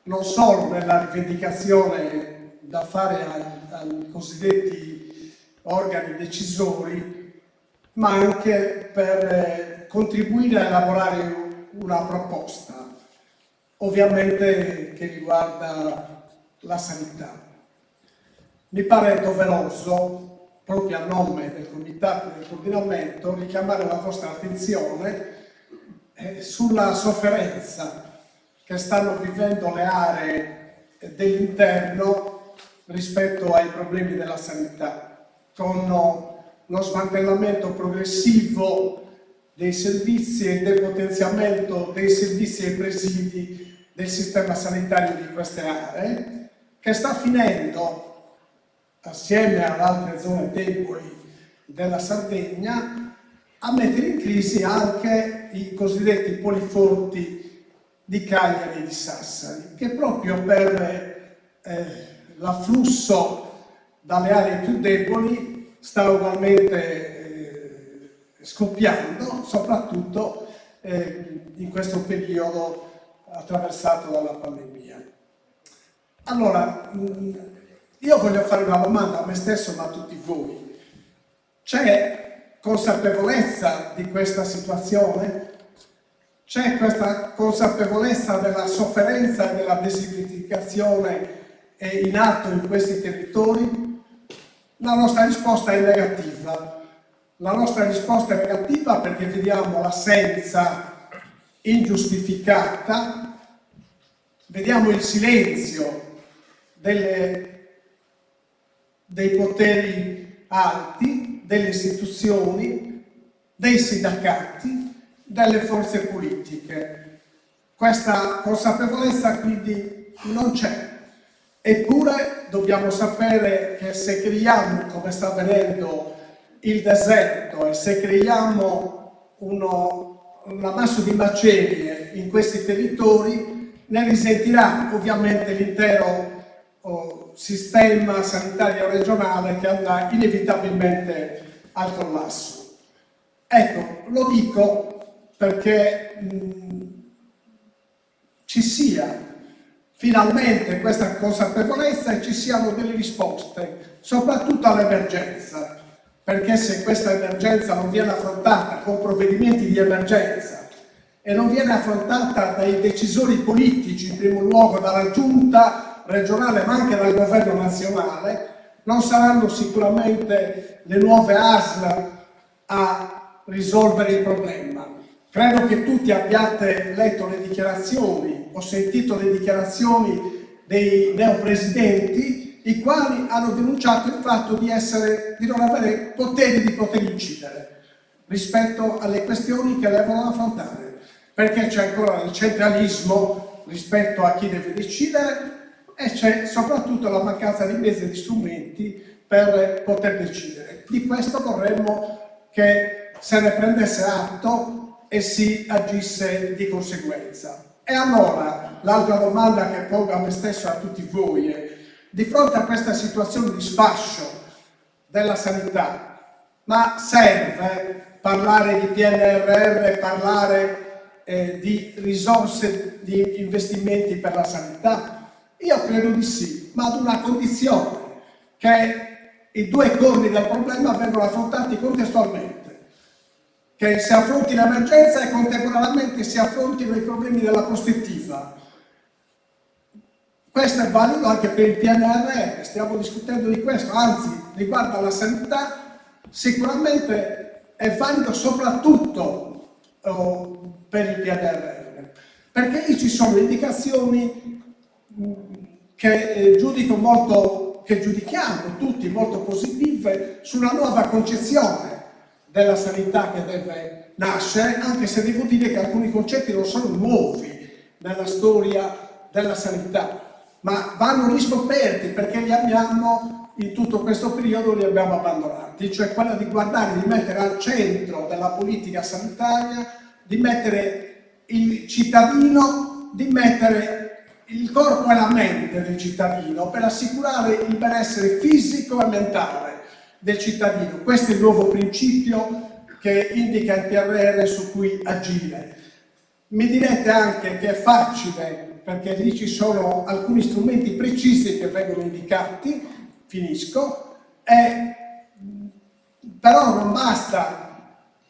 non solo nella rivendicazione da fare ai cosiddetti organi decisori, ma anche per contribuire a elaborare una proposta, ovviamente che riguarda la sanità. Mi pare doveroso, proprio a nome del Comitato del Coordinamento, richiamare la vostra attenzione sulla sofferenza che stanno vivendo le aree dell'interno rispetto ai problemi della sanità, con lo smantellamento progressivo dei servizi e il depotenziamento dei servizi e presidi del sistema sanitario di queste aree, che sta finendo, assieme ad altre zone deboli della Sardegna, a mettere in crisi anche i cosiddetti poliforti di Cagliari e di Sassari, che proprio per l'afflusso dalle aree più deboli sta ugualmente scoppiando, soprattutto in questo periodo attraversato dalla pandemia. Allora, io voglio fare una domanda a me stesso ma a tutti voi. C'è consapevolezza di questa situazione? C'è questa consapevolezza della sofferenza e della desertificazione in atto in questi territori? La nostra risposta è negativa. La nostra risposta è negativa perché vediamo l'assenza ingiustificata, vediamo il silenzio dei poteri alti, delle istituzioni, dei sindacati, delle forze politiche. Questa consapevolezza quindi non c'è. Eppure dobbiamo sapere che se creiamo, come sta avvenendo, il deserto e se creiamo un ammasso di macerie in questi territori, ne risentirà ovviamente l'intero sistema sanitario regionale, che andrà inevitabilmente al collasso. Ecco, lo dico perché ci sia finalmente questa consapevolezza e ci siano delle risposte, soprattutto all'emergenza, perché se questa emergenza non viene affrontata con provvedimenti di emergenza e non viene affrontata dai decisori politici, in primo luogo dalla giunta regionale ma anche dal governo nazionale, non saranno sicuramente le nuove ASL a risolvere il problema. Credo che tutti abbiate letto le dichiarazioni, o sentito le dichiarazioni dei neopresidenti, i quali hanno denunciato il fatto di non avere poteri di poter incidere rispetto alle questioni che devono affrontare, perché c'è ancora il centralismo rispetto a chi deve decidere e c'è soprattutto la mancanza di mezzi e di strumenti per poter decidere. Di questo vorremmo che se ne prendesse atto e si agisse di conseguenza. E allora, l'altra domanda che pongo a me stesso e a tutti voi è: di fronte a questa situazione di sfascio della sanità, ma serve parlare di PNRR, parlare di risorse, di investimenti per la sanità? Io credo di sì, ma ad una condizione: che i due corni del problema vengano affrontati contestualmente, che si affronti l'emergenza e contemporaneamente si affrontino i problemi della prospettiva. Questo è valido anche per il PNRR, stiamo discutendo di questo, anzi riguarda la sanità, sicuramente è valido soprattutto per il PNRR, perché lì ci sono indicazioni che giudichiamo tutti molto positive sulla nuova concezione della sanità che deve nascere, anche se devo dire che alcuni concetti non sono nuovi nella storia della sanità, ma vanno riscoperti perché li abbiamo, in tutto questo periodo li abbiamo abbandonati, cioè quella di guardare, di mettere al centro della politica sanitaria, di mettere il cittadino, di mettere il corpo e la mente del cittadino per assicurare il benessere fisico e mentale del cittadino. Questo è il nuovo principio che indica il PNRR su cui agire. Mi direte anche che è facile, perché lì ci sono alcuni strumenti precisi che vengono indicati, finisco, però non basta,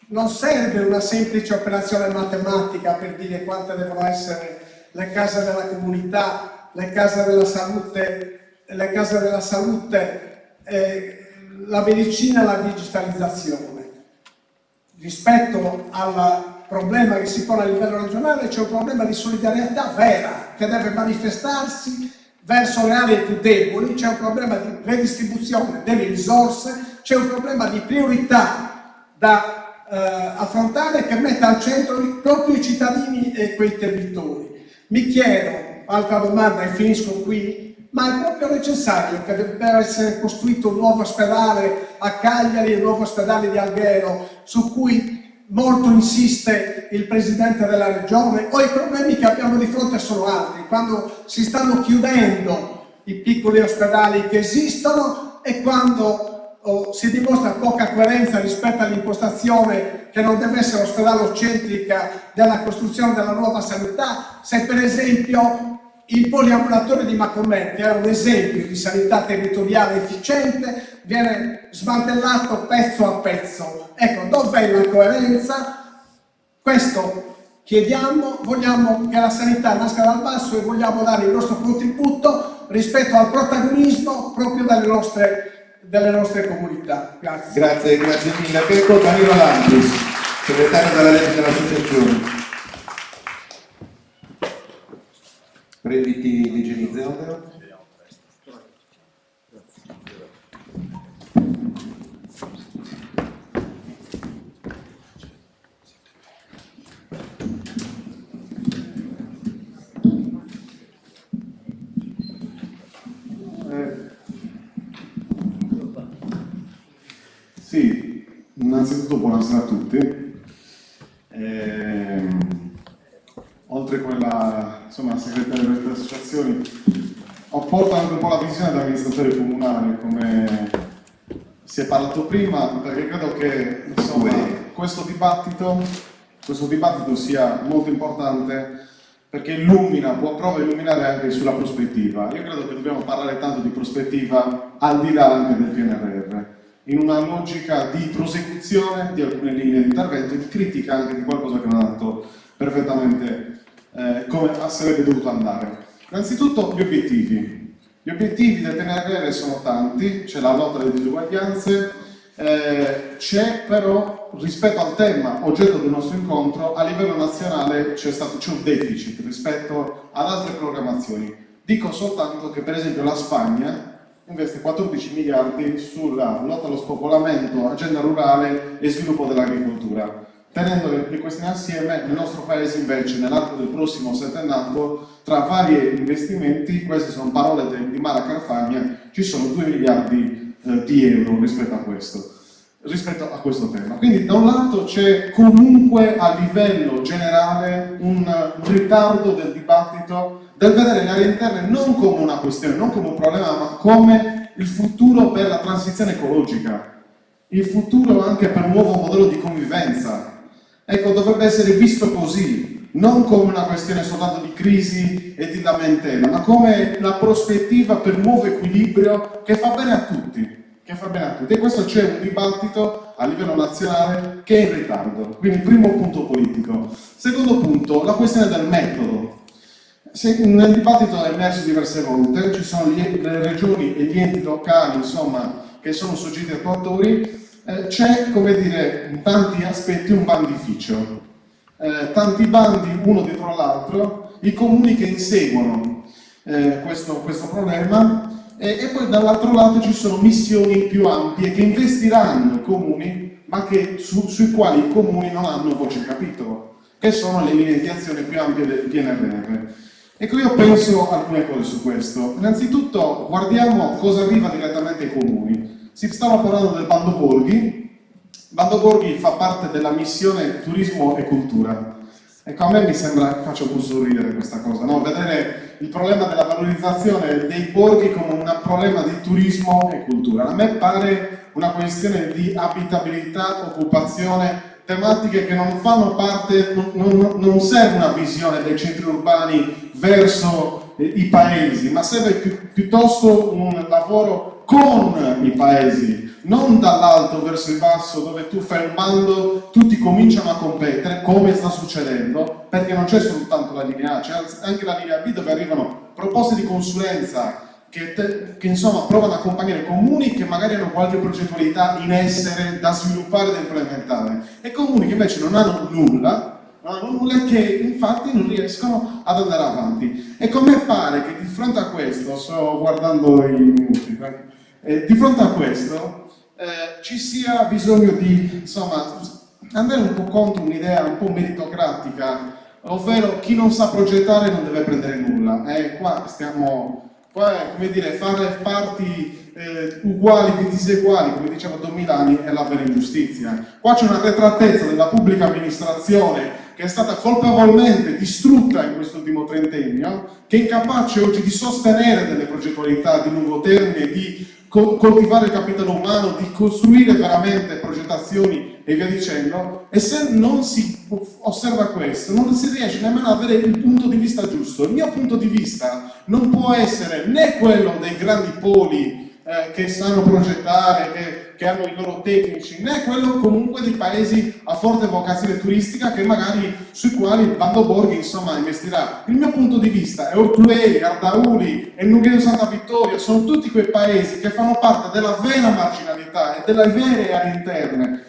non serve una semplice operazione matematica per dire quante devono essere le case della comunità, le case della salute, la medicina e la digitalizzazione. Rispetto al problema che si pone a livello regionale c'è un problema di solidarietà vera che deve manifestarsi verso le aree più deboli, c'è un problema di redistribuzione delle risorse, c'è un problema di priorità da affrontare che mette al centro proprio i cittadini e quei territori. Mi chiedo, altra domanda e finisco qui, ma è proprio necessario che debba essere costruito un nuovo ospedale a Cagliari e un nuovo ospedale di Alghero, su cui molto insiste il Presidente della Regione, o i problemi che abbiamo di fronte sono altri, quando si stanno chiudendo i piccoli ospedali che esistono e quando si dimostra poca coerenza rispetto all'impostazione che non deve essere ospedalocentrica della costruzione della nuova sanità, se per esempio il poliambulatorio di Macomet, che era un esempio di sanità territoriale efficiente, viene smantellato pezzo a pezzo. Ecco, dov'è la coerenza? Questo chiediamo, vogliamo che la sanità nasca dal basso e vogliamo dare il nostro contributo rispetto al protagonismo proprio delle nostre comunità. Grazie. Grazie mille. Ecco Danilo Lantis, segretario della legge dell'associazione. Prenditi l'igienizzatore. Sì, innanzitutto buonasera a tutti. Oltre a quella, insomma, segretario delle associazioni, porto anche un po' la visione da amministratore comunale, come si è parlato prima, perché credo che, insomma, questo dibattito sia molto importante perché prova a illuminare anche sulla prospettiva. Io credo che dobbiamo parlare tanto di prospettiva al di là anche del PNRR, in una logica di prosecuzione di alcune linee di intervento e di critica anche di qualcosa che non è andato perfettamente come sarebbe dovuto andare. Innanzitutto gli obiettivi. Gli obiettivi del PNRR sono tanti, c'è la lotta alle disuguaglianze, c'è però, rispetto al tema oggetto del nostro incontro, a livello nazionale c'è un deficit rispetto ad altre programmazioni. Dico soltanto che per esempio la Spagna investe 14 miliardi sulla lotta allo spopolamento, agenda rurale e sviluppo dell'agricoltura. Tenendo le questioni assieme, nel nostro paese invece nell'arco del prossimo settennato, tra vari investimenti, queste sono parole di Mara Carfagna, ci sono 2 miliardi di euro rispetto a questo tema. Quindi da un lato c'è comunque a livello generale un ritardo del dibattito, del vedere le aree interne non come una questione, non come un problema, ma come il futuro per la transizione ecologica, il futuro anche per un nuovo modello di convivenza. Ecco, dovrebbe essere visto così, non come una questione soltanto di crisi e di lamentela, ma come la prospettiva per un nuovo equilibrio che fa bene a tutti. E questo c'è un dibattito a livello nazionale che è in ritardo. Quindi primo punto politico. Secondo punto, la questione del metodo. Nel dibattito è emerso diverse volte, ci sono le regioni e gli enti locali, insomma, che sono soggetti attuatori. C'è, come dire, in tanti aspetti un bandificio, tanti bandi uno dietro l'altro, i comuni che inseguono questo problema e poi dall'altro lato ci sono missioni più ampie che investiranno i comuni ma che sui quali i comuni non hanno voce in capitolo, che sono le linee di azione più ampie del PNRR. Ecco, io penso alcune cose su questo. Innanzitutto guardiamo cosa arriva direttamente ai comuni. Si stava parlando del Bando Borghi. Bando Borghi fa parte della missione turismo e cultura. Ecco, a me mi sembra, faccio un po' sorridere questa cosa, no? Vedere il problema della valorizzazione dei borghi come un problema di turismo e cultura. A me pare una questione di abitabilità, occupazione, tematiche che non fanno parte, non serve una visione dei centri urbani verso i paesi, ma serve piuttosto un lavoro con i paesi, non dall'alto verso il basso dove tu fai un bando, tutti cominciano a competere, come sta succedendo, perché non c'è soltanto la linea A, c'è anche la linea B dove arrivano proposte di consulenza che insomma provano a accompagnare comuni che magari hanno qualche progettualità in essere da sviluppare e da implementare e comuni che invece non hanno nulla e che infatti non riescono ad andare avanti. E come pare che di fronte a questo, sto guardando i minuti, di fronte a questo ci sia bisogno di insomma andare un po' contro un'idea un po' meritocratica, ovvero chi non sa progettare non deve prendere nulla. Qua come dire, fare parti uguali di diseguali, come diceva Don Milani, è la vera ingiustizia. Qua c'è una arretratezza della pubblica amministrazione che è stata colpevolmente distrutta in questo ultimo trentennio, che è incapace oggi di sostenere delle progettualità di lungo termine, di coltivare il capitale umano, di costruire veramente progettazioni e via dicendo, e se non si osserva questo non si riesce nemmeno ad avere il punto di vista giusto. Il mio punto di vista non può essere né quello dei grandi poli che sanno progettare, che che hanno i loro tecnici, né quello comunque di paesi a forte vocazione turistica che magari sui quali il Bando Borghi insomma investirà. Il mio punto di vista è Ortueli, Ardauli e Nughedo Santa Vittoria sono tutti quei paesi che fanno parte della vera marginalità e delle vere aree interne,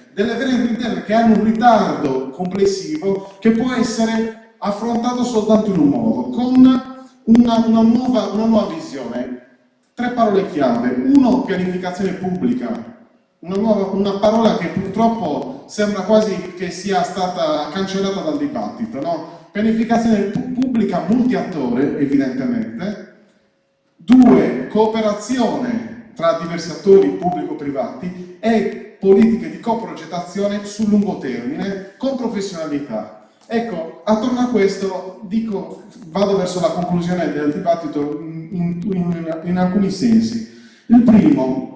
che hanno un ritardo complessivo che può essere affrontato soltanto in un modo, con una nuova visione. 3 parole chiave. 1, pianificazione pubblica, una parola che purtroppo sembra quasi che sia stata cancellata dal dibattito, no? Pianificazione pubblica multiattore, evidentemente. 2, cooperazione tra diversi attori pubblico-privati e politiche di coprogettazione sul lungo termine con professionalità. Ecco, attorno a questo vado verso la conclusione del dibattito in alcuni sensi. Il primo,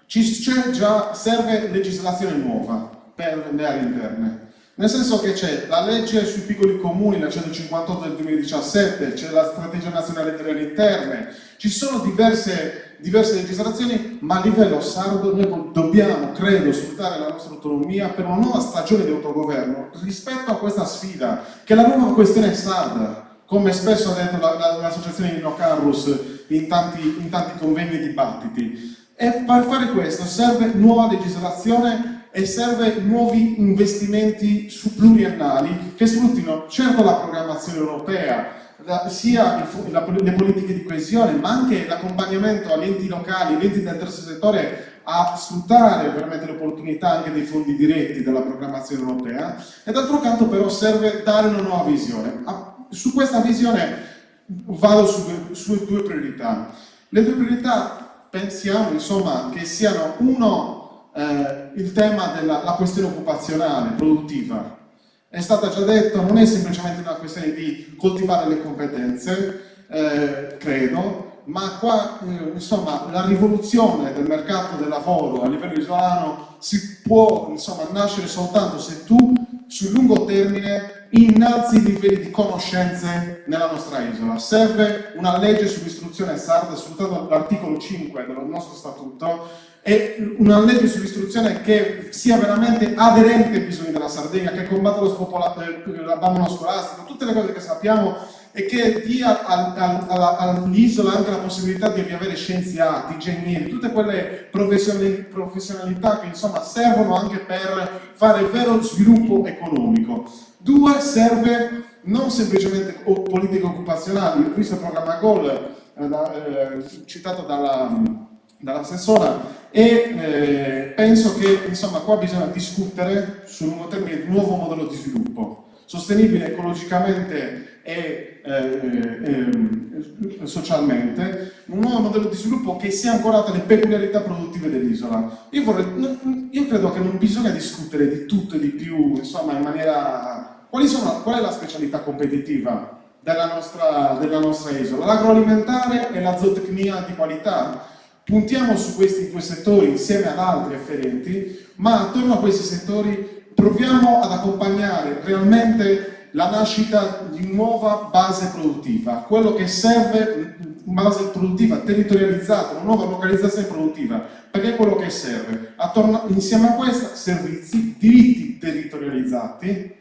serve legislazione nuova per le aree interne, nel senso che c'è la legge sui piccoli comuni, la 158 del 2017, c'è la strategia nazionale delle aree interne, ci sono diverse legislazioni, ma a livello sardo noi dobbiamo, credo, sfruttare la nostra autonomia per una nuova stagione di autogoverno rispetto a questa sfida, che è la nuova questione sarda, come spesso ha detto l'associazione Nino Carrus in tanti convegni e dibattiti. E per fare questo serve nuova legislazione e serve nuovi investimenti pluriennali che sfruttino certo la programmazione europea, sia le politiche di coesione, ma anche l'accompagnamento agli enti locali, agli enti del terzo settore a sfruttare veramente le opportunità anche dei fondi diretti della programmazione europea. E d'altro canto però serve dare una nuova visione. Su questa visione vado su 2 priorità. Le 2 priorità pensiamo insomma che siano il tema della questione occupazionale, produttiva. È stata già detto, non è semplicemente una questione di coltivare le competenze, credo, ma qua insomma la rivoluzione del mercato del lavoro a livello isolano si può insomma nascere soltanto se tu sul lungo termine innalzi i livelli di conoscenze nella nostra isola. Serve una legge sull'istruzione sarda, sfruttando l'articolo 5 del nostro statuto, e una legge sull'istruzione che sia veramente aderente ai bisogni della Sardegna, che combatta l'abbandono scolastico, tutte le cose che sappiamo, e che dia all'isola anche la possibilità di avere scienziati, ingegneri, tutte quelle professionalità che insomma servono anche per fare vero sviluppo economico. 2, serve non semplicemente politiche occupazionali. Ho visto il programma GOL citato dall'assessora e penso che insomma qua bisogna discutere sul lungo termine di un nuovo modello di sviluppo sostenibile ecologicamente e socialmente, un nuovo modello di sviluppo che sia ancorato alle peculiarità produttive dell'isola. Io credo che non bisogna discutere di tutto e di più, insomma, in maniera... Qual è la specialità competitiva della nostra isola? L'agroalimentare e la zootecnia di qualità. Puntiamo su questi 2 settori insieme ad altri afferenti, ma attorno a questi settori proviamo ad accompagnare realmente la nascita di nuova base produttiva, quello che serve, una base produttiva territorializzata, una nuova localizzazione produttiva, perché è quello che serve. Insieme a questa, servizi, diritti territorializzati,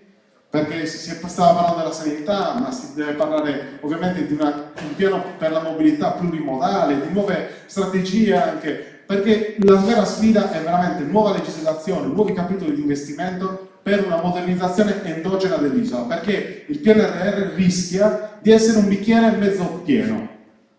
perché si stava parlando della sanità, ma si deve parlare ovviamente di un piano per la mobilità plurimodale, di nuove strategie anche, perché la vera sfida è veramente nuova legislazione, nuovi capitoli di investimento per una modernizzazione endogena dell'isola, perché il PNRR rischia di essere un bicchiere mezzo pieno.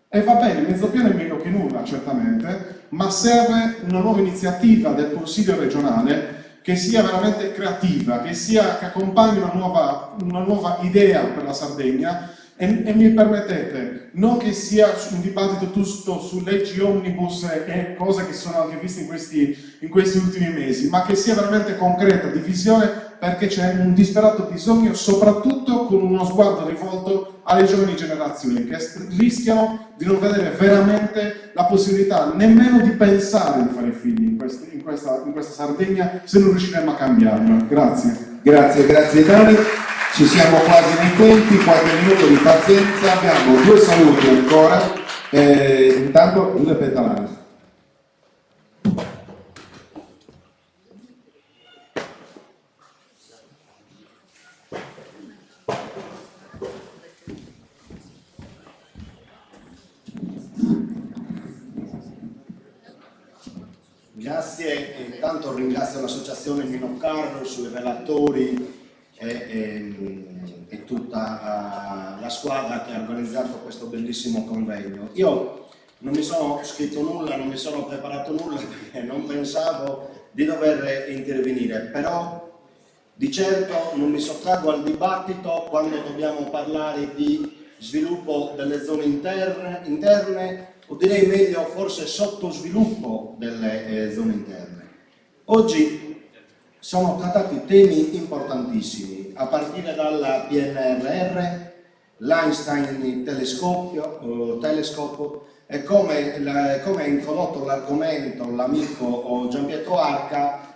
E va bene, mezzo pieno è meglio che nulla, certamente, ma serve una nuova iniziativa del Consiglio regionale che sia veramente creativa, che accompagni una nuova idea per la Sardegna e mi permettete, non che sia un dibattito tutto su leggi omnibus e cose che sono anche viste in questi ultimi mesi, ma che sia veramente concreta, di visione, perché c'è un disperato bisogno, soprattutto con uno sguardo rivolto alle giovani generazioni che rischiano di non vedere veramente la possibilità nemmeno di pensare di fare figli in questa Sardegna se non riusciremo a cambiarla. Grazie. Grazie Dani. Ci siamo quasi nei tempi, qualche minuto di pazienza, abbiamo 2 saluti ancora. Intanto il Petalano. Grazie, intanto ringrazio l'associazione Nino Carlos, i relatori e tutta la squadra che ha organizzato questo bellissimo convegno. Io non mi sono scritto nulla, non mi sono preparato nulla perché non pensavo di dover intervenire, però di certo non mi sottraggo al dibattito quando dobbiamo parlare di sviluppo delle zone interne, o direi meglio forse sottosviluppo delle zone interne. Oggi sono trattati temi importantissimi, a partire dal PNRR, l'Einstein Telescope, e come ha introdotto l'argomento l'amico Gianpietro Arca,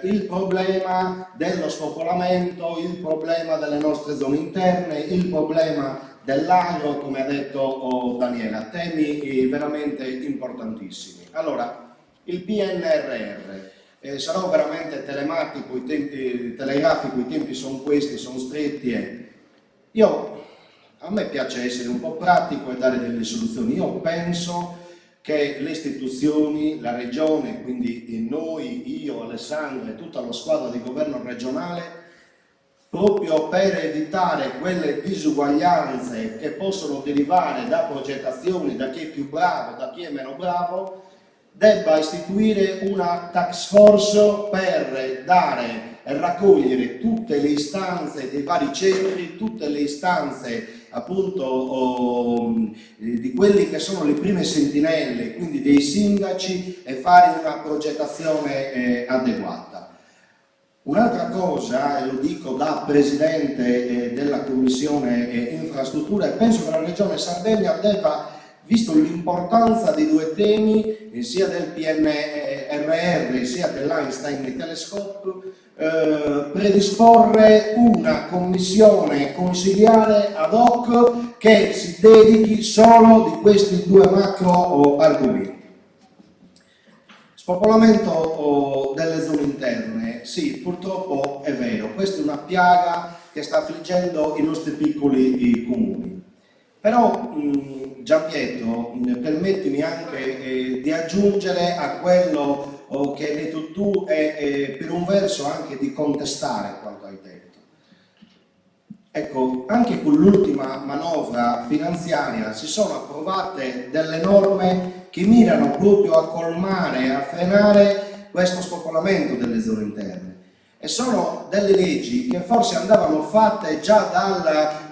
il problema dello spopolamento, il problema delle nostre zone interne, il problema dell'agro, come ha detto Daniela, temi veramente importantissimi. Allora, il PNRR, sarò veramente telegrafico, i tempi sono questi, sono stretti a me piace essere un po' pratico e dare delle soluzioni. Io penso che le istituzioni, la regione, quindi noi, io, Alessandro e tutta la squadra di governo regionale, proprio per evitare quelle disuguaglianze che possono derivare da progettazioni, da chi è più bravo, da chi è meno bravo, debba istituire una task force per dare e raccogliere tutte le istanze dei vari centri, tutte le istanze appunto di quelli che sono le prime sentinelle, quindi dei sindaci, e fare una progettazione adeguata. Un'altra cosa, e lo dico da Presidente della Commissione Infrastrutture, penso che la Regione Sardegna debba, visto l'importanza dei due temi, sia del PNRR sia dell'Einstein Telescope, predisporre una commissione consiliare ad hoc che si dedichi solo di questi due macro argomenti. Spopolamento delle zone interne, sì, purtroppo è vero, questa è una piaga che sta affliggendo i nostri piccoli comuni. Però Gianpietro, permettimi anche di aggiungere a quello che hai detto tu e per un verso anche di contestare quanto hai detto. Ecco, anche con l'ultima manovra finanziaria si sono approvate delle norme che mirano proprio a colmare, a frenare questo spopolamento delle zone interne. E sono delle leggi che forse andavano fatte già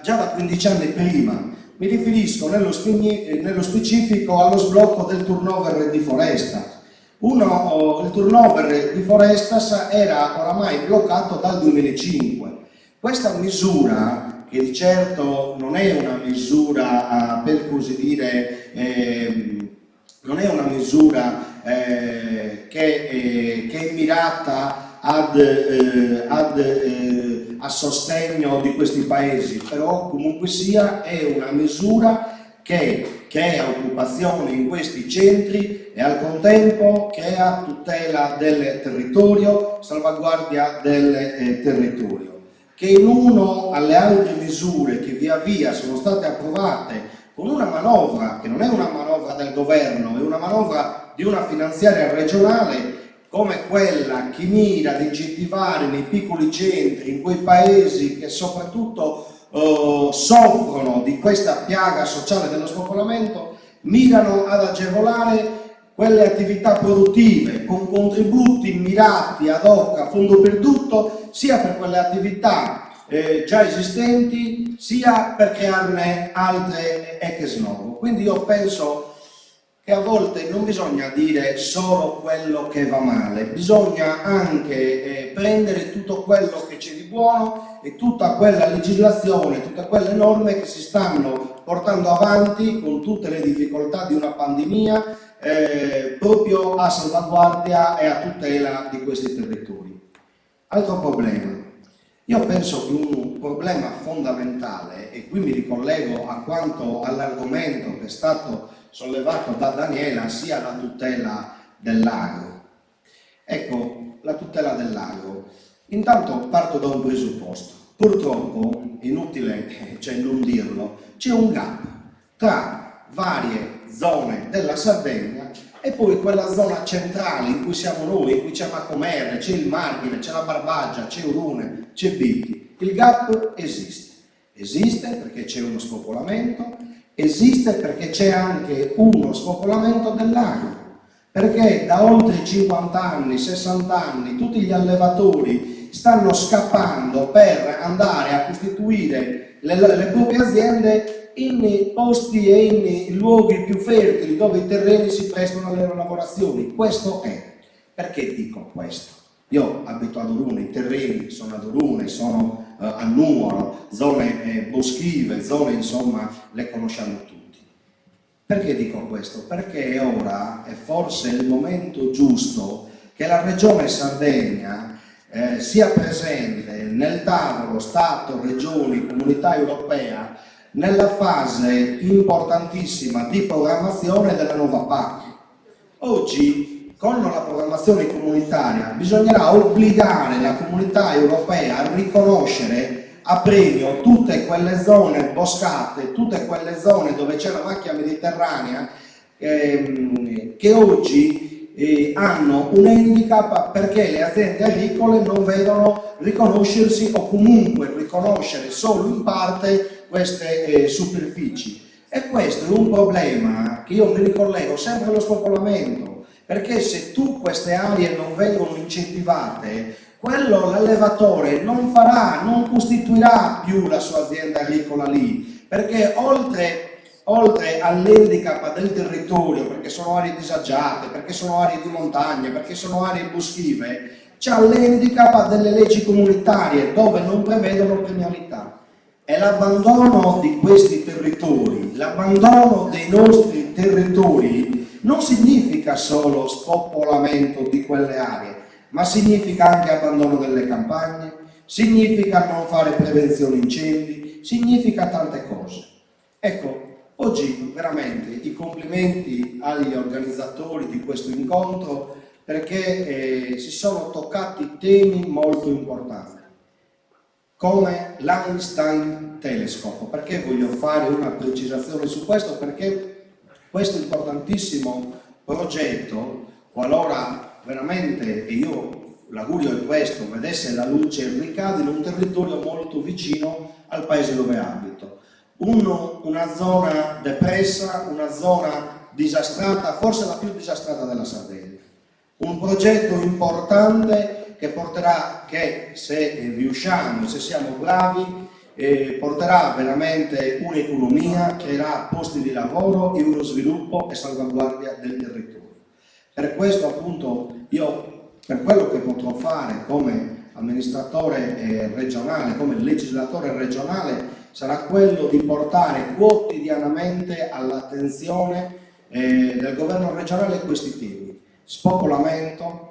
da 15 anni prima. Mi riferisco nello specifico allo sblocco del turnover di Forestas. Il turnover di Forestas era oramai bloccato dal 2005. Questa misura, che di certo non è una misura, per così dire, non è una misura che è mirata a sostegno di questi paesi, però comunque sia è una misura che crea occupazione in questi centri e al contempo crea tutela del territorio, salvaguardia del territorio, che in uno alle altre misure che via via sono state approvate con una manovra che non è una manovra del governo, è una manovra di una finanziaria regionale, come quella che mira ad incentivare nei piccoli centri, in quei paesi che soprattutto soffrono di questa piaga sociale dello spopolamento, mirano ad agevolare quelle attività produttive con contributi mirati ad hoc a fondo perduto, sia per quelle attività già esistenti, sia per crearne altre ex novo. Quindi io penso che a volte non bisogna dire solo quello che va male, bisogna anche prendere tutto quello che c'è di buono e tutta quella legislazione, tutte quelle norme che si stanno portando avanti con tutte le difficoltà di una pandemia, proprio a salvaguardia e a tutela di questi territori. Altro problema. Io penso che un problema fondamentale, e qui mi ricollego all'argomento che è stato sollevato da Daniela, sia la tutela dell'agro. Ecco, la tutela dell'agro. Intanto parto da un presupposto. Purtroppo, inutile non dirlo, c'è un gap tra varie zone della Sardegna e poi quella zona centrale in cui siamo noi, in cui c'è Macomer, c'è il Marghine, c'è la Barbagia, c'è Urune, c'è Bitti. Il gap esiste. Esiste perché c'è uno spopolamento, esiste perché c'è anche uno spopolamento dell'agro. Perché da oltre 50 anni, 60 anni, tutti gli allevatori stanno scappando per andare a costituire le proprie aziende in posti e in luoghi più fertili dove i terreni si prestano alle lavorazioni. Questo è. Perché dico questo? Io abito ad Urune, i terreni sono ad Urune, sono a Nuoro, zone boschive, zone insomma le conosciamo tutti. Perché dico questo? Perché ora è forse il momento giusto che la Regione Sardegna sia presente nel tavolo Stato, Regioni, Comunità Europea nella fase importantissima di programmazione della nuova PAC. Oggi, con la programmazione comunitaria, bisognerà obbligare la Comunità Europea a riconoscere a premio tutte quelle zone boscate, tutte quelle zone dove c'è la macchia mediterranea che oggi hanno un handicap perché le aziende agricole non vedono riconoscersi o comunque riconoscere solo in parte queste superfici. E questo è un problema che io mi ricollego sempre allo spopolamento, perché se queste aree non vengono incentivate, l'allevatore non costituirà più la sua azienda agricola lì, perché oltre all'handicap del territorio, perché sono aree disagiate, perché sono aree di montagna, perché sono aree boschive, c'è l'handicap delle leggi comunitarie dove non prevedono premialità. E l'abbandono di questi territori, l'abbandono dei nostri territori non significa solo spopolamento di quelle aree, ma significa anche abbandono delle campagne, significa non fare prevenzione incendi, significa tante cose. Ecco, oggi veramente i complimenti agli organizzatori di questo incontro perché si sono toccati temi molto importanti, come l'Einstein Telescope. Perché voglio fare una precisazione su questo? Perché questo importantissimo progetto, qualora veramente, e io l'augurio è questo, vedesse la luce, ricade in un territorio molto vicino al paese dove abito. Una zona depressa, una zona disastrata, forse la più disastrata della Sardegna. Un progetto importante che porterà, che se riusciamo, se siamo bravi, porterà veramente un'economia, creerà posti di lavoro e uno sviluppo e salvaguardia del territorio. Per questo appunto io, per quello che potrò fare come amministratore regionale, come legislatore regionale, sarà quello di portare quotidianamente all'attenzione del governo regionale questi temi. Spopolamento,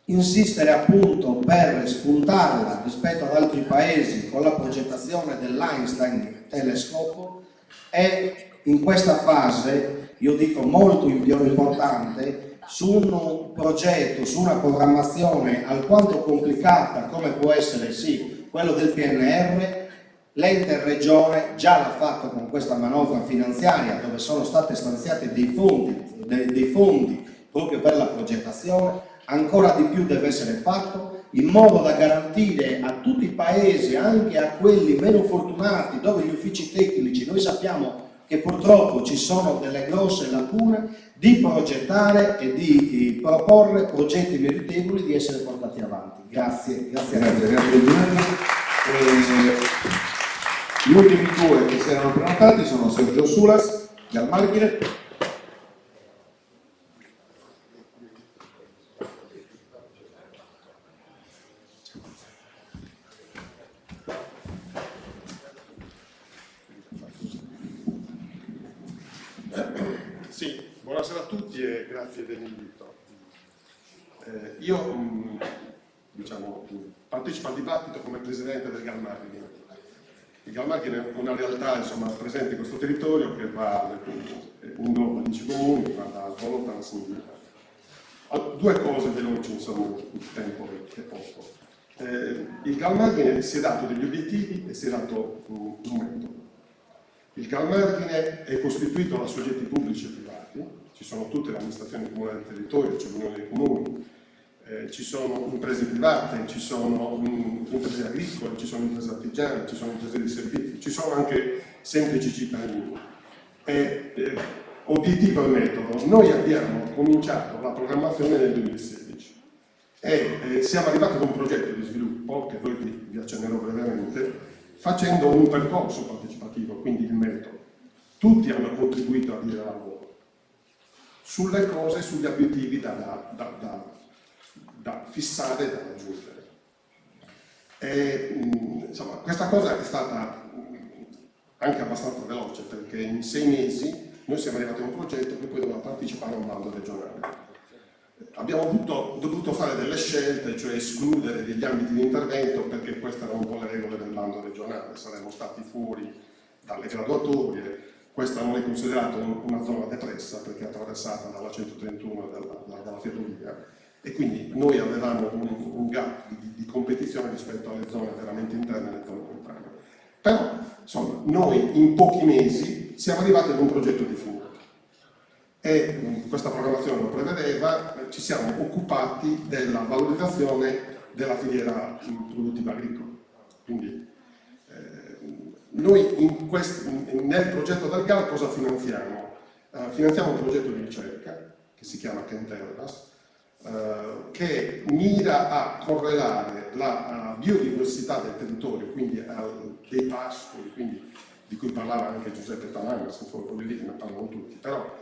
insistere appunto per spuntarla rispetto ad altri paesi con la progettazione dell'Einstein Telescope e in questa fase, io dico molto importante, su un progetto, su una programmazione alquanto complicata come può essere sì quello del PNR, l'ente regione già l'ha fatto con questa manovra finanziaria dove sono state stanziate dei fondi proprio per la progettazione. Ancora di più deve essere fatto in modo da garantire a tutti i paesi, anche a quelli meno fortunati, dove gli uffici tecnici, noi sappiamo che purtroppo ci sono delle grosse lacune, di progettare e di proporre progetti meritevoli di essere portati avanti. Grazie. Grazie Giuliano. Gli ultimi due che si erano prenotati sono Sergio Sulas, dal Marghine. Sì, buonasera a tutti e grazie dell'invito. Io partecipo al dibattito come presidente del Galmarghine. Il Galmarghine è una realtà presente in questo territorio che va un gruppo di 10 comuni, va da Volontana a Sinigallia. Due cose veloci, il tempo è poco. Il Galmarghine si è dato degli obiettivi e si è dato un metodo. Il Galmarghine è costituito da soggetti pubblici e privati, ci sono tutte le amministrazioni comunali del territorio, c'è l'Unione dei Comuni, ci sono imprese private, ci sono imprese agricole, ci sono imprese artigiane, ci sono imprese di servizi, ci sono anche semplici cittadini. Obiettivo e metodo, noi abbiamo cominciato la programmazione nel 2016 e siamo arrivati ad un progetto di sviluppo, che poi vi accennerò brevemente, facendo un percorso partecipativo, quindi il metodo. Tutti hanno contribuito a dire la loro sulle cose, sugli obiettivi da fissare e da raggiungere. Insomma, questa cosa è stata anche abbastanza veloce, perché in 6 mesi noi siamo arrivati a un progetto che poi doveva partecipare a un bando regionale. Abbiamo dovuto fare delle scelte, cioè escludere degli ambiti di intervento, perché queste erano un po' le regole del bando regionale, saremmo stati fuori dalle graduatorie. Questa non è considerata una zona depressa perché è attraversata dalla 131 dalla ferrovia, e quindi noi avevamo un gap di competizione rispetto alle zone veramente interne e alle zone contrarie. Però, insomma, noi in pochi mesi siamo arrivati ad un progetto definito e questa programmazione lo prevedeva. Ci siamo occupati della valorizzazione della filiera produttiva agricola. Quindi noi nel progetto del GAL cosa finanziamo? Finanziamo un progetto di ricerca che si chiama Kenterras, che mira a correlare la biodiversità del territorio, quindi dei pascoli, quindi, di cui parlava anche Giuseppe Talanga, se voglio dire, ne parlano tutti, però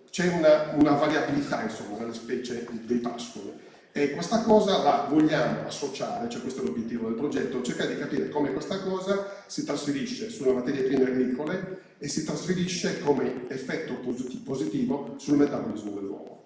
c'è una variabilità, insomma, nelle specie dei pascoli, e questa cosa la vogliamo associare, cioè questo è l'obiettivo del progetto, cercare di capire come questa cosa si trasferisce sulle materie prime agricole e si trasferisce come effetto positivo sul metabolismo dell'uomo.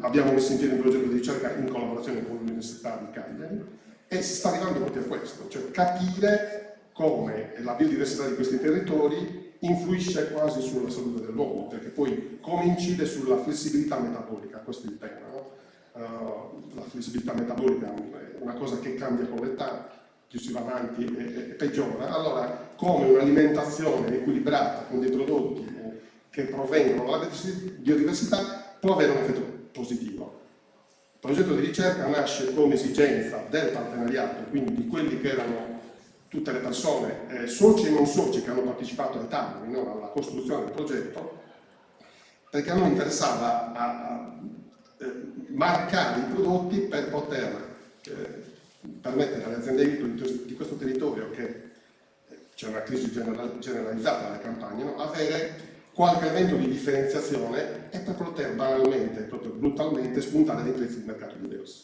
Abbiamo messo in piedi un progetto di ricerca in collaborazione con l'Università di Cagliari e si sta arrivando proprio a questo, cioè capire come la biodiversità di questi territori influisce quasi sulla salute dell'uomo, perché poi come incide sulla flessibilità metabolica, questo è il tema, no? La flessibilità metabolica è una cosa che cambia con l'età, più si va avanti e peggiora. Allora, come un'alimentazione equilibrata con dei prodotti che provengono dalla biodiversità può avere un effetto positivo. Il progetto di ricerca nasce come esigenza del partenariato, quindi di quelli che erano tutte le persone, soci e non soci, che hanno partecipato ai tavoli, no? Alla costruzione del progetto, perché a noi interessava marcare i prodotti per poter permettere alle aziende agricole di questo territorio, che c'è una crisi generalizzata alle campagne, no? Avere qualche elemento di differenziazione e per poter banalmente, proprio brutalmente, spuntare dei prezzi di mercato diversi.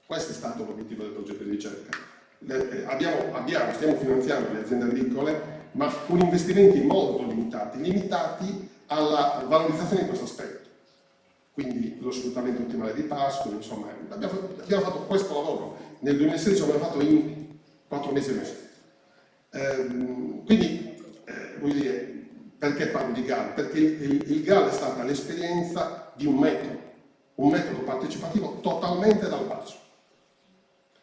Questo è stato l'obiettivo del progetto di ricerca. Stiamo finanziando le aziende agricole, ma con investimenti molto limitati alla valorizzazione di questo aspetto. Quindi lo sfruttamento ottimale dei pascoli, insomma, abbiamo fatto questo lavoro. Nel 2016 l'abbiamo fatto in 4 mesi e mezzo. Quindi, voglio dire, perché parlo di GAL? Perché il GAL è stata l'esperienza di un metodo partecipativo totalmente dal basso.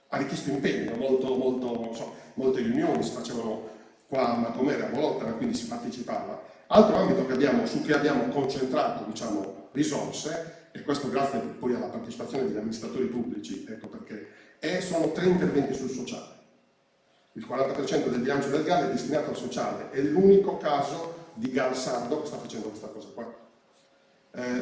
Ha richiesto impegno, molte riunioni si facevano qua a Matomera, a Volottana, quindi si partecipava. Altro ambito su cui abbiamo concentrato, diciamo, risorse, e questo grazie poi alla partecipazione degli amministratori pubblici, ecco perché, sono 3 interventi sul sociale. Il 40% del bilancio del GAL è destinato al sociale, è l'unico caso di GAL sardo che sta facendo questa cosa qua.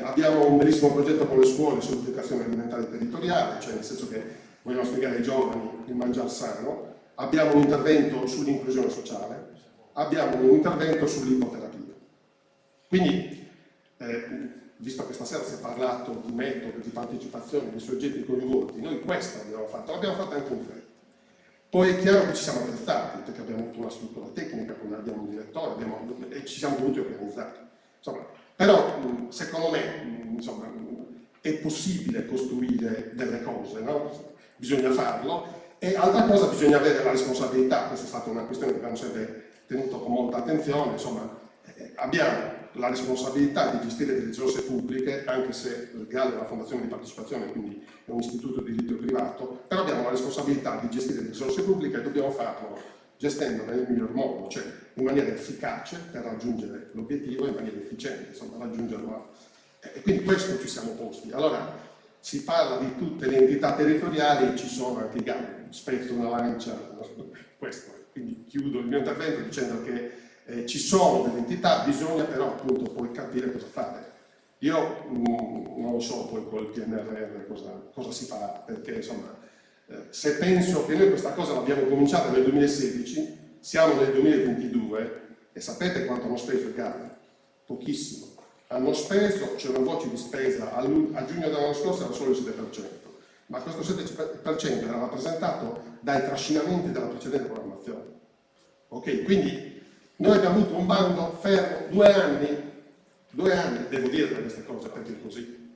Abbiamo un bellissimo progetto con le scuole sull'educazione alimentare territoriale, cioè nel senso che vogliamo spiegare ai giovani il mangiare sano. Abbiamo un intervento sull'inclusione sociale, abbiamo un intervento sull'ipoterapia. Quindi, visto che stasera si è parlato di metodo, di partecipazione, di soggetti coinvolti, noi questo abbiamo fatto, l'abbiamo fatto anche in fretta. Poi è chiaro che ci siamo attrezzati, perché abbiamo avuto una struttura tecnica, come abbiamo un direttore, e ci siamo dovuti organizzare. Insomma, però, secondo me, insomma, è possibile costruire delle cose, no? Bisogna farlo, e altra cosa, bisogna avere la responsabilità. Questa è stata una questione che abbiamo sempre tenuto con molta attenzione. Insomma, abbiamo la responsabilità di gestire delle risorse pubbliche, anche se il GAL è una fondazione di partecipazione, quindi è un istituto di diritto privato, però abbiamo la responsabilità di gestire le risorse pubbliche e dobbiamo farlo gestendo nel miglior modo, cioè in maniera efficace per raggiungere l'obiettivo, in maniera efficiente, insomma, raggiungerlo. E quindi questo ci siamo posti. Allora, si parla di tutte le entità territoriali, ci sono anche i GAM, spezzo una lancia, questo. Quindi chiudo il mio intervento dicendo che ci sono delle entità, bisogna però appunto poi capire cosa fare. Io non lo so poi col PNRR cosa si farà, perché insomma, se penso che noi questa cosa l'abbiamo cominciata nel 2016, siamo nel 2022 e sapete quanto hanno speso i GAM? Pochissimo. Hanno speso, c'è una voce di spesa a giugno dell'anno scorso era solo il 7%, ma questo 7% era rappresentato dai trascinamenti della precedente programmazione. Ok, quindi noi abbiamo avuto un bando fermo 2 anni, devo dire queste cose perché è così,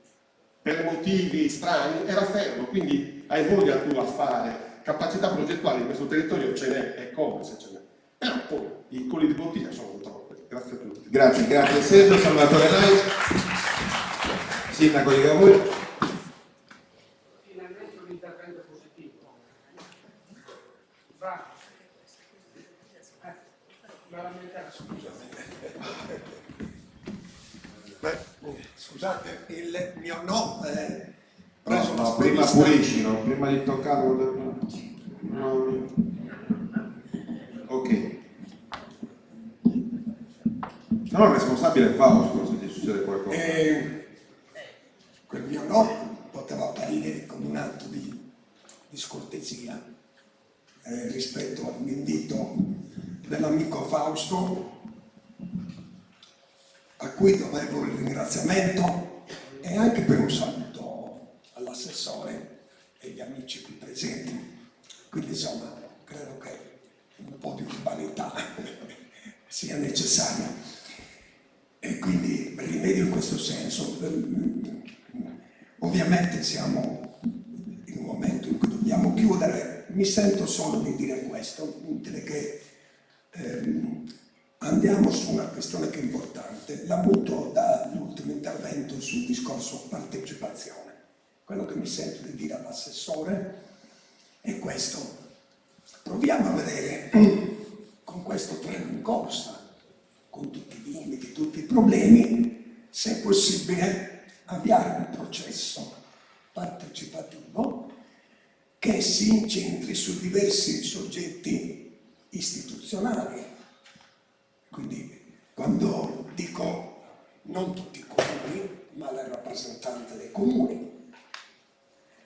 per motivi strani era fermo, quindi hai voglia tu a fare, capacità progettuali in questo territorio ce n'è, e come se ce n'è, però poi i colli di bottiglia sono troppe. Grazie a tutti. Grazie Sergio, Salvatore Lais, Sindaco di Cavour. Finalmente un intervento positivo. Bravo. Scusate, il mio no è preso no, prima puliscilo, prima di toccarlo. No. Ok. No, il responsabile è Fausto se ti succede qualcosa. Quel mio no poteva apparire come un atto di scortesia rispetto all'invito dell'amico Fausto, a cui dovevo il ringraziamento e anche per un saluto all'assessore e agli amici qui presenti. Quindi insomma credo che un po' di urbanità sia necessaria. E quindi rimedio in questo senso. Ovviamente siamo in un momento in cui dobbiamo chiudere, mi sento solo di dire questo, dire che andiamo su una questione che è importante, la butto dall'ultimo intervento sul discorso partecipazione. Quello che mi sento di dire all'assessore è questo: proviamo a vedere con questo treno in corsa, con tutti i limiti, tutti i problemi, se è possibile avviare un processo partecipativo che si incentri su diversi soggetti istituzionali. Quindi quando dico non tutti i comuni, ma le rappresentanze dei comuni,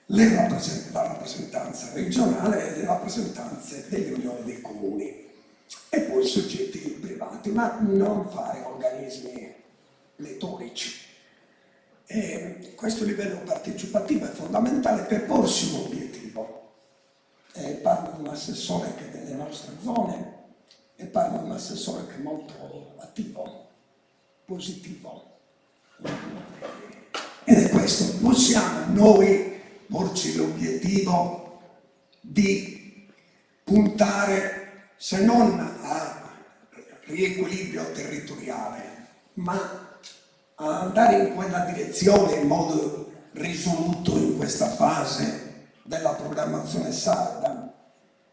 la rappresentanza regionale e le rappresentanze delle unioni dei comuni, e poi soggetti privati, ma non fare organismi pletorici. E questo livello partecipativo è fondamentale per porsi un obiettivo. Parlo di un assessore che è delle nostre zone e parlo di un assessore che è molto attivo, positivo. Ed è questo: possiamo noi porci l'obiettivo di puntare se non a riequilibrio territoriale, ma a andare in quella direzione in modo risoluto in questa fase della programmazione sarda,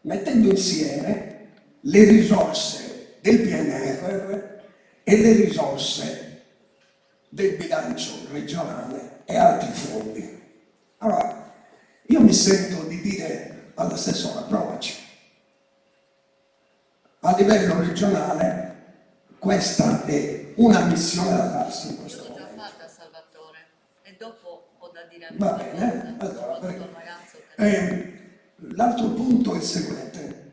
mettendo insieme le risorse del PNRR e le risorse del bilancio regionale e altri fondi. Allora, io mi sento di dire all'assessore: provaci. A livello regionale questa è una missione da darsi in questo momento. L'ho già fatta, Salvatore, e dopo ho da dire a Va bene, allora, l'altro punto è il seguente: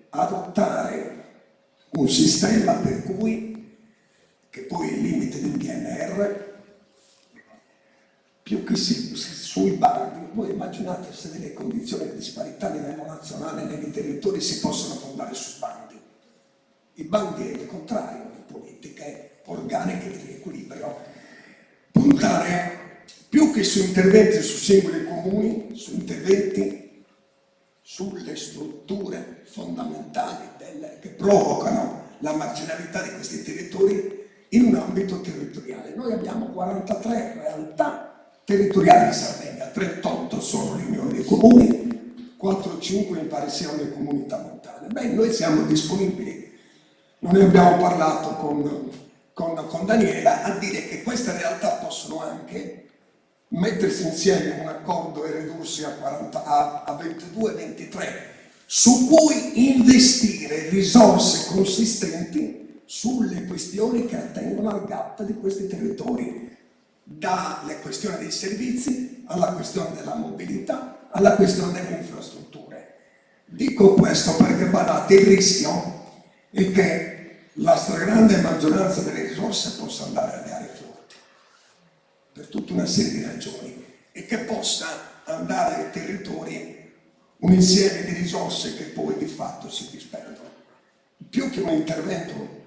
adottare un sistema per cui, che poi è il limite del PNR, più che sui bandi, voi immaginate se delle condizioni di disparità a livello nazionale nei territori si possono fondare su bandi. I bandi è il contrario di politiche organiche di riequilibrio. Puntare più che su interventi su singoli comuni, su interventi sulle strutture fondamentali che provocano la marginalità di questi territori in un ambito territoriale. Noi abbiamo 43 realtà territoriali in Sardegna, 38 sono le unioni dei comuni, 4-5 mi pare siano le comunità montane. montane. Beh, noi siamo disponibili, non ne abbiamo parlato con Daniela, a dire che queste realtà possono anche mettersi insieme in un accordo e ridursi a 22-23, su cui investire risorse consistenti sulle questioni che attengono al gap di questi territori, dalle questioni dei servizi alla questione della mobilità, alla questione delle infrastrutture. Dico questo perché, badate, il rischio è che la stragrande maggioranza delle risorse possa andare alle aree forti, per tutta una serie di ragioni, e che possa andare ai territori un insieme di risorse che poi di fatto si disperdono. Più che un intervento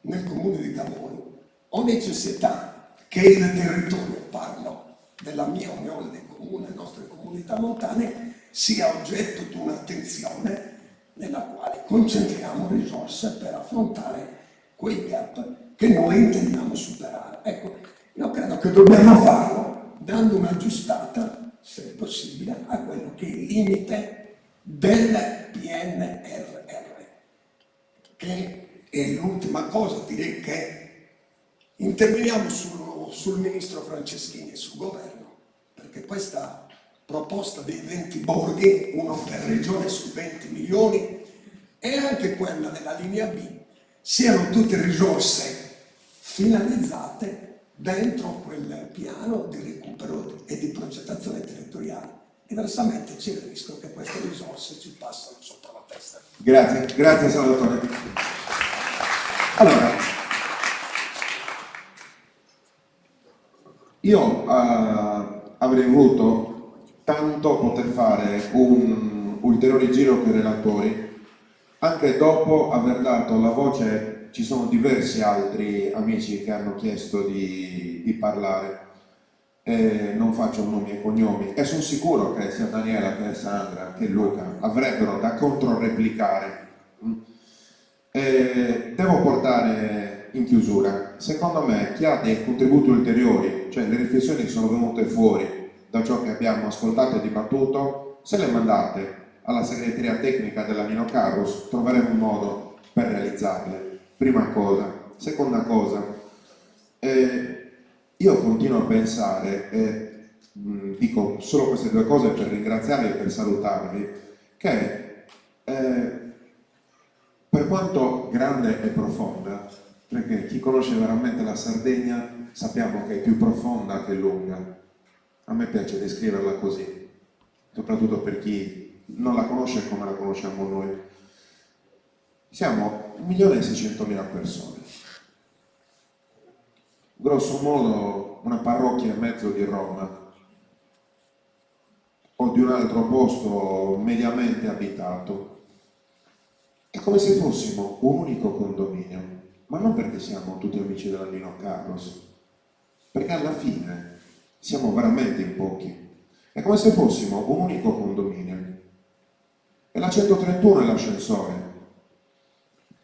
nel comune di Camoni, ho necessità che il territorio, parlo della mia unione dei comuni, delle nostre comunità montane, sia oggetto di un'attenzione nella quale concentriamo risorse per affrontare quei gap che noi intendiamo superare. Ecco, io credo che dobbiamo farlo dando una giustata, se possibile, a quello che è il limite del PNRR, che è l'ultima cosa. Direi che interveniamo sul ministro Franceschini e sul governo, perché questa proposta dei 20 borghi, uno per regione su 20 milioni, e anche quella della linea B, siano tutte risorse finalizzate dentro quel piano di recupero e di progettazione territoriale. Diversamente c'è il rischio che queste risorse ci passano sopra la testa. Grazie Salvatore. Allora, io avrei voluto tanto poter fare un ulteriore giro con i relatori, anche dopo aver dato la voce. Ci sono diversi altri amici che hanno chiesto di parlare, non faccio nomi e cognomi, e sono sicuro che sia Daniela, che Sandra, che Luca avrebbero da controreplicare. Devo portare in chiusura, secondo me, chi ha dei contributi ulteriori, cioè le riflessioni che sono venute fuori da ciò che abbiamo ascoltato e dibattuto, se le mandate alla segreteria tecnica della Nino Carus, troveremo un modo per realizzarle. Prima cosa. Seconda cosa, io continuo a pensare, dico solo queste due cose per ringraziarvi e per salutarvi, che per quanto grande e profonda, perché chi conosce veramente la Sardegna sappiamo che è più profonda che lunga, a me piace descriverla così, soprattutto per chi non la conosce come la conosciamo noi. Siamo 1.600.000 persone, grosso modo una parrocchia e mezzo di Roma o di un altro posto mediamente abitato. È come se fossimo un unico condominio, ma non perché siamo tutti amici della Nino Carlos, perché alla fine siamo veramente in pochi. È come se fossimo un unico condominio e la 131 è l'ascensore.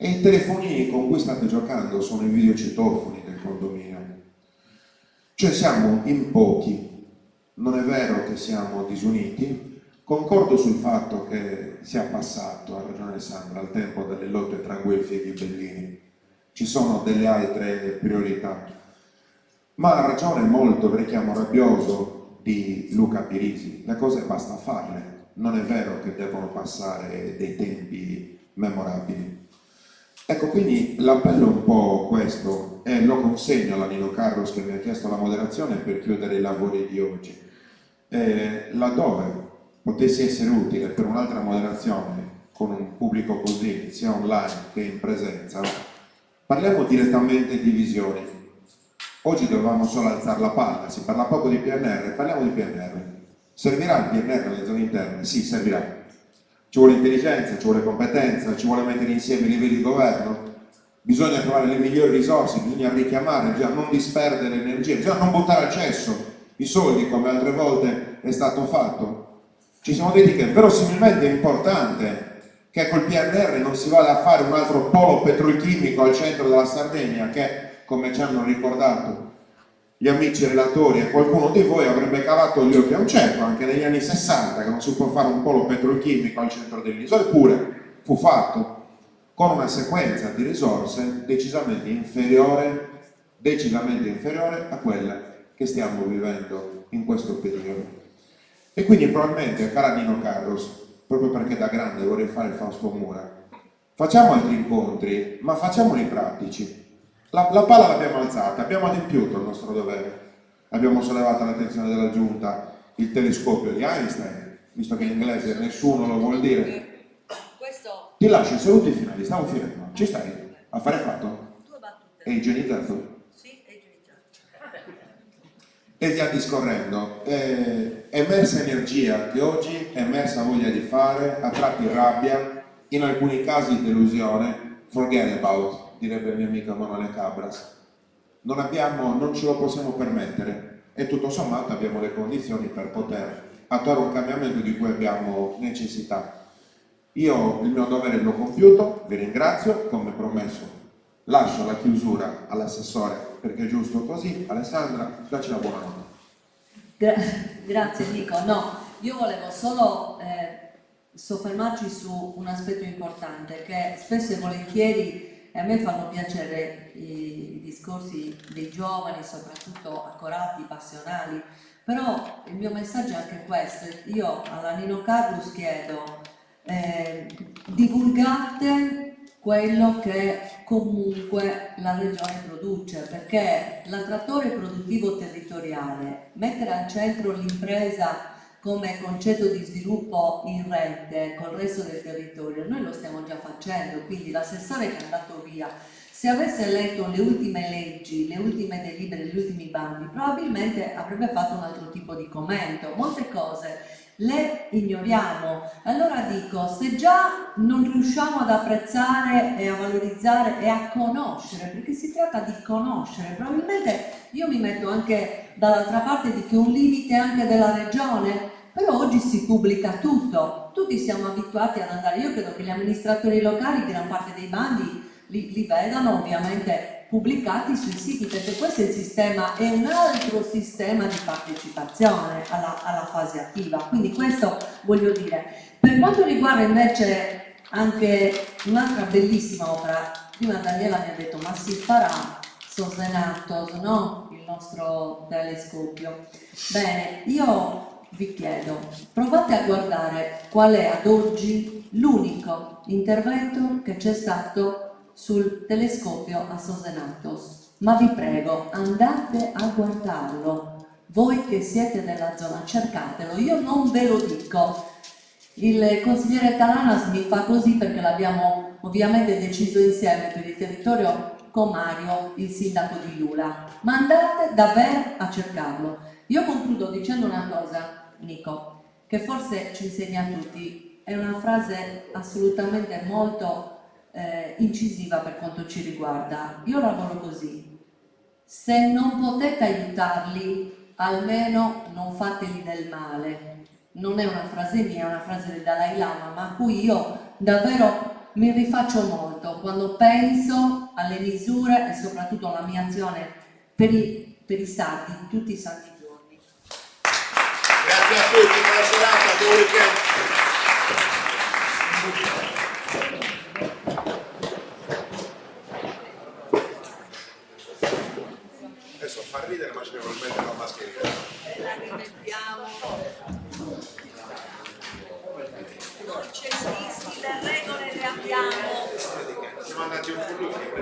E i telefonini con cui state giocando sono i videocitofoni del condominio. Cioè siamo in pochi, non è vero che siamo disuniti. Concordo sul fatto che sia passato, ha ragione Sandra, il tempo delle lotte tra guelfi e ghibellini. Ci sono delle altre priorità. Ma ha ragione molto il richiamo rabbioso di Luca Pirisi. Le cose basta farle. Non è vero che devono passare dei tempi memorabili. Ecco, quindi l'appello è un po' questo, e lo consegno alla Nino Carlos che mi ha chiesto la moderazione per chiudere i lavori di oggi. Laddove potessi essere utile per un'altra moderazione con un pubblico così, sia online che in presenza, parliamo direttamente di visioni. Oggi dovevamo solo alzare la palla, si parla poco di PNR, parliamo di PNR. Servirà il PNR alle zone interne? Sì, servirà. Ci vuole intelligenza, ci vuole competenza, ci vuole mettere insieme i livelli di governo, bisogna trovare le migliori risorse, bisogna richiamare, bisogna non disperdere energia, bisogna non buttare al cesso i soldi come altre volte è stato fatto. Ci siamo detti che verosimilmente è importante che col PNR non si vada a fare un altro polo petrolchimico al centro della Sardegna che, come ci hanno ricordato gli amici relatori e qualcuno di voi, avrebbe cavato gli occhi a un cieco anche negli anni 60 che non si può fare un polo petrolchimico al centro dell'isola, eppure fu fatto con una sequenza di risorse decisamente inferiore a quella che stiamo vivendo in questo periodo. E quindi probabilmente, cara Nino Carlos, proprio perché da grande vorrei fare il Fausto Mura, facciamo altri incontri, ma facciamoli pratici. La palla l'abbiamo alzata, abbiamo adempiuto il nostro dovere, abbiamo sollevato l'attenzione della Giunta, il telescopio di Einstein, visto che in inglese nessuno lo vuol dire. Ti lascio i saluti finali, stiamo finendo. Ci stai? Affare fatto? È igienizzato? Sì, è igienizzato. E via discorrendo. È emersa energia che oggi è emersa voglia di fare, a tratti rabbia, in alcuni casi delusione, forget about, direbbe il mio amico Emanuele Cabras. Non ce lo possiamo permettere e tutto sommato abbiamo le condizioni per poter attuare un cambiamento di cui abbiamo necessità. Io il mio dovere l'ho compiuto, vi ringrazio, come promesso lascio la chiusura all'assessore perché è giusto così. Alessandra, dacci la buonanotte. Grazie Nico. No, io volevo solo soffermarci su un aspetto importante che spesso e volentieri a me fanno piacere i discorsi dei giovani, soprattutto accorati, passionali, però il mio messaggio è anche questo. Io alla Nino Carlos chiedo divulgate quello che comunque la regione produce, perché l'attrattore produttivo territoriale, mettere al centro l'impresa come concetto di sviluppo in rete col resto del territorio, noi lo stiamo già facendo, quindi l'assessore che è andato via, se avesse letto le ultime leggi, le ultime delibere, gli ultimi bandi, probabilmente avrebbe fatto un altro tipo di commento. Molte cose le ignoriamo. Allora dico, se già non riusciamo ad apprezzare e a valorizzare e a conoscere, perché si tratta di conoscere, probabilmente io mi metto anche dall'altra parte di che un limite anche della regione, però oggi si pubblica tutto, tutti siamo abituati ad andare, io credo che gli amministratori locali gran parte dei bandi li vedano ovviamente pubblicati sui siti, perché questo è il sistema, è un altro sistema di partecipazione alla fase attiva, quindi questo voglio dire. Per quanto riguarda invece anche un'altra bellissima opera, prima Daniela mi ha detto ma si farà Sosenatos, no? Il nostro telescopio. Bene, io vi chiedo, provate a guardare qual è ad oggi l'unico intervento che c'è stato sul telescopio a Sosenatos, ma vi prego andate a guardarlo, voi che siete della zona, cercatelo, io non ve lo dico, il consigliere Talanas mi fa così perché l'abbiamo ovviamente deciso insieme per il territorio con Mario, il sindaco di Lula, ma andate davvero a cercarlo. Io concludo dicendo una cosa, Nico, che forse ci insegna a tutti, è una frase assolutamente molto incisiva per quanto ci riguarda. Io lavoro così: se non potete aiutarli, almeno non fateli del male. Non è una frase mia, è una frase del Dalai Lama, ma a cui io davvero mi rifaccio molto quando penso alle misure e soprattutto alla mia azione per i sardi, tutti i santi giorni. Grazie a tutti, buona serata, buon weekend. Adesso fa ridere, ma ci devo mettere la mascherina. La rimettiamo. Non c'è crisi, le regole le abbiamo. Siamo andati un po'